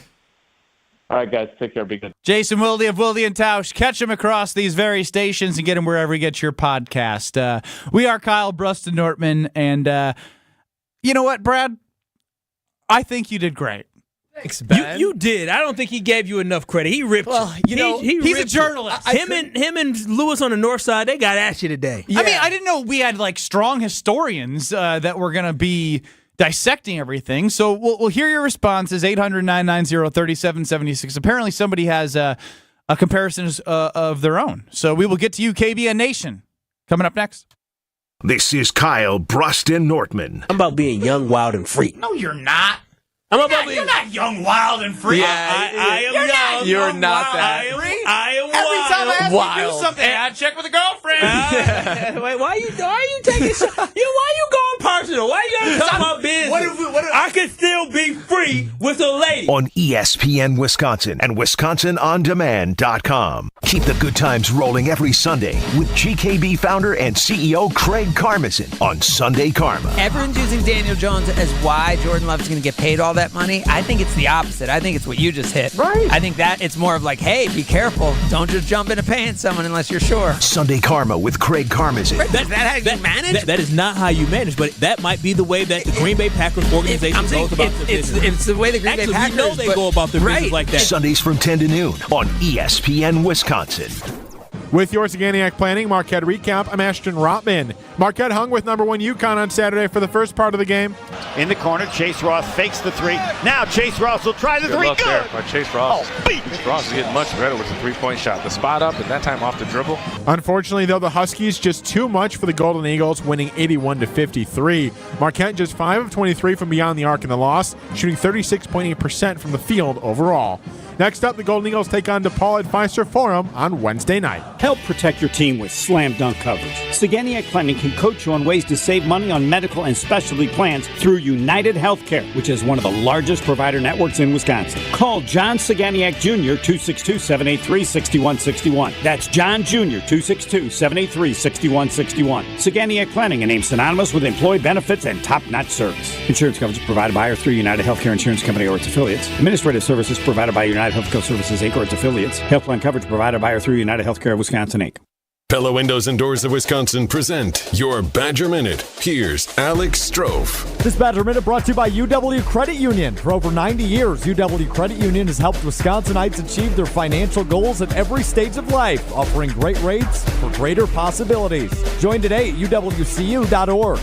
All right, guys. Take care. Be good. Jason Wilde of Wilde and Tausch. Catch him across these very stations and get him wherever you get your podcast. We are Kyle Bruston Nortman, and you know what, Brad? I think you did great. Thanks, Ben. You did. I don't think he gave you enough credit. He ripped you. He's a journalist. Him and Lewis on the north side, they got at you today. Yeah. I mean, I didn't know we had strong historians that were going to be dissecting everything. So we'll hear your responses. 800-990-3776. Apparently somebody has a comparison of their own. So we will get to you, KBN Nation, coming up next. This is Kyle Bruston Nortman. I'm about being young, wild, and free. No, you're not. You're not young, wild, and free. Yeah, I am young. You're not that. I am Every time I ask you to do wild. something, I check with a girlfriend. Wait, why are you taking why you going personal? Why you gotta talk about business? I can still be free with a lady. On ESPN Wisconsin and WisconsinOnDemand.com. Keep the good times rolling every Sunday with GKB founder and CEO Craig Karmazin on Sunday Karma. Everyone's using Daniel Jones as why Jordan Love's going to get paid all that money. I think it's the opposite. I think it's what you just hit. Right. I think that it's more of like, hey, be careful. Don't just jump into paying someone unless you're sure. Sunday Karma with Craig Karmazin. Is that how you manage? That is not how you manage, but that might be the way that the Green Bay Packers organization goes about their business. It's the way the Green Bay Packers... we know they go about their business like that. Sundays from 10 to noon on ESPN Wisconsin. With your Saganiac Planning Marquette recap, I'm Ashton Rotman. Marquette hung with number 1 UConn on Saturday for the first part of the game. In the corner, Chase Ross fakes the three. Now Chase Ross will try the three. Good. There by Chase Ross. Chase Ross is getting much better with the three-point shot. The spot up, and that time off the dribble. Unfortunately, though, the Huskies just too much for the Golden Eagles, winning 81-53. Marquette just 5 of 23 from beyond the arc in the loss, shooting 36.8% from the field overall. Next up, the Golden Eagles take on DePaul at Fiserv Forum on Wednesday night. Help protect your team with slam dunk coverage. Saganiac Planning can coach you on ways to save money on medical and specialty plans through United Healthcare, which is one of the largest provider networks in Wisconsin. Call John Saganiac Jr. 262-783-6161. That's John Jr. 262-783-6161. Saganiac Planning, a name synonymous with employee benefits and top-notch service. Insurance coverage provided by or through United Healthcare Insurance Company or its affiliates. Administrative services provided by United Healthcare Services, Inc. or its affiliates. Health plan coverage provided by or through United Healthcare of Wisconsin, Inc. Pella Windows and Doors of Wisconsin present your Badger Minute. Here's Alex Strofe. This Badger Minute brought to you by UW Credit Union. For over 90 years, UW Credit Union has helped Wisconsinites achieve their financial goals at every stage of life, offering great rates for greater possibilities. Join today at uwcu.org.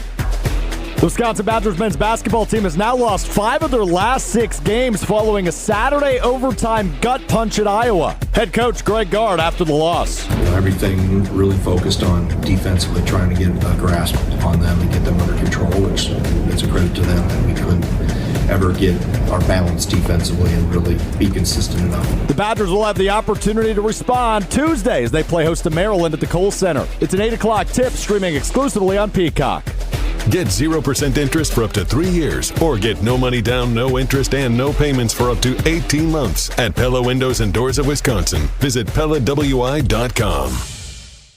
The Wisconsin Badgers men's basketball team has now lost 5 of their last 6 games following a Saturday overtime gut punch at Iowa. Head coach Greg Gard after the loss. Everything really focused on defensively, trying to get a grasp on them and get them under control, which it's a credit to them that we couldn't ever get our balance defensively and really be consistent enough. The Badgers will have the opportunity to respond Tuesday as they play host to Maryland at the Kohl Center. It's an 8 o'clock tip streaming exclusively on Peacock. Get 0% interest for up to 3 years, or get no money down, no interest, and no payments for up to 18 months at Pella Windows and Doors of Wisconsin. Visit PellaWI.com.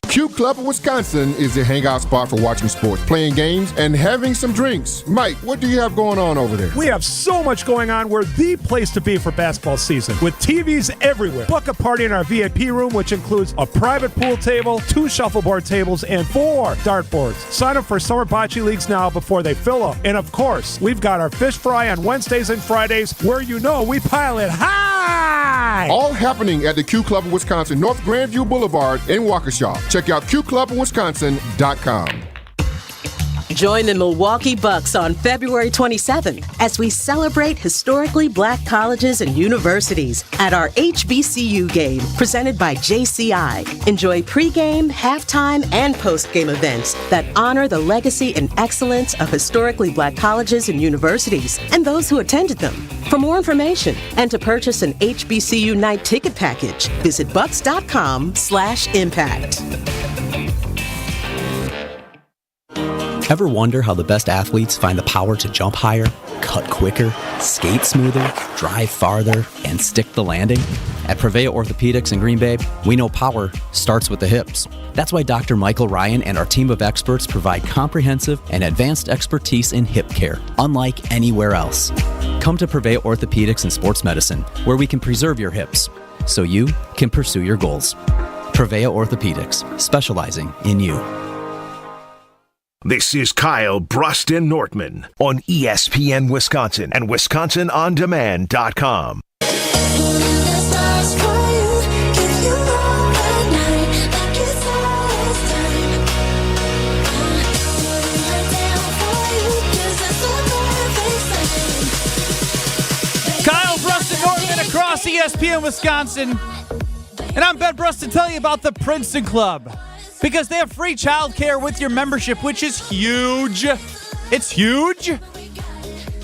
Q Club of Wisconsin is the hangout spot for watching sports, playing games, and having some drinks. Mike, what do you have going on over there? We have so much going on. We're the place to be for basketball season, with TVs everywhere. Book a party in our VIP room, which includes a private pool table, 2 shuffleboard tables, and 4 dartboards. Sign up for summer bocce leagues now before they fill up. And of course, we've got our fish fry on Wednesdays and Fridays, where we pile it high. right. All happening at the Q Club of Wisconsin, North Grandview Boulevard in Waukesha. Check out qclubofwisconsin.com. Join the Milwaukee Bucks on February 27th as we celebrate historically black colleges and universities at our HBCU game presented by JCI. Enjoy pregame, halftime, and postgame events that honor the legacy and excellence of historically black colleges and universities and those who attended them. For more information and to purchase an HBCU night ticket package, visit bucks.com/impact. Ever wonder how the best athletes find the power to jump higher, cut quicker, skate smoother, drive farther, and stick the landing? At Prevea Orthopedics in Green Bay, we know power starts with the hips. That's why Dr. Michael Ryan and our team of experts provide comprehensive and advanced expertise in hip care, unlike anywhere else. Come to Prevea Orthopedics and Sports Medicine, where we can preserve your hips so you can pursue your goals. Prevea Orthopedics, specializing in you. This is Kyle Bruston Nortman on ESPN Wisconsin and WisconsinOnDemand.com. Kyle Bruston Nortman across ESPN Wisconsin. And I'm Ben Brust to tell you about the Princeton Club. Because they have free childcare with your membership, which is huge. It's huge.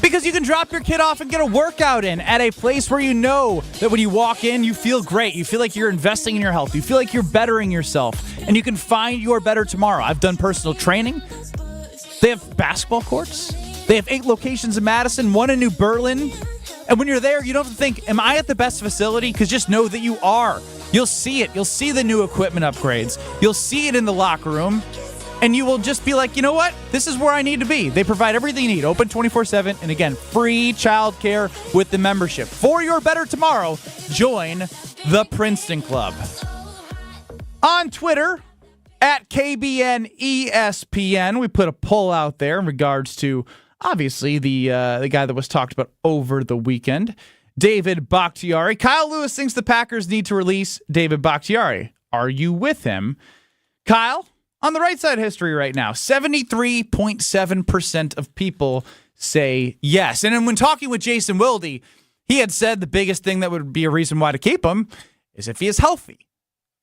Because you can drop your kid off and get a workout in at a place where you know that when you walk in, you feel great. You feel like you're investing in your health. You feel like you're bettering yourself. And you can find your better tomorrow. I've done personal training. They have basketball courts. They have 8 locations in Madison, 1 in New Berlin. And when you're there, you don't have to think, am I at the best facility? Because just know that you are. You'll see it. You'll see the new equipment upgrades. You'll see it in the locker room. And you will just be like, you know what? This is where I need to be. They provide everything you need. Open 24/7. And again, free childcare with the membership. For your better tomorrow, join the Princeton Club. On Twitter, at KBN ESPN, we put a poll out there in regards to, obviously, the guy that was talked about over the weekend. David Bakhtiari. Kyle Lewis thinks the Packers need to release David Bakhtiari. Are you with him? Kyle, on the right side of history right now, 73.7% of people say yes. And then when talking with Jason Wilde, he had said the biggest thing that would be a reason why to keep him is if he is healthy.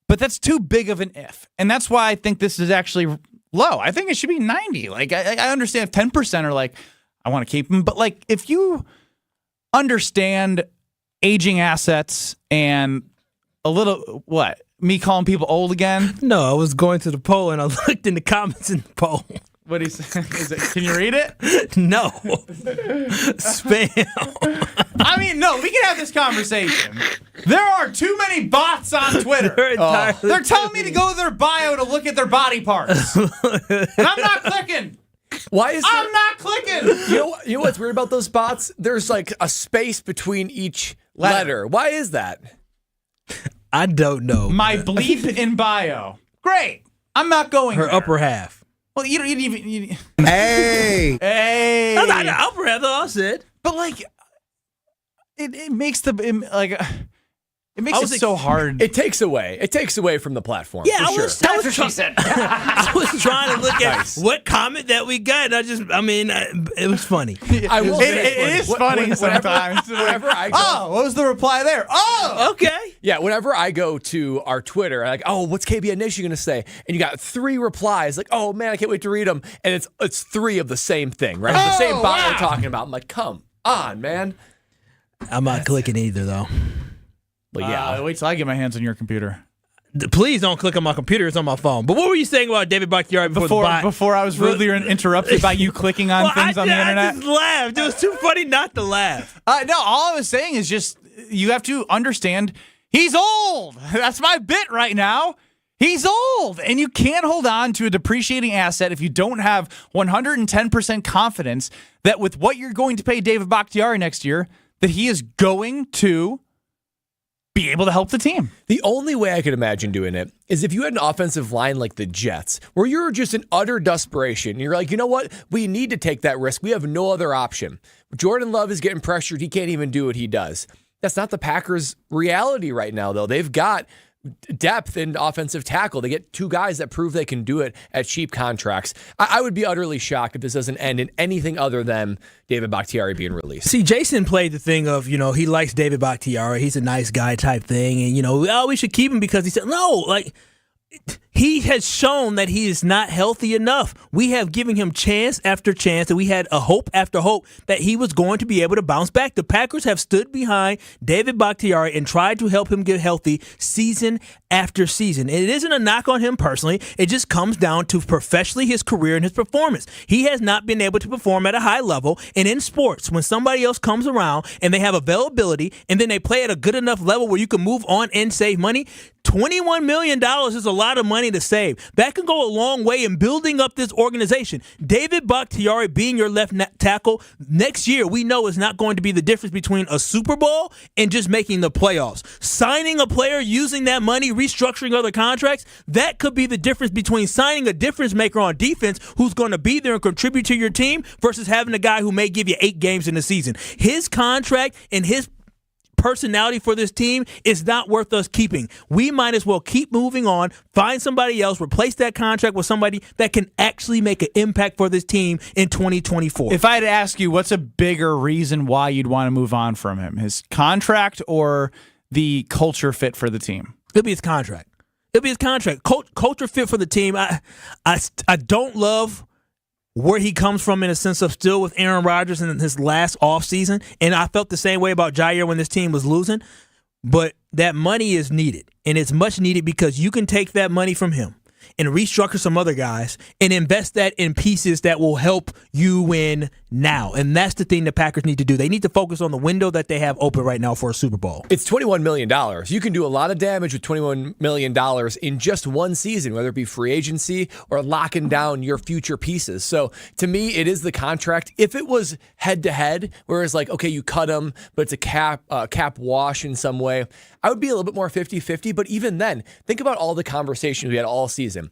But that's too big of an if. And that's why I think this is actually low. I think it should be 90. Like, I understand if 10% are like, I want to keep him. But, like, if you understand aging assets and a little, what, me calling people old again? No, I was going to the poll and I looked in the comments in the poll. What is it? Can you read it? No. Spam. I mean, no, we can have this conversation. There are too many bots on Twitter. They're telling me to go to their bio to look at their body parts. And I'm not clicking. Why is I'm not clicking. You know what's weird about those bots? There's like a space between each letter. Why is that? I don't know. My bleep in bio. Great. I'm not going Her there. upper half. Well, you don't even. Hey. Hey. That's not the upper half, though, I said. But, like, it makes the, like, it makes it so hard. It takes away from the platform. Yeah, for I sure. was trying to look at what comment that we got. And it was funny. I will it is funny sometimes. Whenever I go, what was the reply there? Oh, okay. Yeah, whenever I go to our Twitter, I'm like, oh, what's KBN Nation going to say? And you got 3 replies, like, oh, man, I can't wait to read them. And it's 3 of the same thing, right? The same bot we're talking about. I'm like, come on, man. I'm not clicking either, though. But yeah, wait till I get my hands on your computer. Please don't click on my computer. It's on my phone. But what were you saying about David Bakhtiari before I was rudely interrupted by you clicking on things on the internet? I just laughed. It was too funny not to laugh. No, all I was saying is just you have to understand he's old. That's my bit right now. He's old, and you can't hold on to a depreciating asset if you don't have 110% confidence that with what you're going to pay David Bakhtiari next year, that he is going to be able to help the team. The only way I could imagine doing it is if you had an offensive line like the Jets, where you're just in utter desperation. You're like, you know what? We need to take that risk. We have no other option. Jordan Love is getting pressured. He can't even do what he does. That's not the Packers' reality right now, though. They've got depth in offensive tackle. They get two guys that prove they can do it at cheap contracts. I would be utterly shocked if this doesn't end in anything other than David Bakhtiari being released. See, Jason played the thing of, he likes David Bakhtiari. He's a nice guy type thing. And, we should keep him because he said, no, he has shown that he is not healthy enough. We have given him chance after chance, and we had a hope after hope that he was going to be able to bounce back. The Packers have stood behind David Bakhtiari and tried to help him get healthy season after season. And it isn't a knock on him personally. It just comes down to professionally his career and his performance. He has not been able to perform at a high level. And in sports, when somebody else comes around and they have availability and then they play at a good enough level where you can move on and save money, $21 million is a lot of money to save. That can go a long way in building up this organization. David Bakhtiari being your left tackle next year, we know is not going to be the difference between a Super Bowl and just making the playoffs. Signing a player, using that money, restructuring other contracts, that could be the difference between signing a difference maker on defense who's going to be there and contribute to your team versus having a guy who may give you 8 games in the season. His contract and his personality for this team is not worth us keeping. We might as well keep moving on, find somebody else, replace that contract with somebody that can actually make an impact for this team in 2024. If I had to ask you, what's a bigger reason why you'd want to move on from him? His contract or the culture fit for the team? It'll be his contract. Culture fit for the team. I don't love where he comes from in a sense of still with Aaron Rodgers in his last offseason. And I felt the same way about Jair when this team was losing. But that money is needed. And it's much needed because you can take that money from him and restructure some other guys and invest that in pieces that will help you win now. And that's the thing the Packers need to do. They need to focus on the window that they have open right now for a Super Bowl. It's $21 million. You can do a lot of damage with $21 million in just one season, whether it be free agency or locking down your future pieces. So to me, it is the contract. If it was head-to-head, where it's like, okay, you cut him, but it's a cap wash in some way, I would be a little bit more 50-50. But even then, think about all the conversations we had all season.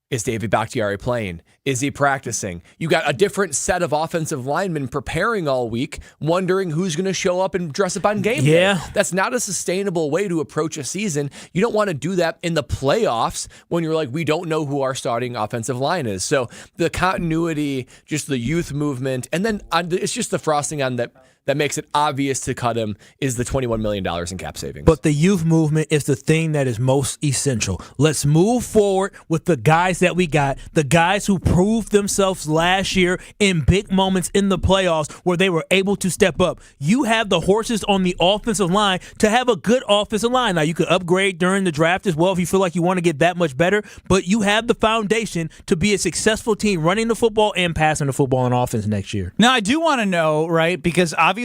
Is David Bakhtiari playing? Is he practicing? You got a different set of offensive linemen preparing all week, wondering who's going to show up and dress up on game day. That's not a sustainable way to approach a season. You don't want to do that in the playoffs when you're like, we don't know who our starting offensive line is. So the continuity, just the youth movement, and then it's just the frosting on that makes it obvious to cut him is the $21 million in cap savings. But the youth movement is the thing that is most essential. Let's move forward with the guys that we got, the guys who proved themselves last year in big moments in the playoffs where they were able to step up. You have the horses on the offensive line to have a good offensive line. Now, you could upgrade during the draft as well if you feel like you want to get that much better, but you have the foundation to be a successful team running the football and passing the football on offense next year. Now, I do want to know, right, because obviously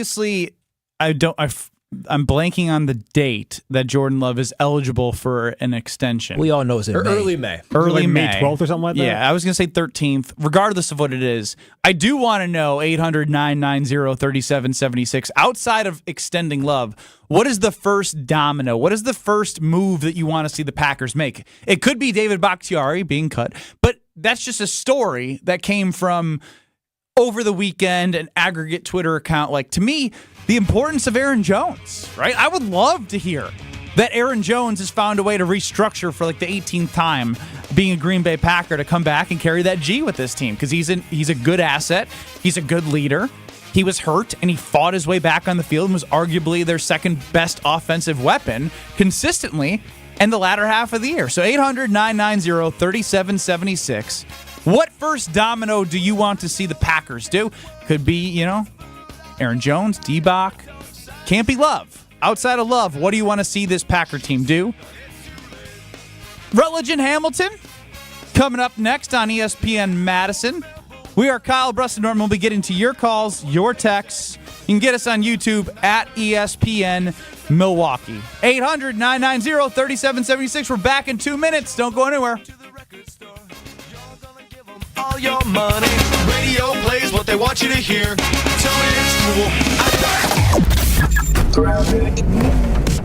I'm blanking on the date that Jordan Love is eligible for an extension. We all know it's in early May. Early May. May 12th or something like that? Yeah, I was going to say 13th. Regardless of what it is, I do want to know 800-990-3776. Outside of extending Love, what is the first domino? What is the first move that you want to see the Packers make? It could be David Bakhtiari being cut, but that's just a story that came from over the weekend, an aggregate Twitter account. Like, to me, the importance of Aaron Jones, right? I would love to hear that Aaron Jones has found a way to restructure for like the 18th time being a Green Bay Packer to come back and carry that G with this team because he's a good asset. He's a good leader. He was hurt, and he fought his way back on the field and was arguably their second best offensive weapon consistently in the latter half of the year. So 800-990-3776. What first domino do you want to see the Packers do? Could be, Aaron Jones, D-Bach. Can't be Love. Outside of Love, what do you want to see this Packer team do? Rutledge and Hamilton coming up next on ESPN Madison. We are Kyle Bruss and Norton. We'll be getting to your calls, your texts. You can get us on YouTube at ESPN Milwaukee. 800-990-3776. We're back in 2 minutes. Don't go anywhere. All your money. Radio plays what they want you to hear. Tell me it's cool.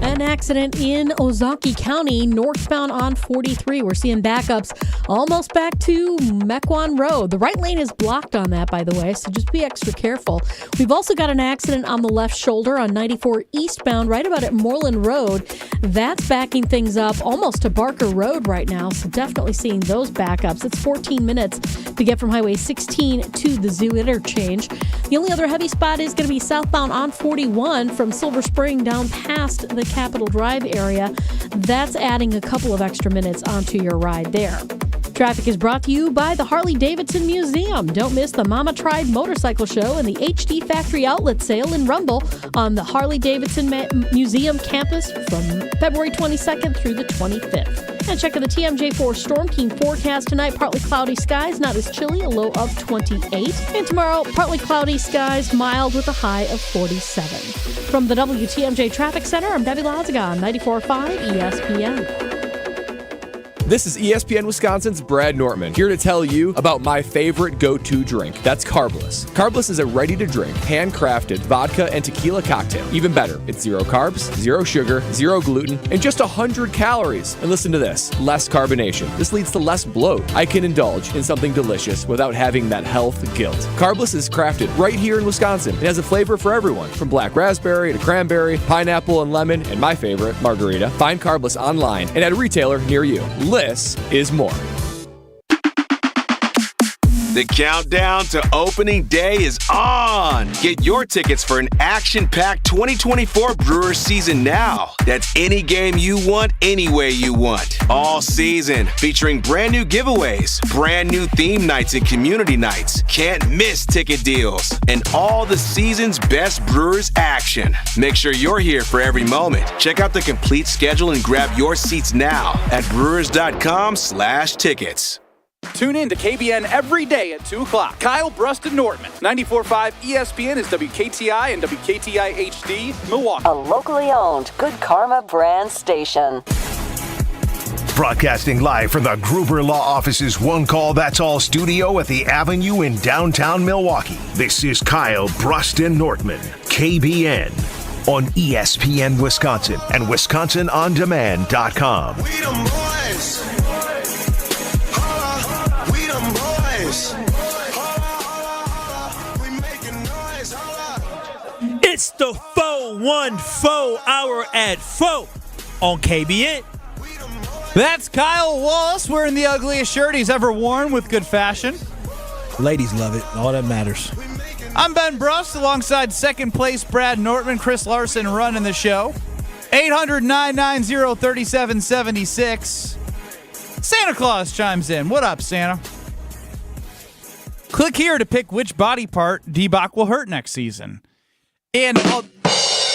An accident in Ozaukee County, northbound on 43. We're seeing backups almost back to Mequon Road. The right lane is blocked on that, by the way, so just be extra careful. We've also got an accident on the left shoulder on 94 eastbound, right about at Moreland Road. That's backing things up almost to Barker Road right now, so definitely seeing those backups. It's 14 minutes to get from Highway 16 to the Zoo interchange. The only other heavy spot is going to be southbound on 41 from Silver Spring down past the Capitol Drive area. That's adding a couple of extra minutes onto your ride there. Traffic is brought to you by the Harley-Davidson Museum. Don't miss the Mama Tried Motorcycle Show and the HD Factory Outlet Sale in Rumble on the Harley-Davidson Museum campus from February 22nd through the 25th. And check out the TMJ4 Storm Team forecast tonight. Partly cloudy skies, not as chilly, a low of 28. And tomorrow, partly cloudy skies, mild with a high of 47. From the WTMJ Traffic Center, I'm Debbie Loziga on 94.5 ESPN. This is ESPN Wisconsin's Brad Nortman, here to tell you about my favorite go-to drink. That's Carbless. Carbless is a ready-to-drink, handcrafted vodka and tequila cocktail. Even better, it's 0 carbs, 0 sugar, 0 gluten, and just 100 calories. And listen to this, less carbonation. This leads to less bloat. I can indulge in something delicious without having that health guilt. Carbless is crafted right here in Wisconsin. It has a flavor for everyone, from black raspberry to cranberry, pineapple and lemon, and my favorite, margarita. Find Carbless online and at a retailer near you. This is more. The countdown to opening day is on. Get your tickets for an action-packed 2024 Brewers season now. That's any game you want, any way you want. All season, featuring brand new giveaways, brand new theme nights and community nights, can't miss ticket deals, and all the season's best Brewers action. Make sure you're here for every moment. Check out the complete schedule and grab your seats now at brewers.com/tickets. Tune in to KBN every day at 2 o'clock. Kyle Bruston Nortman. 94.5 ESPN is WKTI and WKTI HD, Milwaukee. A locally owned Good Karma brand station. Broadcasting live from the Gruber Law Office's One Call That's All studio at the Avenue in downtown Milwaukee. This is Kyle Bruston Nortman, KBN, on ESPN Wisconsin and WisconsinOnDemand.com. We them boys. We them boys. We making noise. It's the 414 hour at 4 on KBN. That's Kyle Wallace wearing the ugliest shirt he's ever worn with good fashion. Ladies love it. All that matters. I'm Ben Brust alongside second place Brad Nortman, Chris Larson running the show. 800-990-3776. Santa Claus chimes in. What up, Santa? Click here to pick which body part D-Bach will hurt next season. And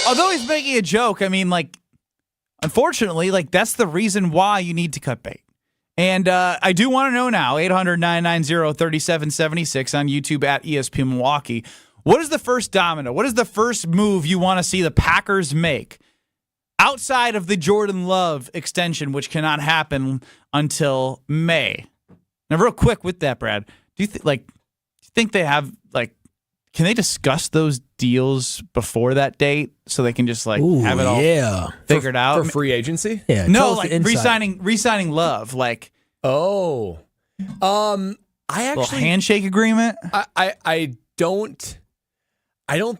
although he's making a joke, I mean, like, unfortunately, like, that's the reason why you need to cut bait. And I do want to know now, 800-990-3776 on YouTube at ESPN Milwaukee. What is the first domino? What is the first move you want to see the Packers make outside of the Jordan Love extension, which cannot happen until May? Now, real quick with that, Brad, do you think they have, like, can they discuss those deals before that date so they can just have it all figured out for free agency? Yeah, no, like re-signing Love, like I actually little handshake agreement. I don't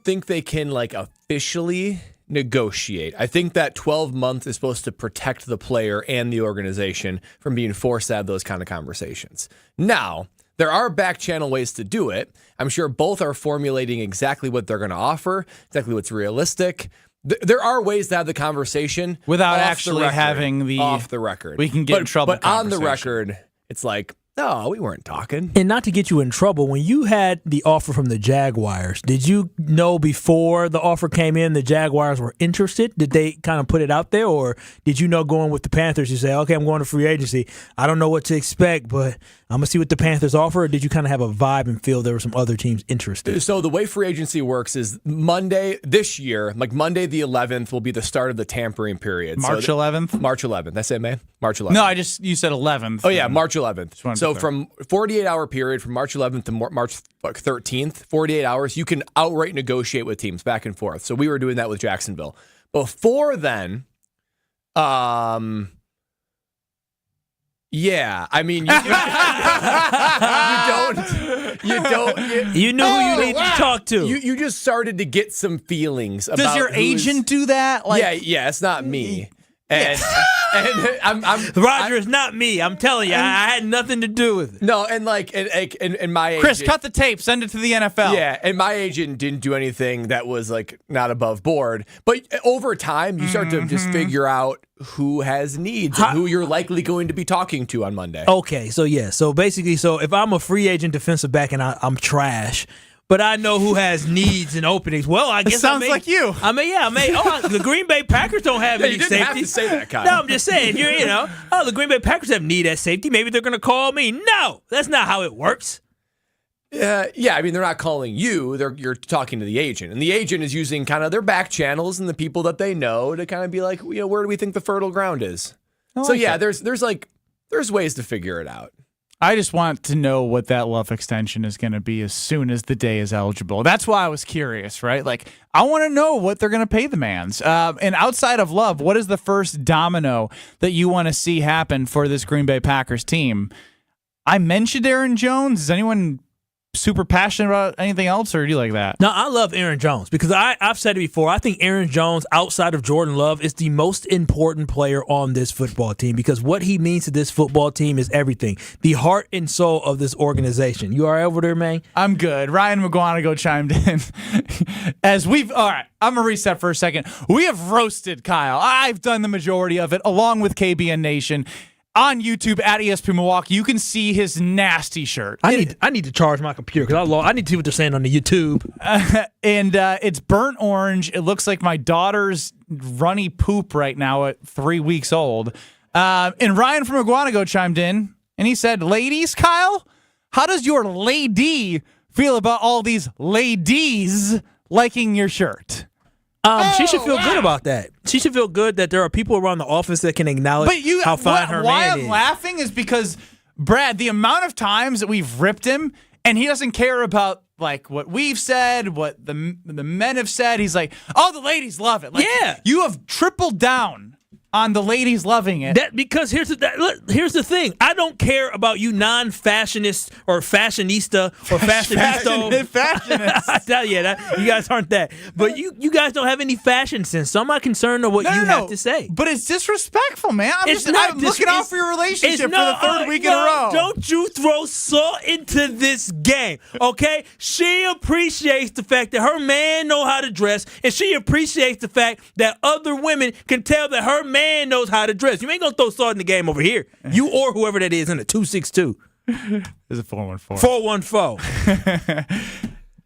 think they can officially negotiate. I think that 12 months is supposed to protect the player and the organization from being forced to have those kind of conversations. Now, there are back channel ways to do it. I'm sure both are formulating exactly what they're going to offer, exactly what's realistic. There are ways to have the conversation without actually having the off the record. We can get in trouble. But on the record, it's like, no, we weren't talking. And not to get you in trouble, when you had the offer from the Jaguars, did you know before the offer came in the Jaguars were interested? Did they kind of put it out there? Or did you know going with the Panthers, you say, okay, I'm going to free agency. I don't know what to expect, but I'm going to see what the Panthers offer? Or did you kind of have a vibe and feel there were some other teams interested? So the way free agency works is Monday this year, Monday the 11th will be the start of the tampering period. March 11th? March 11th. That's it, man? March 11th. No, you said 11th. Oh, yeah, March 11th. So from 48-hour period from March 11th to March 13th, 48 hours, you can outright negotiate with teams back and forth. So we were doing that with Jacksonville. Before then, Yeah, I mean, you knew who you needed to talk to. You just started to get some feelings about Does your agent do that? Like, yeah, it's not me. And I'm Roger, it's not me. I'm telling you, I had nothing to do with it. No, and my agent, Chris, cut the tape, send it to the NFL. Yeah, and my agent didn't do anything that was like not above board. But over time, you start to just figure out who has needs and who you're likely going to be talking to on Monday. Okay, so basically, if I'm a free agent defensive back and I'm trash, but I know who has needs and openings. Well, I guess sounds like you. The Green Bay Packers don't have any safety. You didn't have to say that, Kyle. No, I'm just saying. The Green Bay Packers have need at safety. Maybe they're going to call me. No, that's not how it works. Yeah, I mean, they're not calling you. You're talking to the agent. And the agent is using kind of their back channels and the people that they know to kind of be like, where do we think the fertile ground is? There's ways to figure it out. I just want to know what that love extension is going to be as soon as the day is eligible. That's why I was curious, right? Like, I want to know what they're going to pay the Mans. And outside of love, what is the first domino that you want to see happen for this Green Bay Packers team? I mentioned Aaron Jones. Is anyone super passionate about anything else, or do you like that? No, I love Aaron Jones because I've said it before. I think Aaron Jones, outside of Jordan Love, is the most important player on this football team because what he means to this football team is everything. The heart and soul of this organization. You all right over there, man? I'm good. Ryan McGuanago chimed in. All right, I'm going to reset for a second. We have roasted Kyle. I've done the majority of it, along with KBN Nation. On YouTube at ESP Milwaukee, you can see his nasty shirt. I need to charge my computer because I need to see what they're saying on the YouTube. And it's burnt orange. It looks like my daughter's runny poop right now at 3 weeks old. And Ryan from Iguanago chimed in, and he said, ladies, Kyle, how does your lady feel about all these ladies liking your shirt? She should feel good about that. She should feel good that there are people around the office that can acknowledge how fine her man is. Why I'm laughing is because, Brad, the amount of times that we've ripped him, and he doesn't care about like what we've said, what the men have said. He's like, oh, the ladies love it. Like, yeah. You have tripled down on the ladies loving it. Because here's the thing. I don't care about you non-fashionist or fashionista or fashionista. Fashionist. I tell you that you guys aren't that. But you guys don't have any fashion sense. So I'm not concerned of what you have to say. But it's disrespectful, man. I'm looking out for your relationship for the third week in a row. Don't you throw salt into this game, okay? She appreciates the fact that her man know how to dress, and she appreciates the fact that other women can tell that her man knows how to dress. You ain't gonna throw salt in the game over here. You or whoever that is in the 262. Is it 414? 414.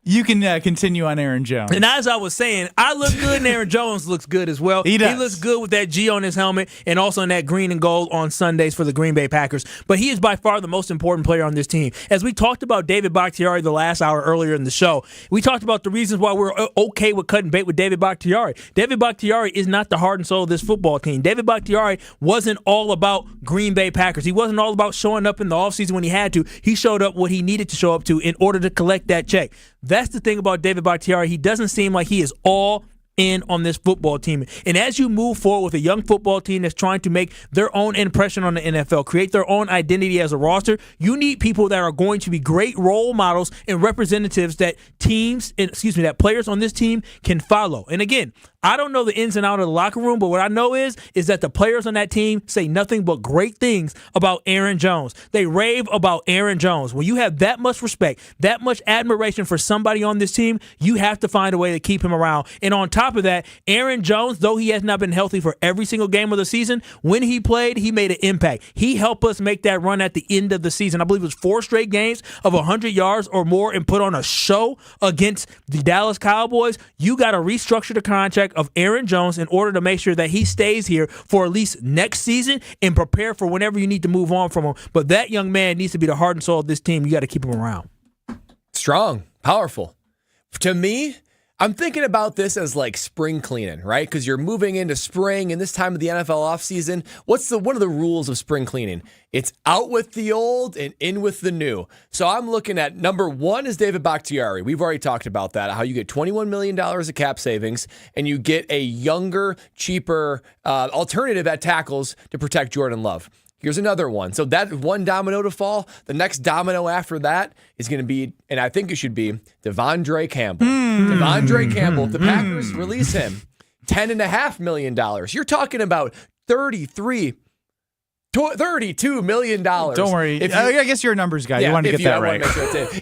You can continue on Aaron Jones. And as I was saying, I look good and Aaron Jones looks good as well. He does. He looks good with that G on his helmet and also in that green and gold on Sundays for the Green Bay Packers. But he is by far the most important player on this team. As we talked about David Bakhtiari the last hour earlier in the show, we talked about the reasons why we're okay with cutting bait with David Bakhtiari. David Bakhtiari is not the heart and soul of this football team. David Bakhtiari wasn't all about Green Bay Packers. He wasn't all about showing up in the offseason when he had to. He showed up what he needed to show up to in order to collect that check. That's the thing about David Bakhtiari. He doesn't seem like he is all in on this football team. And as you move forward with a young football team that's trying to make their own impression on the NFL, create their own identity as a roster, you need people that are going to be great role models and representatives that that players on this team can follow. And again, I don't know the ins and outs of the locker room, but what I know is that the players on that team say nothing but great things about Aaron Jones. They rave about Aaron Jones. When you have that much respect, that much admiration for somebody on this team, you have to find a way to keep him around. And on top of that, Aaron Jones, though he has not been healthy for every single game of the season, when he played, he made an impact. He helped us make that run at the end of the season. I believe it was 4 straight games of 100 yards or more and put on a show against the Dallas Cowboys. You got to restructure the contract of Aaron Jones in order to make sure that he stays here for at least next season and prepare for whenever you need to move on from him. But that young man needs to be the heart and soul of this team. You got to keep him around. Strong, powerful. To me, I'm thinking about this as like spring cleaning, right? Because you're moving into spring and this time of the NFL offseason. What's one of the rules of spring cleaning? It's out with the old and in with the new. So I'm looking at number one is David Bakhtiari. We've already talked about that, how you get $21 million of cap savings and you get a younger, cheaper alternative at tackles to protect Jordan Love. Here's another one. So that one domino to fall, the next domino after that is going to be, and I think it should be, Devondre Campbell. Devondre Campbell, if the Packers release him, $10.5 million. You're talking about $32 million. Don't worry. I guess you're a numbers guy. You want to get that right.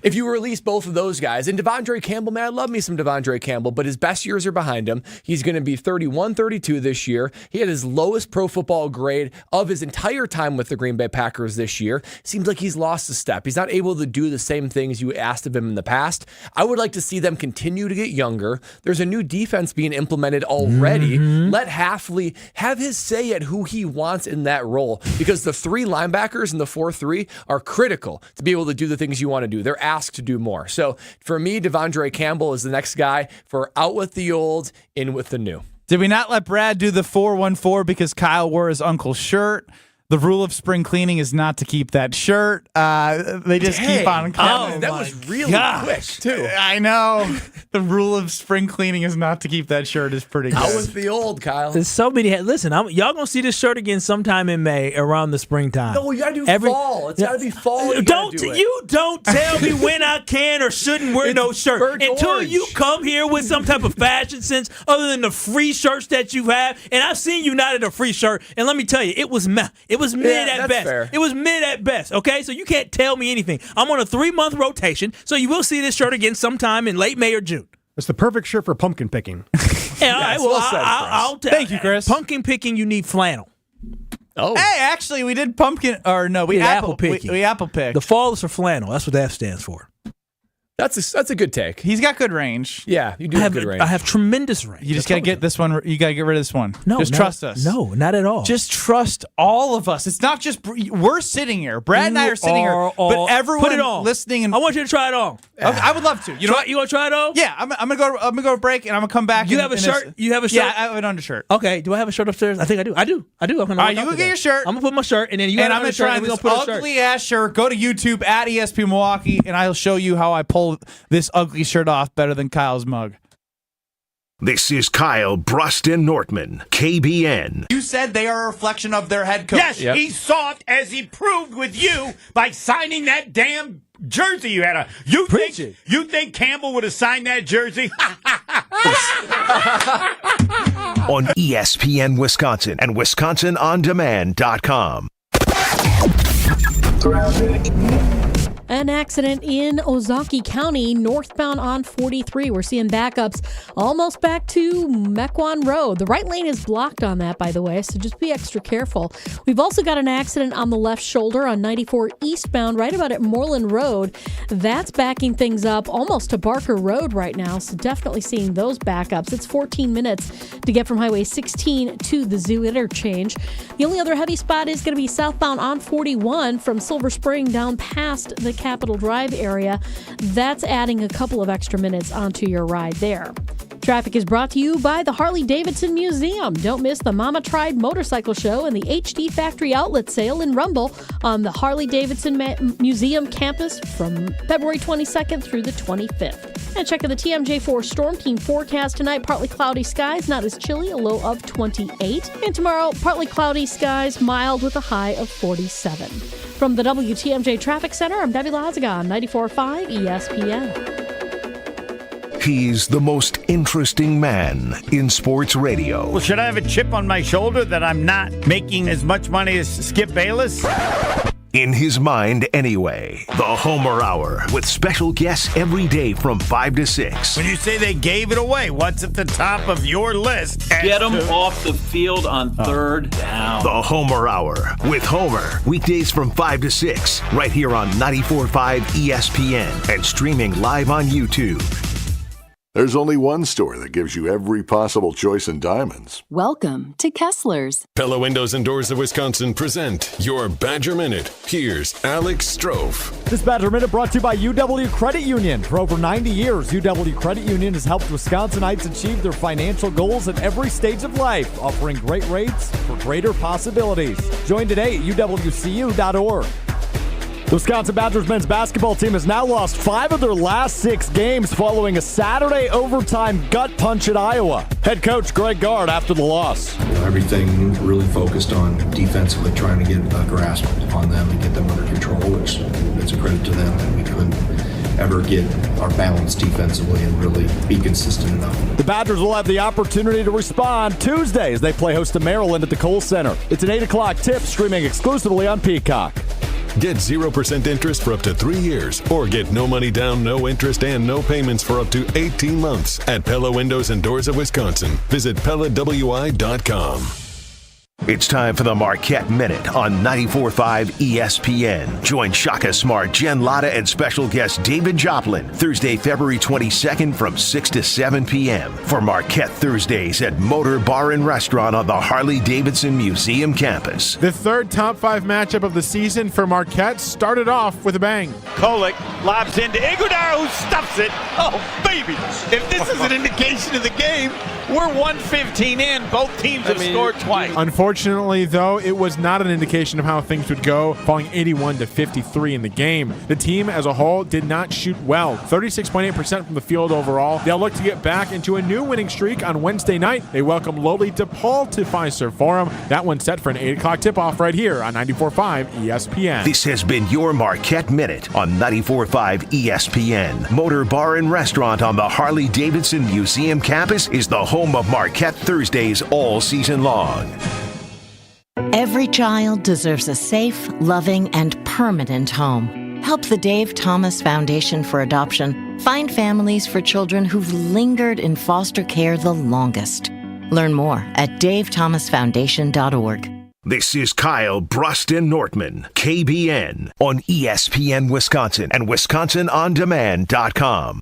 If you release both of those guys, and Devondre Campbell, man, I love me some Devondre Campbell, but his best years are behind him. He's going to be 31-32 this year. He had his lowest pro football grade of his entire time with the Green Bay Packers this year. Seems like he's lost a step. He's not able to do the same things you asked of him in the past. I would like to see them continue to get younger. There's a new defense being implemented already. Let Hafley have his say at who he wants in that role. Because the 3 linebackers and the 4-3 are critical to be able to do the things you want to do. They're asked to do more. So for me, Devondre Campbell is the next guy for out with the old, in with the new. Did we not let Brad do the 414 because Kyle wore his uncle's shirt? The rule of spring cleaning is not to keep that shirt. They just keep on coming. Oh, that was really quick, too. I know. The rule of spring cleaning is not to keep that shirt is pretty good. Out with the old, Kyle. There's so many. Listen, y'all going to see this shirt again sometime in May around the springtime. No, you got to do fall. It's got to be fall. You don't tell me when I can or shouldn't wear no shirt until you come here with some type of fashion sense other than the free shirts that you have. And I've seen you not in a free shirt. And let me tell you, it was meh. It was mid at best. Fair. It was mid at best, okay? So you can't tell me anything. I'm on a 3-month rotation, so you will see this shirt again sometime in late May or June. It's the perfect shirt for pumpkin picking. Yeah, all right. Well, I'll thank you, Chris. Pumpkin picking, you need flannel. Oh. Hey, actually, we did pumpkin, or no, we apple picking. We apple picked. The fall is for flannel. That's what that stands for. That's a good take. He's got good range. Yeah, you do have good range. I have tremendous range. You just got to get this one. You got to get rid of this one. No, just trust us. No, not at all. Just trust all of us. It's not just we're sitting here. Brad and I are sitting here, but everyone put it on. Listening. And I want you to try it on. I would love to. You want to try it on? Yeah, I'm gonna go to break and I'm gonna come back. You have a shirt. You have a shirt. Yeah, I have an undershirt. Okay. Do I have a shirt upstairs? I think I do. I do. All right, you go get your shirt. I'm gonna put my shirt, and then you. And I'm gonna try this ugly ass shirt. Go to YouTube at ESP Milwaukee, and I'll show you how I pull this ugly shirt off better than Kyle's mug. This is Kyle Bruston Nortman, KBN. You said they are a reflection of their head coach. Yes, he's soft, as he proved with you by signing that damn jersey you had on. You think Campbell would have signed that jersey? On ESPN Wisconsin and WisconsinOnDemand.com. An accident in Ozaukee County, northbound on 43. We're seeing backups almost back to Mequon Road. The right lane is blocked on that, by the way, so just be extra careful. We've also got an accident on the left shoulder on 94 eastbound, right about at Moreland Road. That's backing things up almost to Barker Road right now, so definitely seeing those backups. It's 14 minutes to get from Highway 16 to the Zoo interchange. The only other heavy spot is going to be southbound on 41 from Silver Spring down past the Capitol Drive area. That's adding a couple of extra minutes onto your ride there. Traffic is brought to you by the Harley-Davidson Museum. Don't miss the Mama Tried Motorcycle Show and the HD Factory Outlet Sale in Rumble on the Harley-Davidson Museum campus from February 22nd through the 25th. And checking the TMJ4 Storm Team forecast tonight, partly cloudy skies, not as chilly, a low of 28. And tomorrow, partly cloudy skies, mild with a high of 47. From the WTMJ Traffic Center, I'm Debbie Lazaga on 94.5 ESPN. He's the most interesting man in sports radio. Well, should I have a chip on my shoulder that I'm not making as much money as Skip Bayless? In his mind, anyway. The Homer Hour with special guests every day from 5 to 6. When you say they gave it away, what's at the top of your list? Get them off the field on third down. The Homer Hour with Homer. Weekdays from 5 to 6. Right here on 94.5 ESPN and streaming live on YouTube. There's only one store that gives you every possible choice in diamonds. Welcome to Kessler's. Pella Windows and Doors of Wisconsin present your Badger Minute. Here's Alex Strofe. This Badger Minute brought to you by UW Credit Union. For over 90 years, UW Credit Union has helped Wisconsinites achieve their financial goals at every stage of life, offering great rates for greater possibilities. Join today at uwcu.org. The Wisconsin Badgers men's basketball team has now lost 5 of their last 6 games following a Saturday overtime gut punch at Iowa. Head coach Greg Gard after the loss. Everything really focused on defensively trying to get a grasp on them and get them under control, which it's a credit to them that we couldn't ever get our balance defensively and really be consistent enough. The Badgers will have the opportunity to respond Tuesday as they play host to Maryland at the Kohl Center. It's an 8 o'clock tip streaming exclusively on Peacock. Get 0% interest for up to 3 years, or get no money down, no interest, and no payments for up to 18 months at Pella Windows and Doors of Wisconsin. Visit PellaWI.com. It's time for the Marquette Minute on 94.5 ESPN. Join Shaka Smart, Jen Latta, and special guest David Joplin Thursday, February 22nd from 6 to 7 p.m. for Marquette Thursdays at Motor Bar and Restaurant on the Harley-Davidson Museum campus. The third top 5 matchup of the season for Marquette started off with a bang. Kolek lobs into Iguodala, who stuffs it. Oh, baby. If this is an indication of the game, we're 1:15 in. Both teams have scored twice. Unfortunately, though, it was not an indication of how things would go, falling 81-53 in the game. The team as a whole did not shoot well, 36.8% from the field overall. They'll look to get back into a new winning streak on Wednesday night. They welcome Lowly DePaul to Fiserv Forum. That one's set for an 8 o'clock tip-off right here on 94.5 ESPN. This has been your Marquette Minute on 94.5 ESPN. Motor Bar and Restaurant on the Harley-Davidson Museum campus is the home of Marquette Thursdays all season long. Every child deserves a safe, loving, and permanent home. Help the Dave Thomas Foundation for Adoption find families for children who've lingered in foster care the longest. Learn more at davethomasfoundation.org. This is Kyle Bruston-Nortman, KBN, on ESPN Wisconsin and WisconsinOnDemand.com.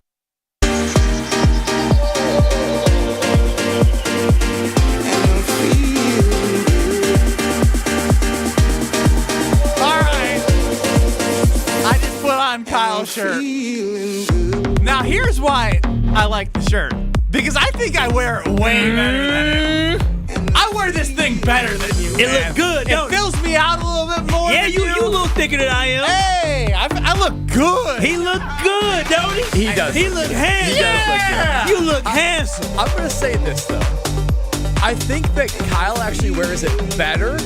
Kyle's shirt. Now here's why I like the shirt. Because I think I wear it way better than him. I wear this thing better than you. It looks good, don't it? Fills me out a little bit more. Yeah, than you a little thicker than I am. Hey, I look good. He look good, don't he? He does. He look handsome. Yeah. You look handsome. I'm going to say this, though. I think that Kyle actually wears it better.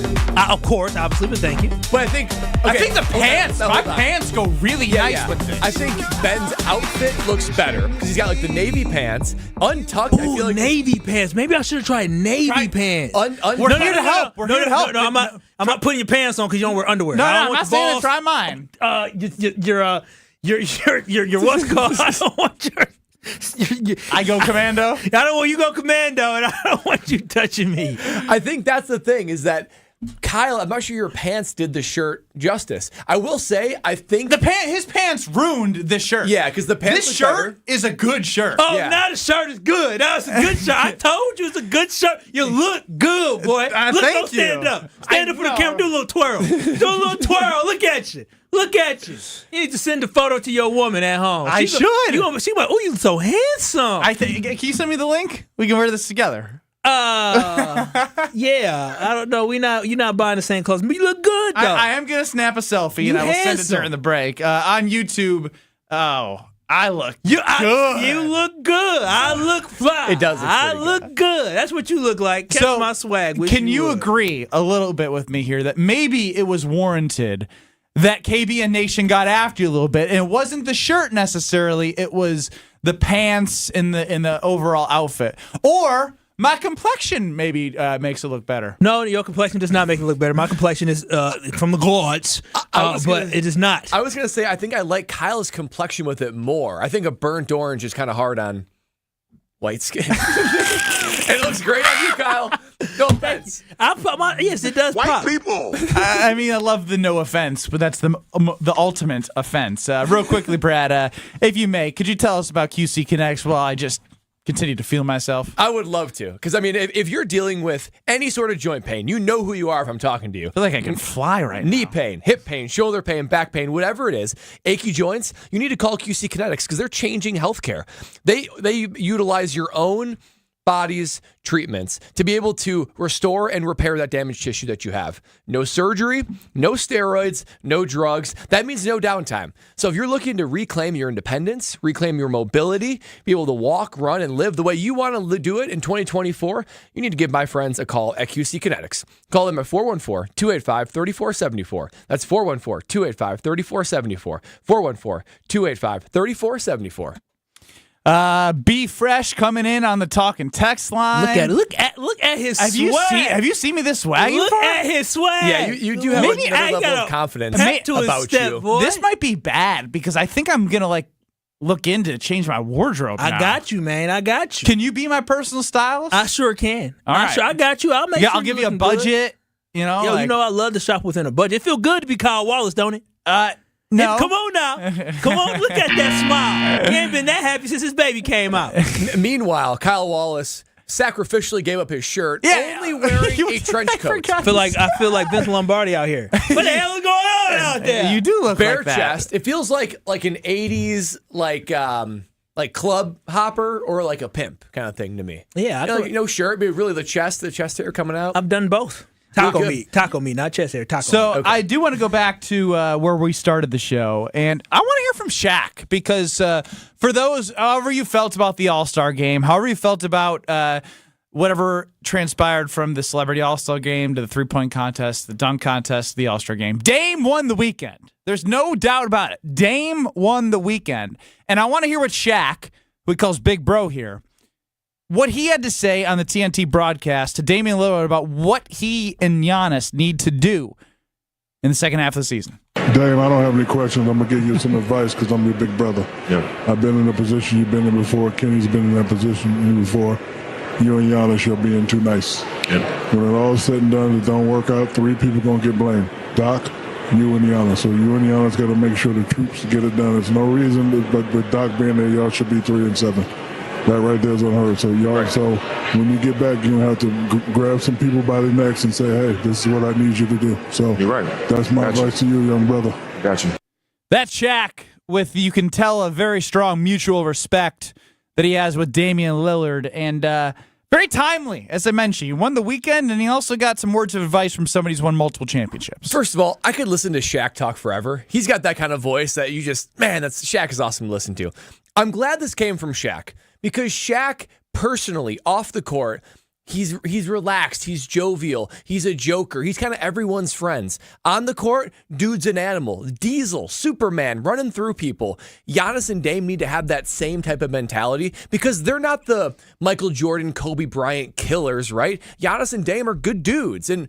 Of course, obviously, but thank you. But I think the pants, my pants go really nice with this. I think Ben's outfit looks better because he's got like the navy pants, untucked. Ooh, I feel like navy pants. Maybe I should have tried navy pants. We're here to help. We're here to help. No, I'm not putting your pants on because you don't wear underwear. No, I'm not saying to try mine. Your what's called? I don't want your. I go commando. I don't want you go commando, and I don't want you touching me. I think that's the thing is that Kyle, I'm not sure your pants did the shirt justice. I will say, I think his pants ruined this shirt. Yeah, because the pants. This shirt is a good shirt. Oh, yeah. now the shirt is good. Now it's a good shirt. I told you it's a good shirt. You look good, boy. Thank you. Stand up. Stand up for the camera. Do a little twirl. Do a little twirl. Look at you. Look at you. You need to send a photo to your woman at home. I should. She like, oh, you so handsome. Can you send me the link? We can wear this together. Yeah. I don't know. You're not buying the same clothes. But you look good, though. I am going to snap a selfie, and I will send it during the break. On YouTube, I look good. You look good. I look fly. It does. I look good. That's what you look like. Catch my swag. Can you agree a little bit with me here that maybe it was warranted that KBN Nation got after you a little bit, and it wasn't the shirt necessarily, it was the pants and the overall outfit, or my complexion maybe makes it look better. No, your complexion does not make it look better. My complexion is from the gods, but it is not. I was gonna say I think I like Kyle's complexion with it more. I think a burnt orange is kind of hard on white skin. It looks great on you, Kyle. No offense. Yes, it does. White people. I mean, I love the no offense, but that's the ultimate offense. Real quickly, Brad, if you may, could you tell us about QC Connects while I just continue to feel myself? I would love to. Because, I mean, if you're dealing with any sort of joint pain, you know who you are if I'm talking to you. I feel like I can fly right now. Knee pain, hip pain, shoulder pain, back pain, whatever it is, achy joints, you need to call QC Kinetics because they're changing healthcare. They utilize your own body's treatments to be able to restore and repair that damaged tissue that you have. No surgery, no steroids, no drugs. That means no downtime. So if you're looking to reclaim your independence, reclaim your mobility, be able to walk, run, and live the way you want to do it in 2024, you need to give my friends a call at QC Kinetics. Call them at 414-285-3474. That's 414-285-3474. 414-285-3474. Be Fresh coming in on the talking text line. Look at his swag. Have you seen me this swag? Look at his swag. Yeah, you do have another level of confidence about you. Boy. This might be bad because I think I'm gonna look into change my wardrobe. I now. got you, man. I got you. Can you be my personal stylist? I sure can. All right. I got you. I'll give you a budget. Good. You know, I love to shop within a budget. It feel good to be Kyle Wallace, don't it? No. Come on now. Come on, look at that smile. He ain't been that happy since his baby came out. Meanwhile, Kyle Wallace sacrificially gave up his shirt, only wearing a trench coat. I feel like Vince Lombardi out here. What the hell is going on out there? You do look bare like that. chest. It feels like an 80s like club hopper or like a pimp kind of thing to me. Yeah, no shirt, but really the chest hair coming out. I've done both. Taco meat, not chest hair. Taco. So meat. Okay. I do want to go back to where we started the show, and I want to hear from Shaq because for those, however you felt about the All-Star game, however you felt about whatever transpired from the Celebrity All-Star game to the three-point contest, the dunk contest, the All-Star game, Dame won the weekend. There's no doubt about it. Dame won the weekend, and I want to hear what Shaq, who he calls Big Bro here, what he had to say on the TNT broadcast to Damian Lillard about what he and Giannis need to do in the second half of the season. Dame, I don't have any questions. I'm going to give you some advice because I'm your big brother. Yeah. I've been in the position you've been in before. Kenny's been in that position before. You and Giannis, you're being too nice. Yep. When it all is said and done, it don't work out, three people going to get blamed. Doc, you and Giannis. So you and Giannis got to make sure the troops get it done. There's no reason, but with Doc being there, y'all should be 3-7. That right there is unheard. So y'all, so when you get back, you're going to have to grab some people by the necks and say, hey, this is what I need you to do. So you're right. That's my advice to you, young brother. Got you. That's Shaq with, you can tell, a very strong mutual respect that he has with Damian Lillard. And very timely, as I mentioned. He won the weekend, and he also got some words of advice from somebody who's won multiple championships. First of all, I could listen to Shaq talk forever. He's got that kind of voice that you just, Shaq is awesome to listen to. I'm glad this came from Shaq. Because Shaq, personally, off the court, he's relaxed, he's jovial, he's a joker, he's kind of everyone's friends. On the court, dude's an animal. Diesel, Superman, running through people. Giannis and Dame need to have that same type of mentality because they're not the Michael Jordan, Kobe Bryant killers, right? Giannis and Dame are good dudes, and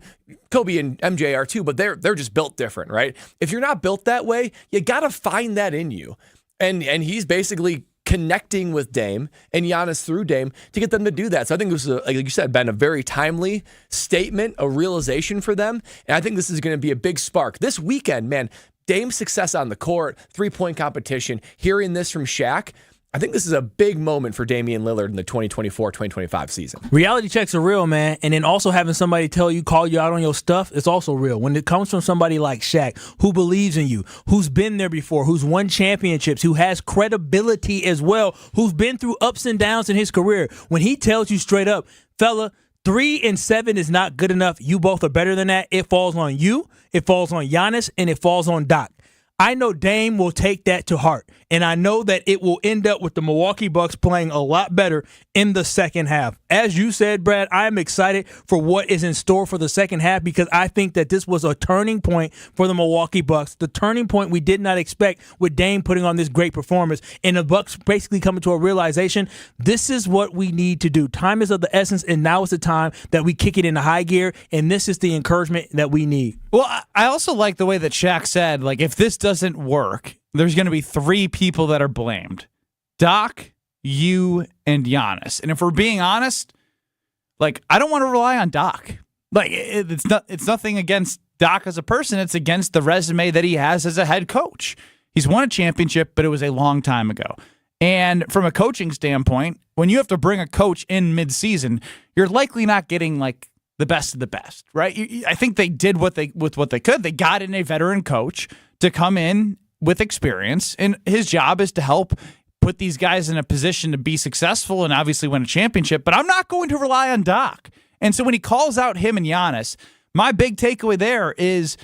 Kobe and MJ are too, but they're just built different, right? If you're not built that way, you got to find that in you. And he's basically connecting with Dame and Giannis through Dame to get them to do that. So I think this is, like you said, Ben, a very timely statement, a realization for them. And I think this is going to be a big spark. This weekend, man, Dame's success on the court, three-point competition, hearing this from Shaq, I think this is a big moment for Damian Lillard in the 2024-2025 season. Reality checks are real, man. And then also having somebody call you out on your stuff, it's also real. When it comes from somebody like Shaq, who believes in you, who's been there before, who's won championships, who has credibility as well, who's been through ups and downs in his career, when he tells you straight up, fella, 3-7 is not good enough. You both are better than that. It falls on you, it falls on Giannis, and it falls on Doc. I know Dame will take that to heart, and I know that it will end up with the Milwaukee Bucks playing a lot better in the second half. As you said, Brad, I am excited for what is in store for the second half because I think that this was a turning point for the Milwaukee Bucks, the turning point we did not expect with Dame putting on this great performance, and the Bucks basically coming to a realization, this is what we need to do. Time is of the essence, and now is the time that we kick it into high gear, and this is the encouragement that we need. Well, I also like the way that Shaq said, if this doesn't work, there's going to be three people that are blamed. Doc, you, and Giannis. And if we're being honest, I don't want to rely on Doc. It's nothing against Doc as a person. It's against the resume that he has as a head coach. He's won a championship, but it was a long time ago. And from a coaching standpoint, when you have to bring a coach in midseason, you're likely not getting like the best of the best, right? I think they did what they could. They got in a veteran coach to come in with experience, and his job is to help put these guys in a position to be successful and obviously win a championship. But I'm not going to rely on Doc. And so when he calls out him and Giannis, my big takeaway there is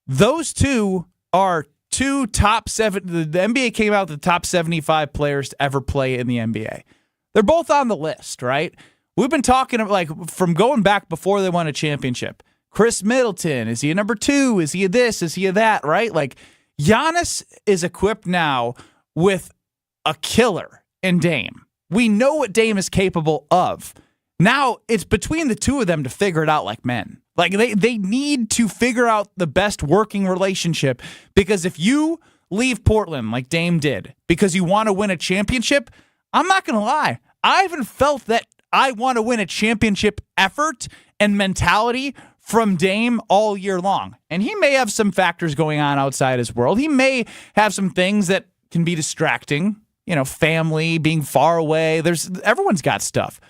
those two are two top seven. The NBA came out with the top 75 players to ever play in the NBA. They're both on the list, right? We've been talking like from going back before they won a championship. Chris Middleton, is he a number 2? Is he a this? Is he a that? Right? Like Giannis is equipped now with a killer in Dame. We know what Dame is capable of. Now it's between the two of them to figure it out like men. Like they need to figure out the best working relationship, because if you leave Portland like Dame did because you want to win a championship, I'm not going to lie. I haven't felt that I want to win a championship effort and mentality from Dame all year long. And he may have some factors going on outside his world. He may have some things that can be distracting, family, being far away. Everyone's got stuff.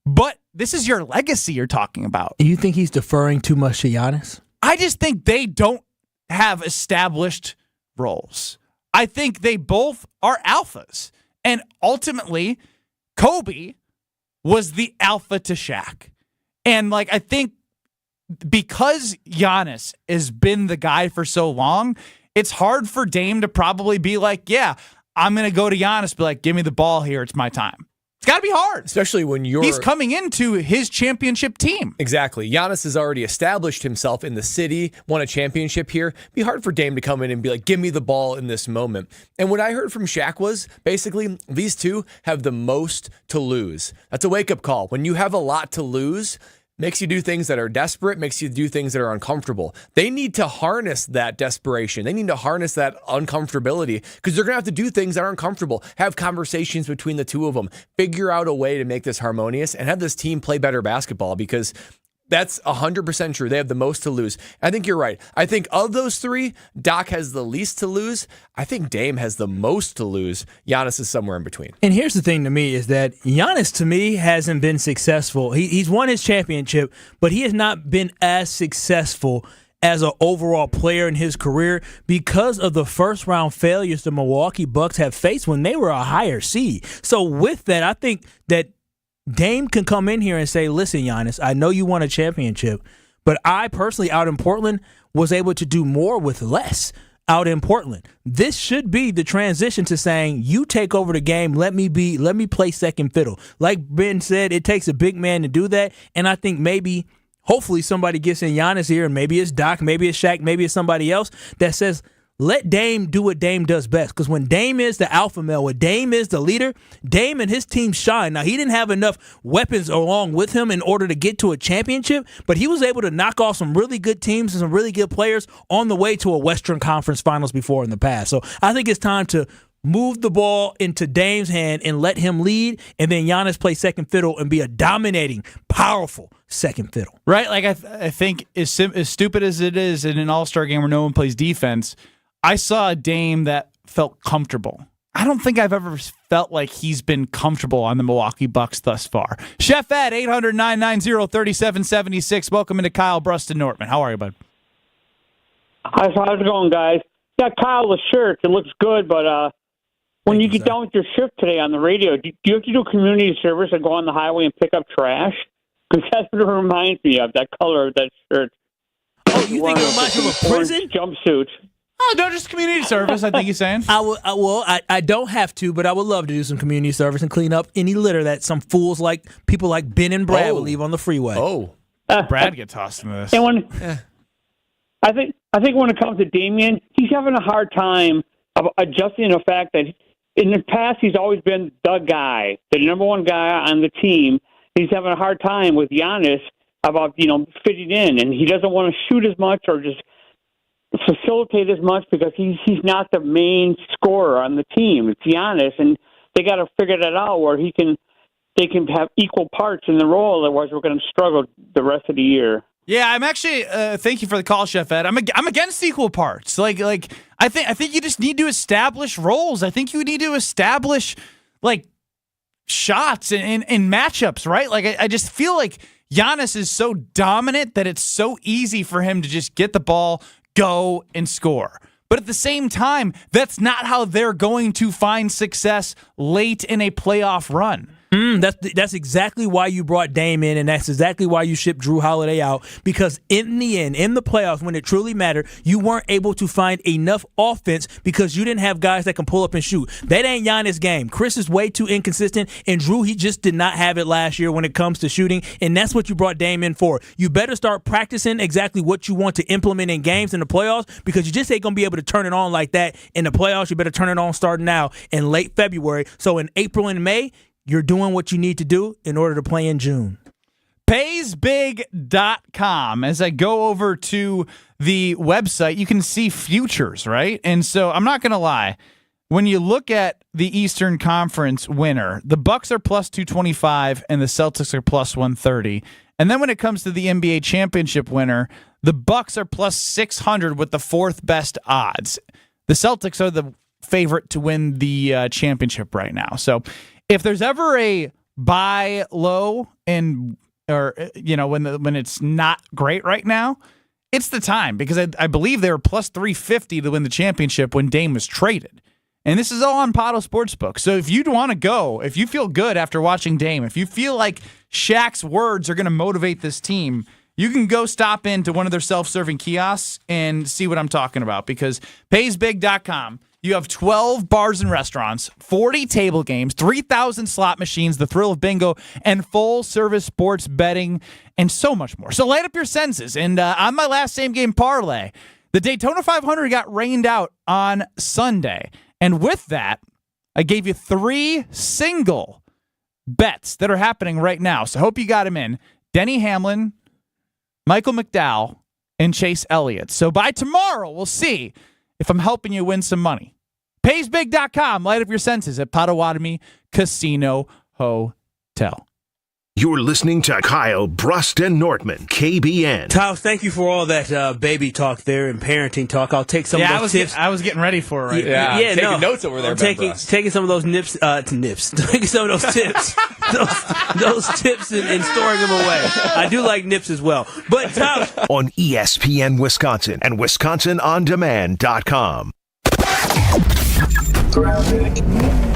But this is your legacy you're talking about. You think he's deferring too much to Giannis? I just think they don't have established roles. I think they both are alphas. And ultimately, Kobe was the alpha to Shaq. And I think because Giannis has been the guy for so long, it's hard for Dame to probably be like, yeah, I'm going to go to Giannis, be like, give me the ball here. It's my time. It's got to be hard. Especially when he's coming into his championship team. Exactly. Giannis has already established himself in the city, won a championship here. It'd be hard for Dame to come in and be like, give me the ball in this moment. And what I heard from Shaq was basically these two have the most to lose. That's a wake-up call. When you have a lot to lose, makes you do things that are desperate, makes you do things that are uncomfortable. They need to harness that desperation. They need to harness that uncomfortability, because they're going to have to do things that are uncomfortable, have conversations between the two of them, figure out a way to make this harmonious, and have this team play better basketball, because that's 100% true. They have the most to lose. I think you're right. I think of those three, Doc has the least to lose. I think Dame has the most to lose. Giannis is somewhere in between. And here's the thing to me is that Giannis, to me, hasn't been successful. He's won his championship, but he has not been as successful as an overall player in his career because of the first-round failures the Milwaukee Bucks have faced when they were a higher seed. So with that, I think that Dame can come in here and say, listen, Giannis, I know you won a championship, but I personally out in Portland was able to do more with less out in Portland. This should be the transition to saying, you take over the game, let me play second fiddle. Like Ben said, it takes a big man to do that, and I think hopefully somebody gets in Giannis here, and maybe it's Doc, maybe it's Shaq, maybe it's somebody else that says, let Dame do what Dame does best. Because when Dame is the alpha male, when Dame is the leader, Dame and his team shine. Now, he didn't have enough weapons along with him in order to get to a championship, but he was able to knock off some really good teams and some really good players on the way to a Western Conference Finals before in the past. So I think it's time to move the ball into Dame's hand and let him lead, and then Giannis play second fiddle and be a dominating, powerful second fiddle. Right? Like I think as stupid as it is in an all-star game where no one plays defense, I saw a Dame that felt comfortable. I don't think I've ever felt like he's been comfortable on the Milwaukee Bucks thus far. Chef Ed, 800-990-3776. Welcome into Kyle Bruston Nortman. How are you, bud? How's it going, guys? Yeah, Kyle, the shirt, it looks good, but when you get done with your shift today on the radio, do you have to do community service and go on the highway and pick up trash? Because that's what it reminds me of, that color of that shirt. Oh, you think it reminds you of a prison? Jumpsuit. Oh, no, just community service, I think he's saying. I don't have to, but I would love to do some community service and clean up any litter that some fools like people like Ben and Brad will leave on the freeway. Brad gets tossed into this. And I think when it comes to Damian, he's having a hard time of adjusting to the fact that in the past he's always been the guy, the number one guy on the team. He's having a hard time with Giannis about fitting in, and he doesn't want to shoot as much or just facilitate as much because he's not the main scorer on the team. It's Giannis, and they got to figure that out where they can have equal parts in the role. Otherwise, we're going to struggle the rest of the year. Yeah, I'm actually. Thank you for the call, Chef Ed. I'm against equal parts. Like I think you just need to establish roles. I think you need to establish like shots in matchups, right? Like I just feel like Giannis is so dominant that it's so easy for him to just get the ball, go, and score. But at the same time, that's not how they're going to find success late in a playoff run. That's exactly why you brought Dame in, and that's exactly why you shipped Drew Holiday out, because in the end, in the playoffs, when it truly mattered, you weren't able to find enough offense because you didn't have guys that can pull up and shoot. That ain't Giannis' game. Chris is way too inconsistent, and Drew, he just did not have it last year when it comes to shooting, and that's what you brought Dame in for. You better start practicing exactly what you want to implement in games in the playoffs, because you just ain't going to be able to turn it on like that in the playoffs. You better turn it on starting now in late February. So in April and May, you're doing what you need to do in order to play in June. Paysbig.com. As I go over to the website, you can see futures, right? And so I'm not going to lie. When you look at the Eastern Conference winner, the Bucks are plus 225 and the Celtics are plus 130. And then when it comes to the NBA championship winner, the Bucks are plus 600 with the fourth best odds. The Celtics are the favorite to win the championship right now. So if there's ever a buy low when it's not great right now, it's the time, because I believe they were plus 350 to win the championship when Dame was traded. And this is all on Pato Sportsbook. So if you'd want to go, if you feel good after watching Dame, if you feel like Shaq's words are going to motivate this team, you can go stop into one of their self-serving kiosks and see what I'm talking about, because paysbig.com. You have 12 bars and restaurants, 40 table games, 3,000 slot machines, the thrill of bingo, and full-service sports betting, and so much more. So light up your senses. And on my last same-game parlay, the Daytona 500 got rained out on Sunday. And with that, I gave you 3 single bets that are happening right now. So I hope you got them in. Denny Hamlin, Michael McDowell, and Chase Elliott. So by tomorrow, we'll see if I'm helping you win some money. Paysbig.com. Light up your senses at Potawatomi Casino Hotel. You're listening to Kyle Brust and Nortman, KBN. Kyle, thank you for all that baby talk there and parenting talk. I'll take some of those tips. I was getting ready for it right now. Yeah, taking notes over there. Taking some of those taking some of those tips, those tips and storing them away. I do like nips as well. But Kyle, on ESPN Wisconsin and WisconsinOnDemand.com.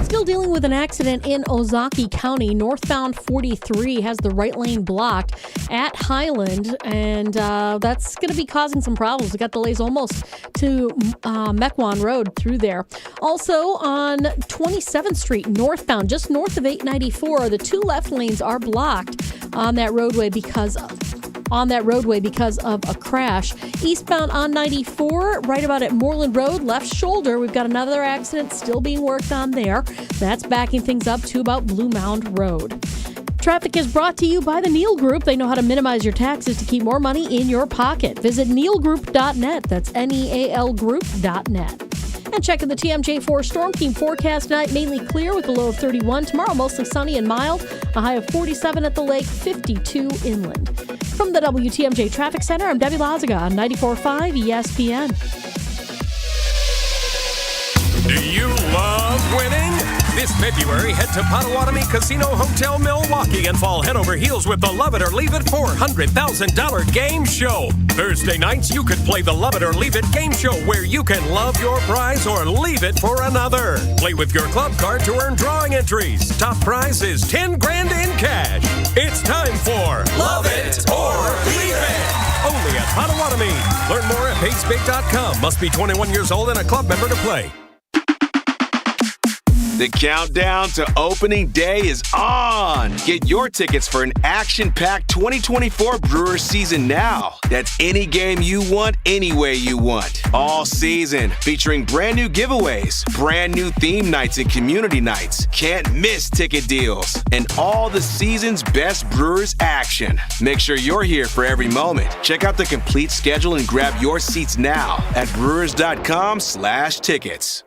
Still dealing with an accident in Ozaukee County. Northbound 43 has the right lane blocked at Highland, and that's going to be causing some problems. We got delays almost to Mequon Road through there. Also on 27th Street northbound, just north of 894, the 2 left lanes are blocked on that roadway because of a crash. Eastbound on 94, right about at Moreland Road, left shoulder, we've got another accident still being worked on there. That's backing things up to about Blue Mound Road. Traffic is brought to you by the Neal Group. They know how to minimize your taxes to keep more money in your pocket. Visit nealgroup.net. That's NEAL Group.net. And checking the TMJ4 Storm Team forecast tonight, mainly clear with a low of 31. Tomorrow, mostly sunny and mild. A high of 47 at the lake, 52 inland. From the WTMJ Traffic Center, I'm Debbie Lazaga on 94.5 ESPN. Do you love winning? This February, head to Potawatomi Casino Hotel Milwaukee and fall head over heels with the Love It or Leave It $400,000 game show. Thursday nights, you could play the Love It or Leave It game show where you can love your prize or leave it for another. Play with your club card to earn drawing entries. Top prize is $10,000 in cash. It's time for Love It or Leave It. Only at Potawatomi. Learn more at paysbig.com. Must be 21 years old and a club member to play. The countdown to opening day is on. Get your tickets for an action-packed 2024 Brewers season now. That's any game you want, any way you want. All season, featuring brand new giveaways, brand new theme nights and community nights, can't miss ticket deals, and all the season's best Brewers action. Make sure you're here for every moment. Check out the complete schedule and grab your seats now at brewers.com/tickets.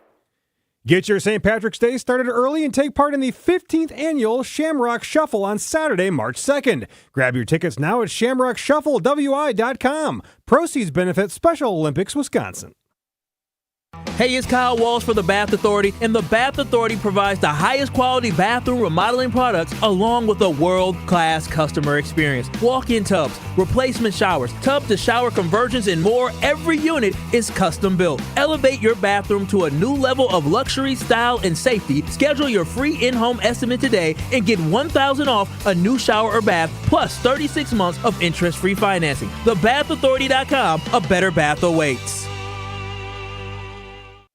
Get your St. Patrick's Day started early and take part in the 15th annual Shamrock Shuffle on Saturday, March 2nd. Grab your tickets now at shamrockshufflewi.com. Proceeds benefit Special Olympics Wisconsin. Hey, it's Kyle Walsh for the Bath Authority, and the Bath Authority provides the highest quality bathroom remodeling products along with a world-class customer experience. Walk-in tubs, replacement showers, tub-to-shower conversions, and more. Every unit is custom built. Elevate your bathroom to a new level of luxury, style, and safety. Schedule your free in-home estimate today and get $1,000 off a new shower or bath, plus 36 months of interest-free financing. TheBathAuthority.com, a better bath awaits.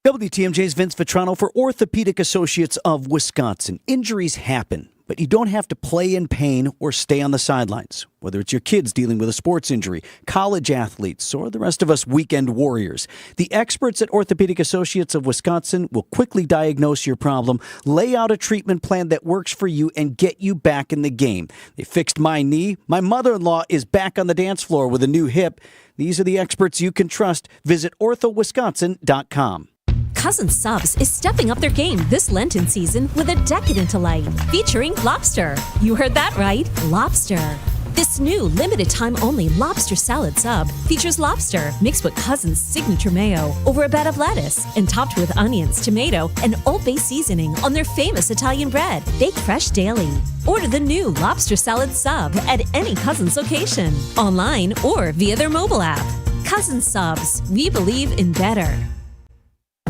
WTMJ's Vince Vitrano for Orthopedic Associates of Wisconsin. Injuries happen, but you don't have to play in pain or stay on the sidelines. Whether it's your kids dealing with a sports injury, college athletes, or the rest of us weekend warriors, the experts at Orthopedic Associates of Wisconsin will quickly diagnose your problem, lay out a treatment plan that works for you, and get you back in the game. They fixed my knee. My mother-in-law is back on the dance floor with a new hip. These are the experts you can trust. Visit orthowisconsin.com. Cousin Subs is stepping up their game this Lenten season with a decadent delight featuring lobster. You heard that right, lobster. This new limited-time-only lobster salad sub features lobster mixed with Cousin's signature mayo over a bed of lettuce and topped with onions, tomato, and Old Bay seasoning on their famous Italian bread, baked fresh daily. Order the new lobster salad sub at any Cousin's location, online or via their mobile app. Cousin Subs, we believe in better.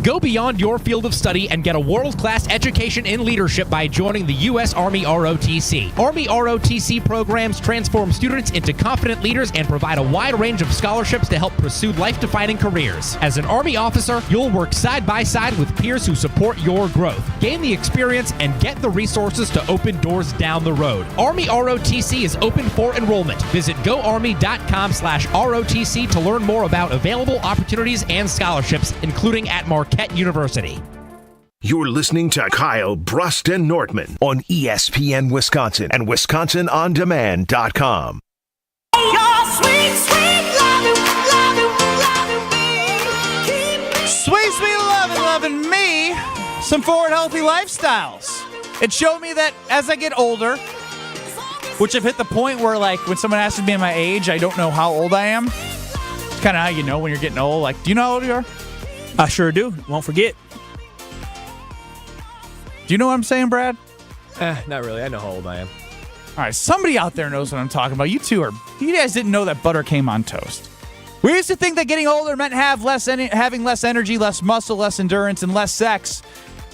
Go beyond your field of study and get a world-class education in leadership by joining the U.S. Army ROTC. Army ROTC programs transform students into confident leaders and provide a wide range of scholarships to help pursue life-defining careers. As an Army officer, you'll work side by side with peers who support your growth. Gain the experience and get the resources to open doors down the road. Army ROTC is open for enrollment. Visit goarmy.com/ROTC to learn more about available opportunities and scholarships, including at Marquette University. You're listening to Kyle Brust and Nortman on ESPN Wisconsin and WisconsinOnDemand.com. Sweet, sweet loving me. Some forward healthy lifestyles. It showed me that as I get older, which I've hit the point where, like, when someone asks me my age, I don't know how old I am. It's kind of how you know when you're getting old. Like, do you know how old you are? I sure do. Won't forget. Do you know what I'm saying, Brad? Not really. I know how old I am. All right, somebody out there knows what I'm talking about. You guys didn't know that butter came on toast. We used to think that getting older meant having less energy, less muscle, less endurance, and less sex,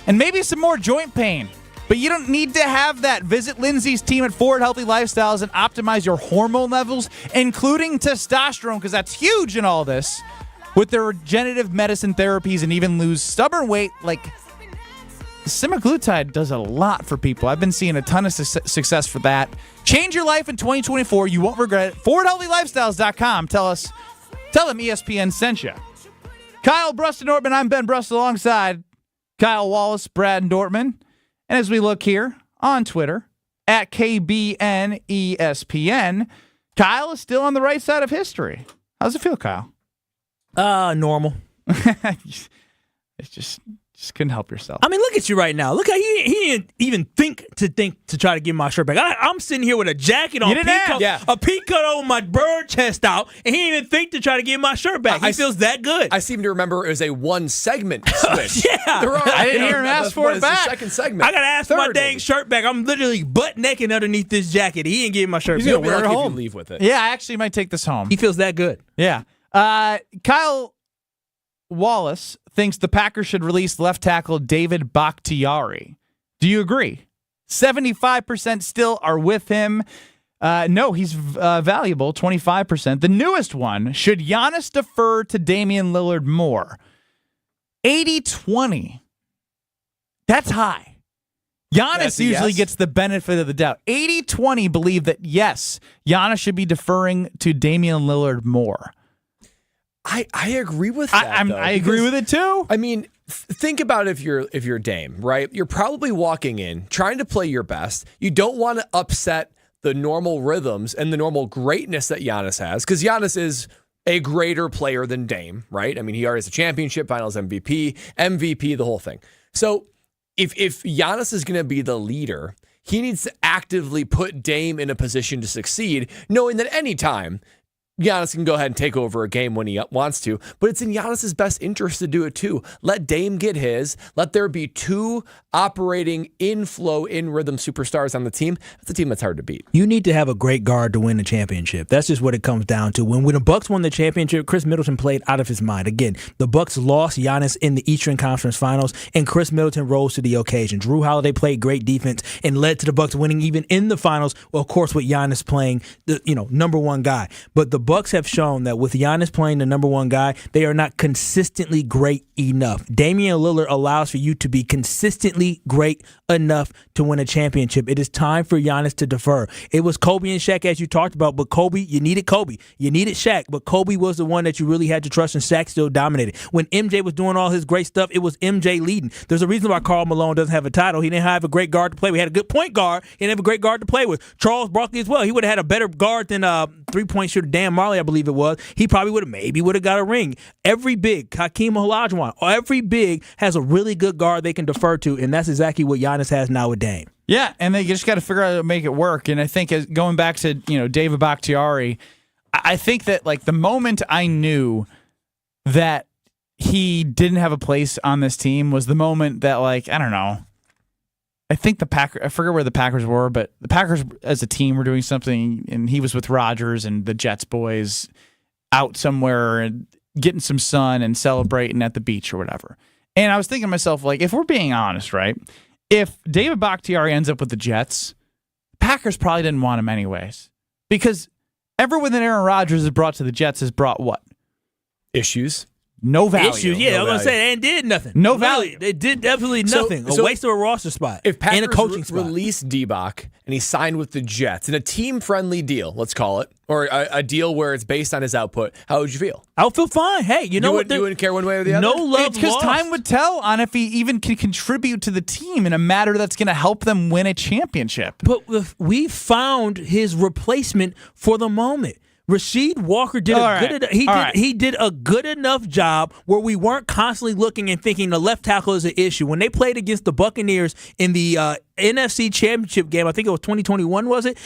and maybe some more joint pain. But you don't need to have that. Visit Lindsay's team at Forward Healthy Lifestyles and optimize your hormone levels, including testosterone, because that's huge in all this. With their regenerative medicine therapies and even lose stubborn weight, like semaglutide does a lot for people. I've been seeing a ton of success for that. Change your life in 2024. You won't regret it. ForwardHealthyLifestyles.com. Tell them ESPN sent you. Kyle Brust and Nortman. I'm Ben Brust alongside Kyle Wallace, Brad Dortman. And as we look here on Twitter, at KBN ESPN, Kyle is still on the right side of history. How's it feel, Kyle? Normal. It's just couldn't help yourself. I mean, look at you right now. Look how he didn't even think to try to get my shirt back. I'm sitting here with a jacket on, a peacoat on my bird chest out, and he didn't even think to try to get my shirt back. He feels that good. I seem to remember it was a one-segment switch. Yeah. I didn't hear him ask for it back. The second segment. I got to ask for my dang shirt back. I'm literally butt naked underneath this jacket. He ain't getting my shirt back. He's going to wear it home. If you leave with it. Yeah, I actually might take this home. He feels that good. Yeah. Kyle Wallace thinks the Packers should release left tackle David Bakhtiari. Do you agree? 75% still are with him. No, he's valuable, 25%. The newest one, should Giannis defer to Damian Lillard more? 80-20. That's high. Giannis usually gets the benefit of the doubt. 80-20 believe that, yes, Giannis should be deferring to Damian Lillard more. I agree with that. I agree with it too. I mean, think about if you're Dame, right? You're probably walking in trying to play your best. You don't want to upset the normal rhythms and the normal greatness that Giannis has, because Giannis is a greater player than Dame, right? I mean, he already has a championship, Finals MVP, the whole thing. So if Giannis is going to be the leader, he needs to actively put Dame in a position to succeed, knowing that anytime Giannis can go ahead and take over a game when he wants to, but it's in Giannis's best interest to do it too. Let Dame get his. Let there be two operating in rhythm superstars on the team. That's a team that's hard to beat. You need to have a great guard to win the championship. That's just what it comes down to. When the Bucks won the championship, Chris Middleton played out of his mind. Again, the Bucks lost Giannis in the Eastern Conference Finals, and Chris Middleton rose to the occasion. Drew Holiday played great defense and led to the Bucks winning even in the finals. Well, of course, with Giannis playing the number one guy, but the Bucks have shown that with Giannis playing the number one guy, they are not consistently great enough. Damian Lillard allows for you to be consistently great enough to win a championship. It is time for Giannis to defer. It was Kobe and Shaq, as you talked about, but you needed Kobe. You needed Shaq, but Kobe was the one that you really had to trust, and Shaq still dominated. When MJ was doing all his great stuff, it was MJ leading. There's a reason why Karl Malone doesn't have a title. He didn't have a great guard to play with. He had a good point guard. He didn't have a great guard to play with. Charles Barkley as well. He would have had a better guard than three-point shooter Dan Marley, I believe it was. He probably would have got a ring. Every big, Hakeem Olajuwon, every big has a really good guard they can defer to, and that's exactly what Giannis has now with Dame. Yeah, and they just got to figure out how to make it work. And I think going back to David Bakhtiari, I think that the moment I knew that he didn't have a place on this team was the moment that I don't know. I think I forget where the Packers were, but the Packers as a team were doing something, and he was with Rodgers and the Jets boys out somewhere and getting some sun and celebrating at the beach or whatever. And I was thinking to myself, if we're being honest, right? If David Bakhtiari ends up with the Jets, Packers probably didn't want him anyways. Because everyone that Aaron Rodgers has brought to the Jets has brought what? Issues. No value. Issues, yeah. I was going to say, they did nothing. No value. They did absolutely nothing. A waste of a roster spot. If Packers and a coaching spot. released D-Bach and he signed with the Jets in a team-friendly deal, let's call it, or a deal where it's based on his output, how would you feel? I would feel fine. Hey, you know what? You wouldn't care one way or the other? No love It's because time would tell on if he even can contribute to the team in a matter that's going to help them win a championship. But we found his replacement for the moment. Rasheed Walker did he did a good enough job where we weren't constantly looking and thinking the left tackle is an issue. When they played against the Buccaneers in the NFC Championship game, I think it was 2021, was it?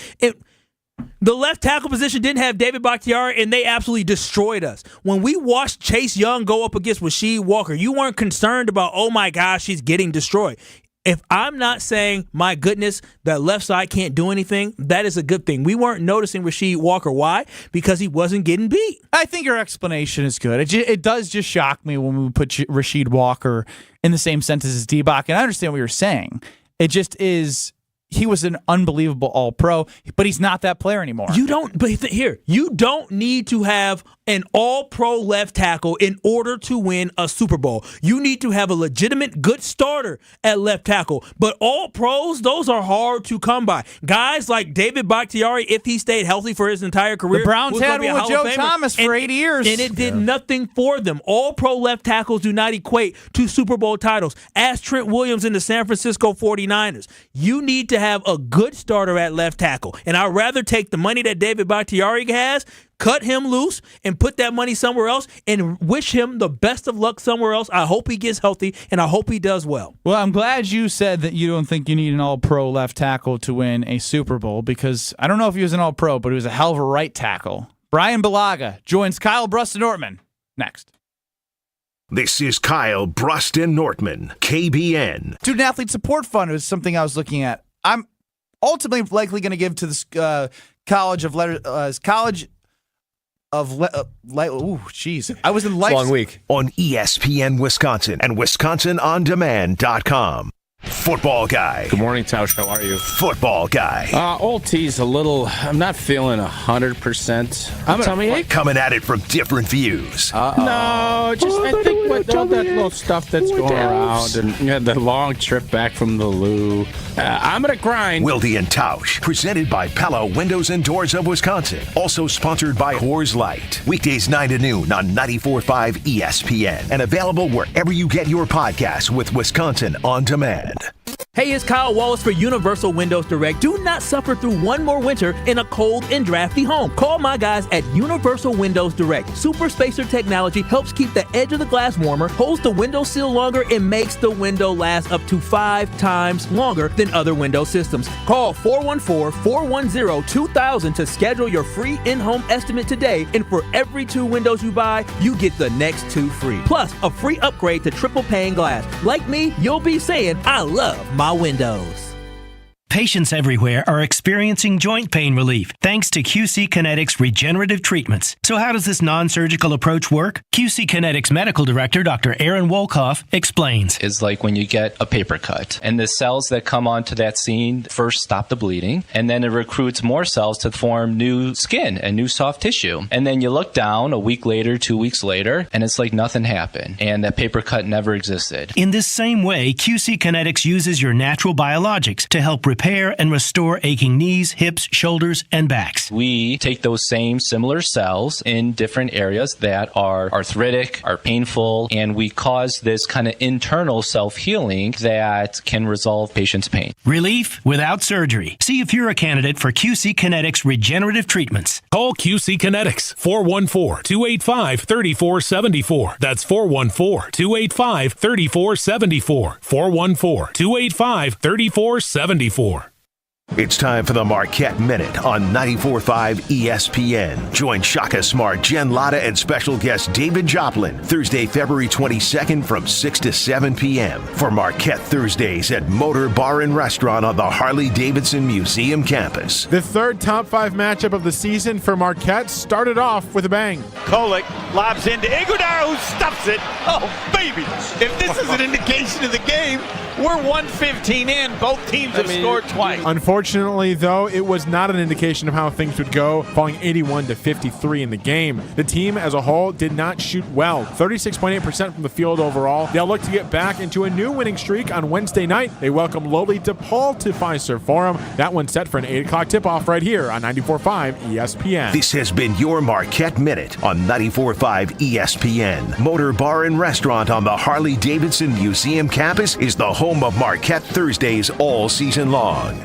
The left tackle position didn't have David Bakhtiari, and they absolutely destroyed us. When we watched Chase Young go up against Rasheed Walker, you weren't concerned about, oh my gosh, he's getting destroyed. If I'm not saying, my goodness, that left side can't do anything, that is a good thing. We weren't noticing Rasheed Walker. Why? Because he wasn't getting beat. I think your explanation is good. It does just shock me when we put Rasheed Walker in the same sentence as D-Bach, and I understand what you're saying. It just is... He was an unbelievable all-pro, but he's not that player anymore. You don't need to have an all-pro left tackle in order to win a Super Bowl. You need to have a legitimate good starter at left tackle. But all-pros, those are hard to come by. Guys like David Bakhtiari, if he stayed healthy for his entire career, the Browns had one with Joe Thomas for 80 years. And it did nothing for them. All-pro left tackles do not equate to Super Bowl titles. Ask Trent Williams in the San Francisco 49ers. You need to have a good starter at left tackle. And I'd rather take the money that David Bakhtiari has, cut him loose, and put that money somewhere else and wish him the best of luck somewhere else. I hope he gets healthy, and I hope he does well. Well, I'm glad you said that you don't think you need an all-pro left tackle to win a Super Bowl, because I don't know if he was an all-pro, but he was a hell of a right tackle. Brian Bulaga joins Kyle Brust-Nortman next. This is Kyle Brust-Nortman, KBN. Student Athlete Support Fund is something I was looking at. I'm ultimately likely going to give to this College of Letters, I was in life. Long week. On ESPN Wisconsin and WisconsinOnDemand.com. Football guy. Good morning, Tausch. How are you? Football guy. Old T's a little, I'm not feeling 100%. Coming at it from different views. No, just I think with all that little stuff that's going around and the long trip back from the loo, I'm going to grind. Wilde and Tausch, presented by Pella Windows and Doors of Wisconsin. Also sponsored by Coors Light. Weekdays 9 to noon on 94.5 ESPN. And available wherever you get your podcasts with Wisconsin On Demand. Hey, it's Kyle Wallace for Universal Windows Direct. Do not suffer through one more winter in a cold and drafty home. Call my guys at Universal Windows Direct. Super Spacer technology helps keep the edge of the glass warmer, holds the window seal longer, and makes the window last up to 5 times longer than other window systems. Call 414-410-2000 to schedule your free in-home estimate today, and for every 2 windows you buy, you get the next 2 free. Plus, a free upgrade to triple pane glass. Like me, you'll be saying, I love my windows. Patients everywhere are experiencing joint pain relief thanks to QC Kinetics regenerative treatments. So how does this non-surgical approach work? QC Kinetics Medical Director Dr. Aaron Wolkoff explains. Is like when you get a paper cut and the cells that come onto that scene first stop the bleeding, and then it recruits more cells to form new skin and new soft tissue. And then you look down a week later, 2 weeks later, and it's like nothing happened and that paper cut never existed. In this same way, QC Kinetics uses your natural biologics to help repair and restore aching knees, hips, shoulders, and backs. We take those same similar cells in different areas that are arthritic, are painful, and we cause this kind of internal self-healing that can resolve patients' pain. Relief without surgery. See if you're a candidate for QC Kinetics regenerative treatments. Call QC Kinetics, 414-285-3474. That's 414-285-3474. 414-285-3474. It's time for the Marquette Minute on 94.5 ESPN. Join Shaka Smart, Jen Latta, and special guest David Joplin Thursday, February 22nd from 6 to 7 p.m. for Marquette Thursdays at Motor Bar and Restaurant on the Harley-Davidson Museum campus. The third top 5 matchup of the season for Marquette started off with a bang. Kolek lobs into Iguodala, who stuffs it. Oh, baby. If this is an indication of the game, we're 1:15 in. Both teams have scored twice. Unfortunately, though, it was not an indication of how things would go, falling 81-53 in the game. The team as a whole did not shoot well, 36.8% from the field overall. They'll look to get back into a new winning streak on Wednesday night. They welcome lowly DePaul to Fiserv Forum. That one's set for an 8 o'clock tip-off right here on 94.5 ESPN. This has been your Marquette Minute on 94.5 ESPN. Motor Bar and Restaurant on the Harley-Davidson Museum campus is the home of Marquette Thursdays all season long.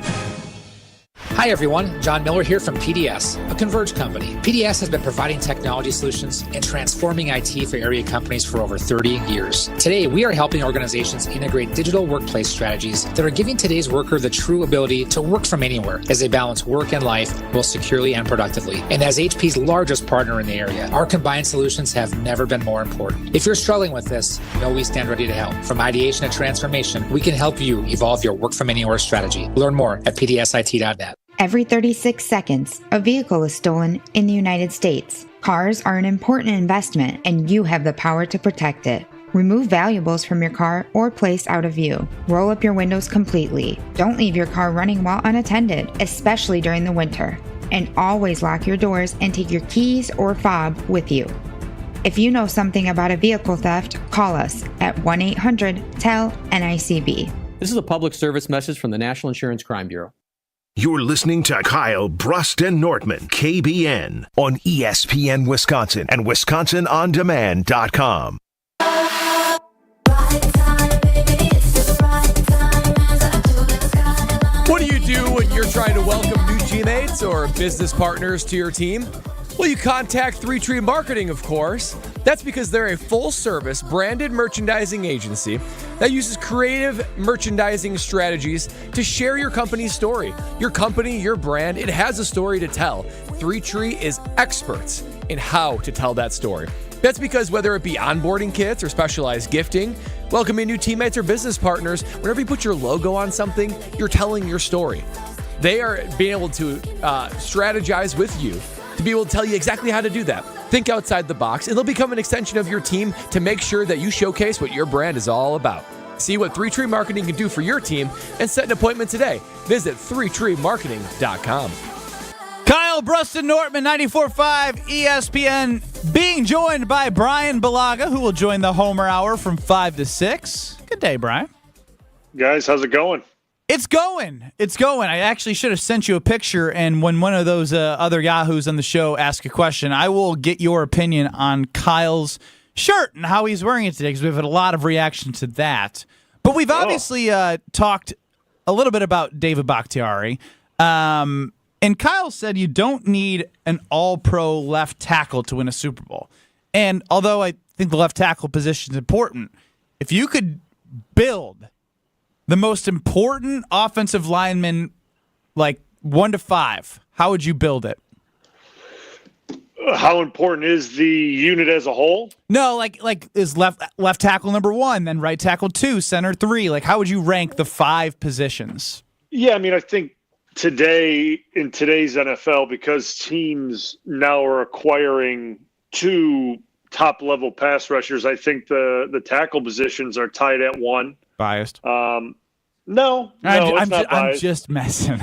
Hi everyone, John Miller here from PDS, a Converge company. PDS has been providing technology solutions and transforming IT for area companies for over 30 years. Today, we are helping organizations integrate digital workplace strategies that are giving today's worker the true ability to work from anywhere as they balance work and life both securely and productively. And as HP's largest partner in the area, our combined solutions have never been more important. If you're struggling with this, know we stand ready to help. From ideation to transformation, we can help you evolve your work from anywhere strategy. Learn more at pdsit.net. Every 36 seconds, a vehicle is stolen in the United States. Cars are an important investment, and you have the power to protect it. Remove valuables from your car or place out of view. Roll up your windows completely. Don't leave your car running while unattended, especially during the winter. And always lock your doors and take your keys or fob with you. If you know something about a vehicle theft, call us at 1-800-TEL-NICB. This is a public service message from the National Insurance Crime Bureau. You're listening to Kyle Brust and Nortman, KBN, on ESPN Wisconsin and WisconsinOnDemand.com. What do you do when you're trying to welcome new teammates or business partners to your team? Well, you contact 3 Tree Marketing, of course. That's because they're a full-service branded merchandising agency that uses creative merchandising strategies to share your company's story. Your company, your brand, it has a story to tell. 3 Tree is experts in how to tell that story. That's because whether it be onboarding kits or specialized gifting, welcoming new teammates or business partners, whenever you put your logo on something, you're telling your story. They are being able to strategize with you to be able to tell you exactly how to do that. Think outside the box, and they'll become an extension of your team to make sure that you showcase what your brand is all about. See what 3 Tree Marketing can do for your team and set an appointment today. Visit 3treemarketing.com. Kyle Bruston Nortman, 94.5 ESPN, being joined by Brian Bulaga, who will join the Homer Hour from 5 to 6. Good day, Brian. Guys, how's it going? It's going. I actually should have sent you a picture, and when one of those other yahoos on the show asks a question, I will get your opinion on Kyle's shirt and how he's wearing it today, because we've had a lot of reaction to that. But we've obviously talked a little bit about David Bakhtiari. And Kyle said you don't need an all-pro left tackle to win a Super Bowl. And although I think the left tackle position is important, if you could build the most important offensive lineman, like 1 to 5, how would you build it? How important is the unit as a whole? No, like is left tackle number 1, then right tackle 2, center 3. Like, how would you rank the 5 positions? Yeah, I mean, I think today in today's NFL, because teams now are acquiring 2 top-level pass rushers, I think the tackle positions are tied at 1. Biased? No, it's not biased. I'm just messing.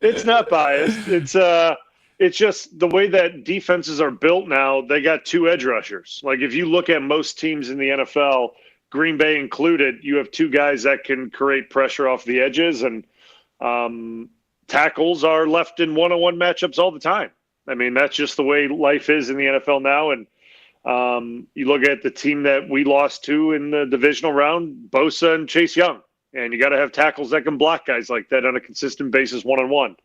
It's not biased. It's just the way that defenses are built now. They got 2 edge rushers. Like, if you look at most teams in the NFL, Green Bay included, you have 2 guys that can create pressure off the edges, and tackles are left in one-on-one matchups all the time. I mean, that's just the way life is in the NFL now. And you look at the team that we lost to in the divisional round, Bosa and Chase Young. And you got to have tackles that can block guys like that on a consistent basis, one-on-one.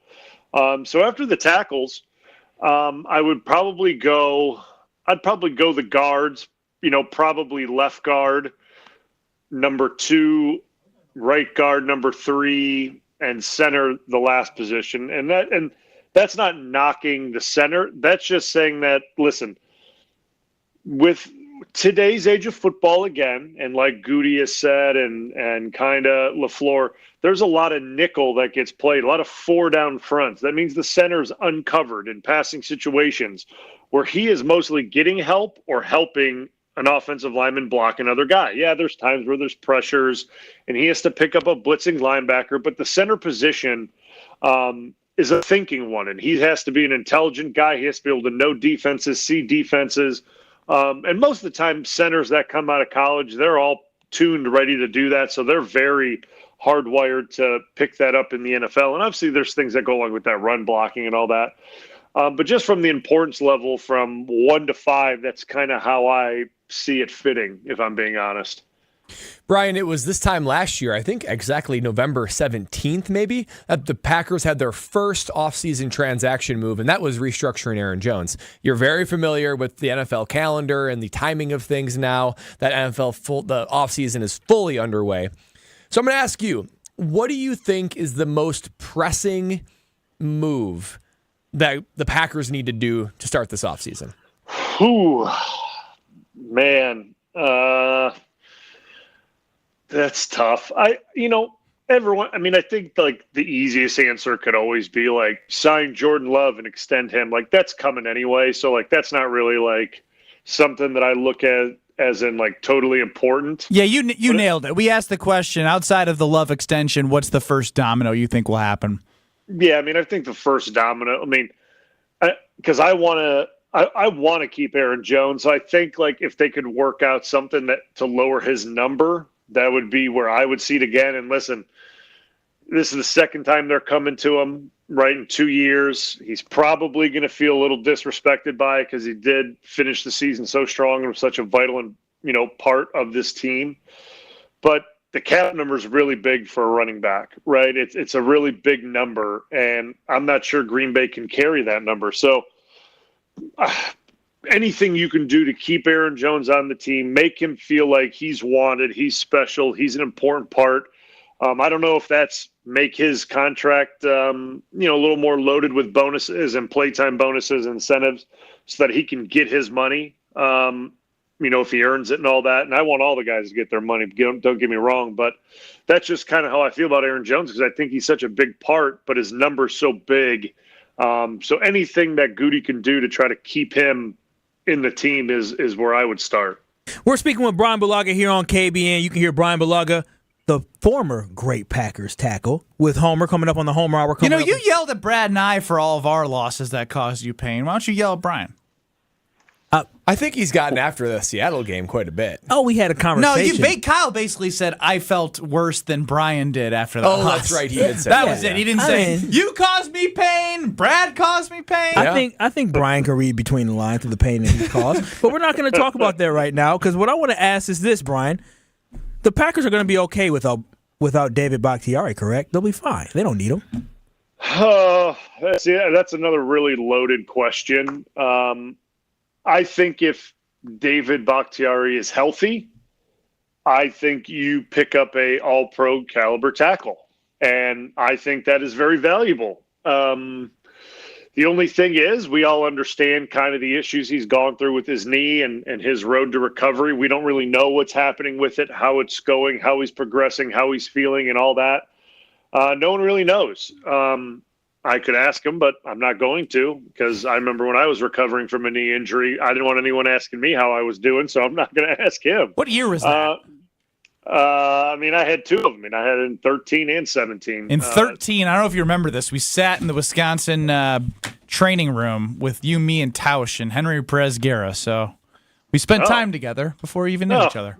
So after the tackles, I'd probably go the guards, probably left guard, number 2, right guard, number 3, and center, the last position. And that's not knocking the center. That's just saying that, listen, with today's age of football again, and like Goody has said, and kind of LaFleur, there's a lot of nickel that gets played, a lot of 4 down fronts. That means the center's uncovered in passing situations where he is mostly getting help or helping an offensive lineman block another guy. Yeah, there's times where there's pressures and he has to pick up a blitzing linebacker, but the center position is a thinking one, and he has to be an intelligent guy. He has to be able to know defenses, see defenses. And most of the time, centers that come out of college, they're all tuned, ready to do that. So they're very hardwired to pick that up in the NFL. And obviously there's things that go along with that, run blocking and all that. But just from the importance level from 1 to 5, that's kind of how I see it fitting, if I'm being honest. Brian, it was this time last year, I think exactly November 17th, maybe, that the Packers had their first offseason transaction move, and that was restructuring Aaron Jones. You're very familiar with the NFL calendar and the timing of things now. That the offseason is fully underway. So I'm going to ask you, what do you think is the most pressing move that the Packers need to do to start this offseason? Ooh, man. That's tough. I think like the easiest answer could always be like sign Jordan Love and extend him. Like that's coming anyway. So like, that's not really like something that I look at as in like totally important. Yeah, you nailed it. We asked the question, outside of the Love extension, what's the first domino you think will happen? Yeah, I mean, I think the first domino, because I want to keep Aaron Jones. So I think like if they could work out something that to lower his number, that would be where I would see it again. And listen, this is the second time they're coming to him, right, in 2 years. He's probably going to feel a little disrespected by it because he did finish the season so strong and was such a vital and part of this team. But the cap number is really big for a running back, right? It's a really big number, and I'm not sure Green Bay can carry that number. So anything you can do to keep Aaron Jones on the team, make him feel like he's wanted, he's special, he's an important part. I don't know if that's make his contract, a little more loaded with bonuses and playtime bonuses, incentives, so that he can get his money, if he earns it and all that. And I want all the guys to get their money. Don't get me wrong, but that's just kind of how I feel about Aaron Jones, because I think he's such a big part, but his number's so big. So anything that Goody can do to try to keep him in the team is where I would start. We're speaking with Brian Bulaga here on KBN. You can hear Brian Bulaga, the former great Packers tackle, with Homer coming up on the Homer Hour. You yelled at Brad and I for all of our losses that caused you pain. Why don't you yell at Brian? I think he's gotten after the Seattle game quite a bit. Oh, we had a conversation. No, Kyle basically said, I felt worse than Brian did after the loss. Oh, that's right. He did say that. Was it. He didn't say, you caused me pain, Brad caused me pain. I think Brian can read between the lines of the pain that he caused. But we're not going to talk about that right now, because what I want to ask is this, Brian. The Packers are going to be okay without David Bakhtiari, correct? They'll be fine. They don't need him. That's another really loaded question. I think if David Bakhtiari is healthy, I think you pick up a all-pro caliber tackle, and I think that is very valuable. The only thing is we all understand kind of the issues he's gone through with his knee and his road to recovery. We don't really know what's happening with it, how it's going, how he's progressing, how he's feeling, and all that. No one really knows. I could ask him, but I'm not going to, because I remember when I was recovering from a knee injury, I didn't want anyone asking me how I was doing, so I'm not going to ask him. What year was that? I had two of them. I had it in 13 and 17. In 13, I don't know if you remember this, we sat in the Wisconsin training room with you, me, and Tausch and Henry Perez-Guerra, so we spent time together before we even knew each other.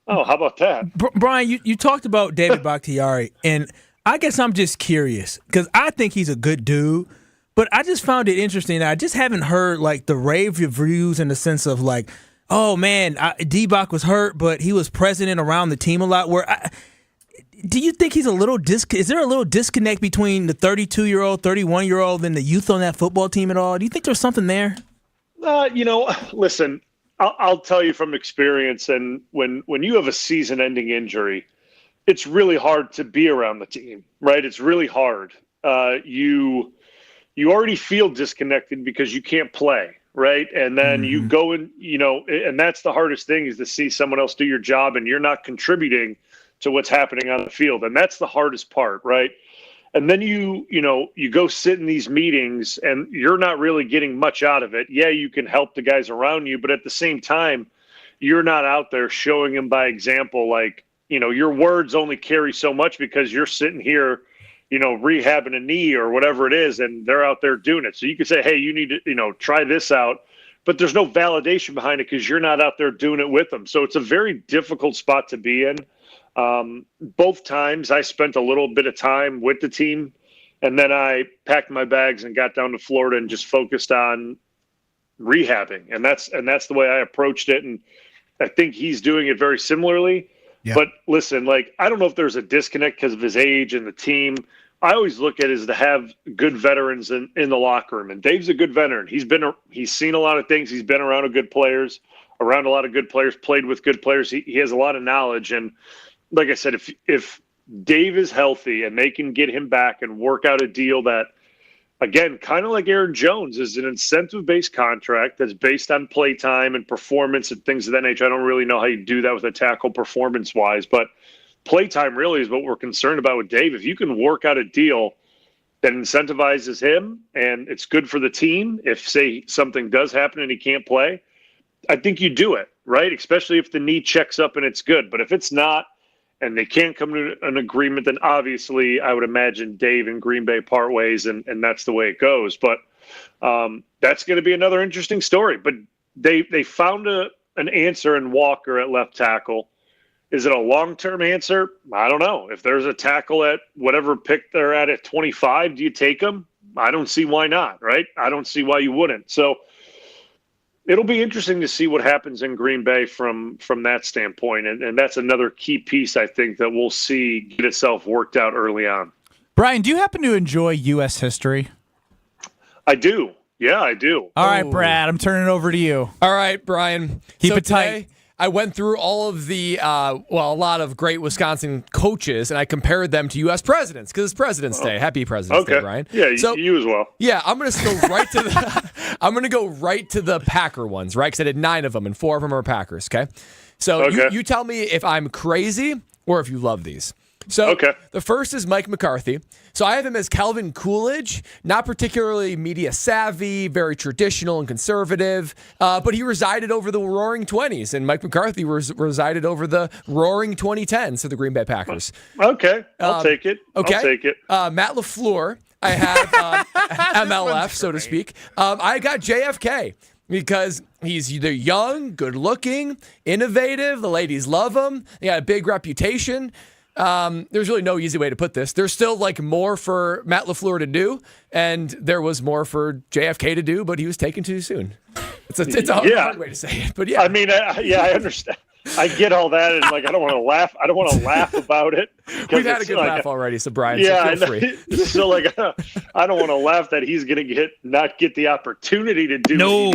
Oh, how about that? Brian, you talked about David Bakhtiari, and I guess I'm just curious because I think he's a good dude, but I just found it interesting. I just haven't heard like the rave reviews in the sense of like, oh man, D-Bach was hurt, but he was present and around the team a lot. Do you think he's is there a little disconnect between the 32-year-old, 31-year-old, and the youth on that football team at all? Do you think there's something there? Listen, I'll tell you from experience, and when you have a season-ending injury, it's really hard to be around the team, right? It's really hard. You already feel disconnected because you can't play, right? And then you go and, and that's the hardest thing is to see someone else do your job and you're not contributing to what's happening on the field. And that's the hardest part, right? And then you go sit in these meetings and you're not really getting much out of it. Yeah, you can help the guys around you, but at the same time, you're not out there showing them by example, like, your words only carry so much because you're sitting here, rehabbing a knee or whatever it is, and they're out there doing it. So you could say, hey, you need to, try this out, but there's no validation behind it because you're not out there doing it with them. So it's a very difficult spot to be in. Both times I spent a little bit of time with the team, and then I packed my bags and got down to Florida and just focused on rehabbing. And that's the way I approached it. And I think he's doing it very similarly. Yeah. But listen, I don't know if there's a disconnect because of his age and the team. I always look at it as to have good veterans in the locker room. And Dave's a good veteran. He's seen a lot of things. He's been around around a lot of good players, played with good players. He has a lot of knowledge. And like I said, if Dave is healthy and they can get him back and work out a deal that, again, kind of like Aaron Jones, is an incentive-based contract that's based on play time and performance and things of that nature. I don't really know how you do that with a tackle performance-wise, but play time really is what we're concerned about with Dave. If you can work out a deal that incentivizes him and it's good for the team, if, say, something does happen and he can't play, I think you do it, right? Especially if the knee checks up and it's good. But if it's not, and they can't come to an agreement, then obviously I would imagine Dave and Green Bay part ways, and that's the way it goes. But that's going to be another interesting story. But they found an answer in Walker at left tackle. Is it a long-term answer? I don't know. If there's a tackle at whatever pick they're at 25, do you take them? I don't see why not, right? I don't see why you wouldn't. So it'll be interesting to see what happens in Green Bay from that standpoint. And that's another key piece, I think, that we'll see get itself worked out early on. Brian, do you happen to enjoy U.S. history? I do. Yeah, I do. All right, Brad, I'm turning it over to you. All right, Brian. Keep it tight. I went through all of the, a lot of great Wisconsin coaches, and I compared them to U.S. presidents because it's President's Day. Happy President's Day, Brian. Yeah, so, you as well. Yeah, I'm going to go right to the Packer ones, right? Because I did 9 of them, and 4 of them are Packers. Okay, so you tell me if I'm crazy or if you love these. So the first is Mike McCarthy. So I have him as Calvin Coolidge, not particularly media savvy, very traditional and conservative, but he resided over the Roaring 20s, and Mike McCarthy resided over the Roaring 2010s for the Green Bay Packers. Okay, I'll take it. Okay. I'll take it. Matt LaFleur, I have MLF, so to speak. I got JFK. Because he's either young, good-looking, innovative. The ladies love him. He got a big reputation. There's really no easy way to put this. There's still more for Matt LaFleur to do, and there was more for JFK to do, but he was taken too soon. It's a hard way to say it, but yeah. I mean, I understand. I get all that, and like I don't want to laugh. I don't want to laugh about it. We've had a good laugh already, so Brian. Yeah, so feel free. So like I don't want to laugh that he's going to not get the opportunity to do. No.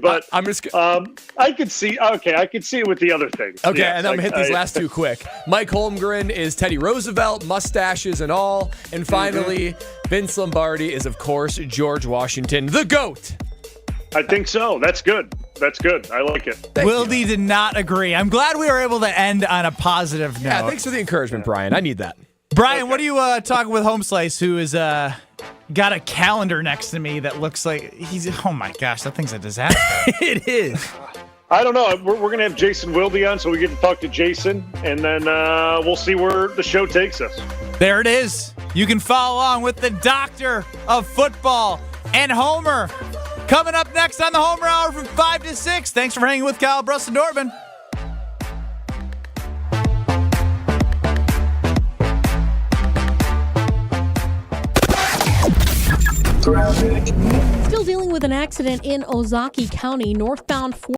But I'm just. I could see. Okay, I could see it with the other things. Okay, yes, and I'm gonna hit these last two quick. Mike Holmgren is Teddy Roosevelt, mustaches and all, and finally, Vince Lombardi is of course George Washington, the GOAT. I think so. That's good. That's good. I like it. Wilde did not agree. I'm glad we were able to end on a positive note. Yeah, thanks for the encouragement, Brian. I need that. Brian, what are you talking with Home Slice, who is got a calendar next to me that looks like he's. Oh my gosh, that thing's a disaster. It is. I don't know. We're going to have Jason Wilde on, so we get to talk to Jason, and then we'll see where the show takes us. There it is. You can follow along with the doctor of football and Homer. Coming up next on the Homer Hour from 5 to 6. Thanks for hanging with Kyle, Bruss, and Norman. Still dealing with an accident in Ozaki County, northbound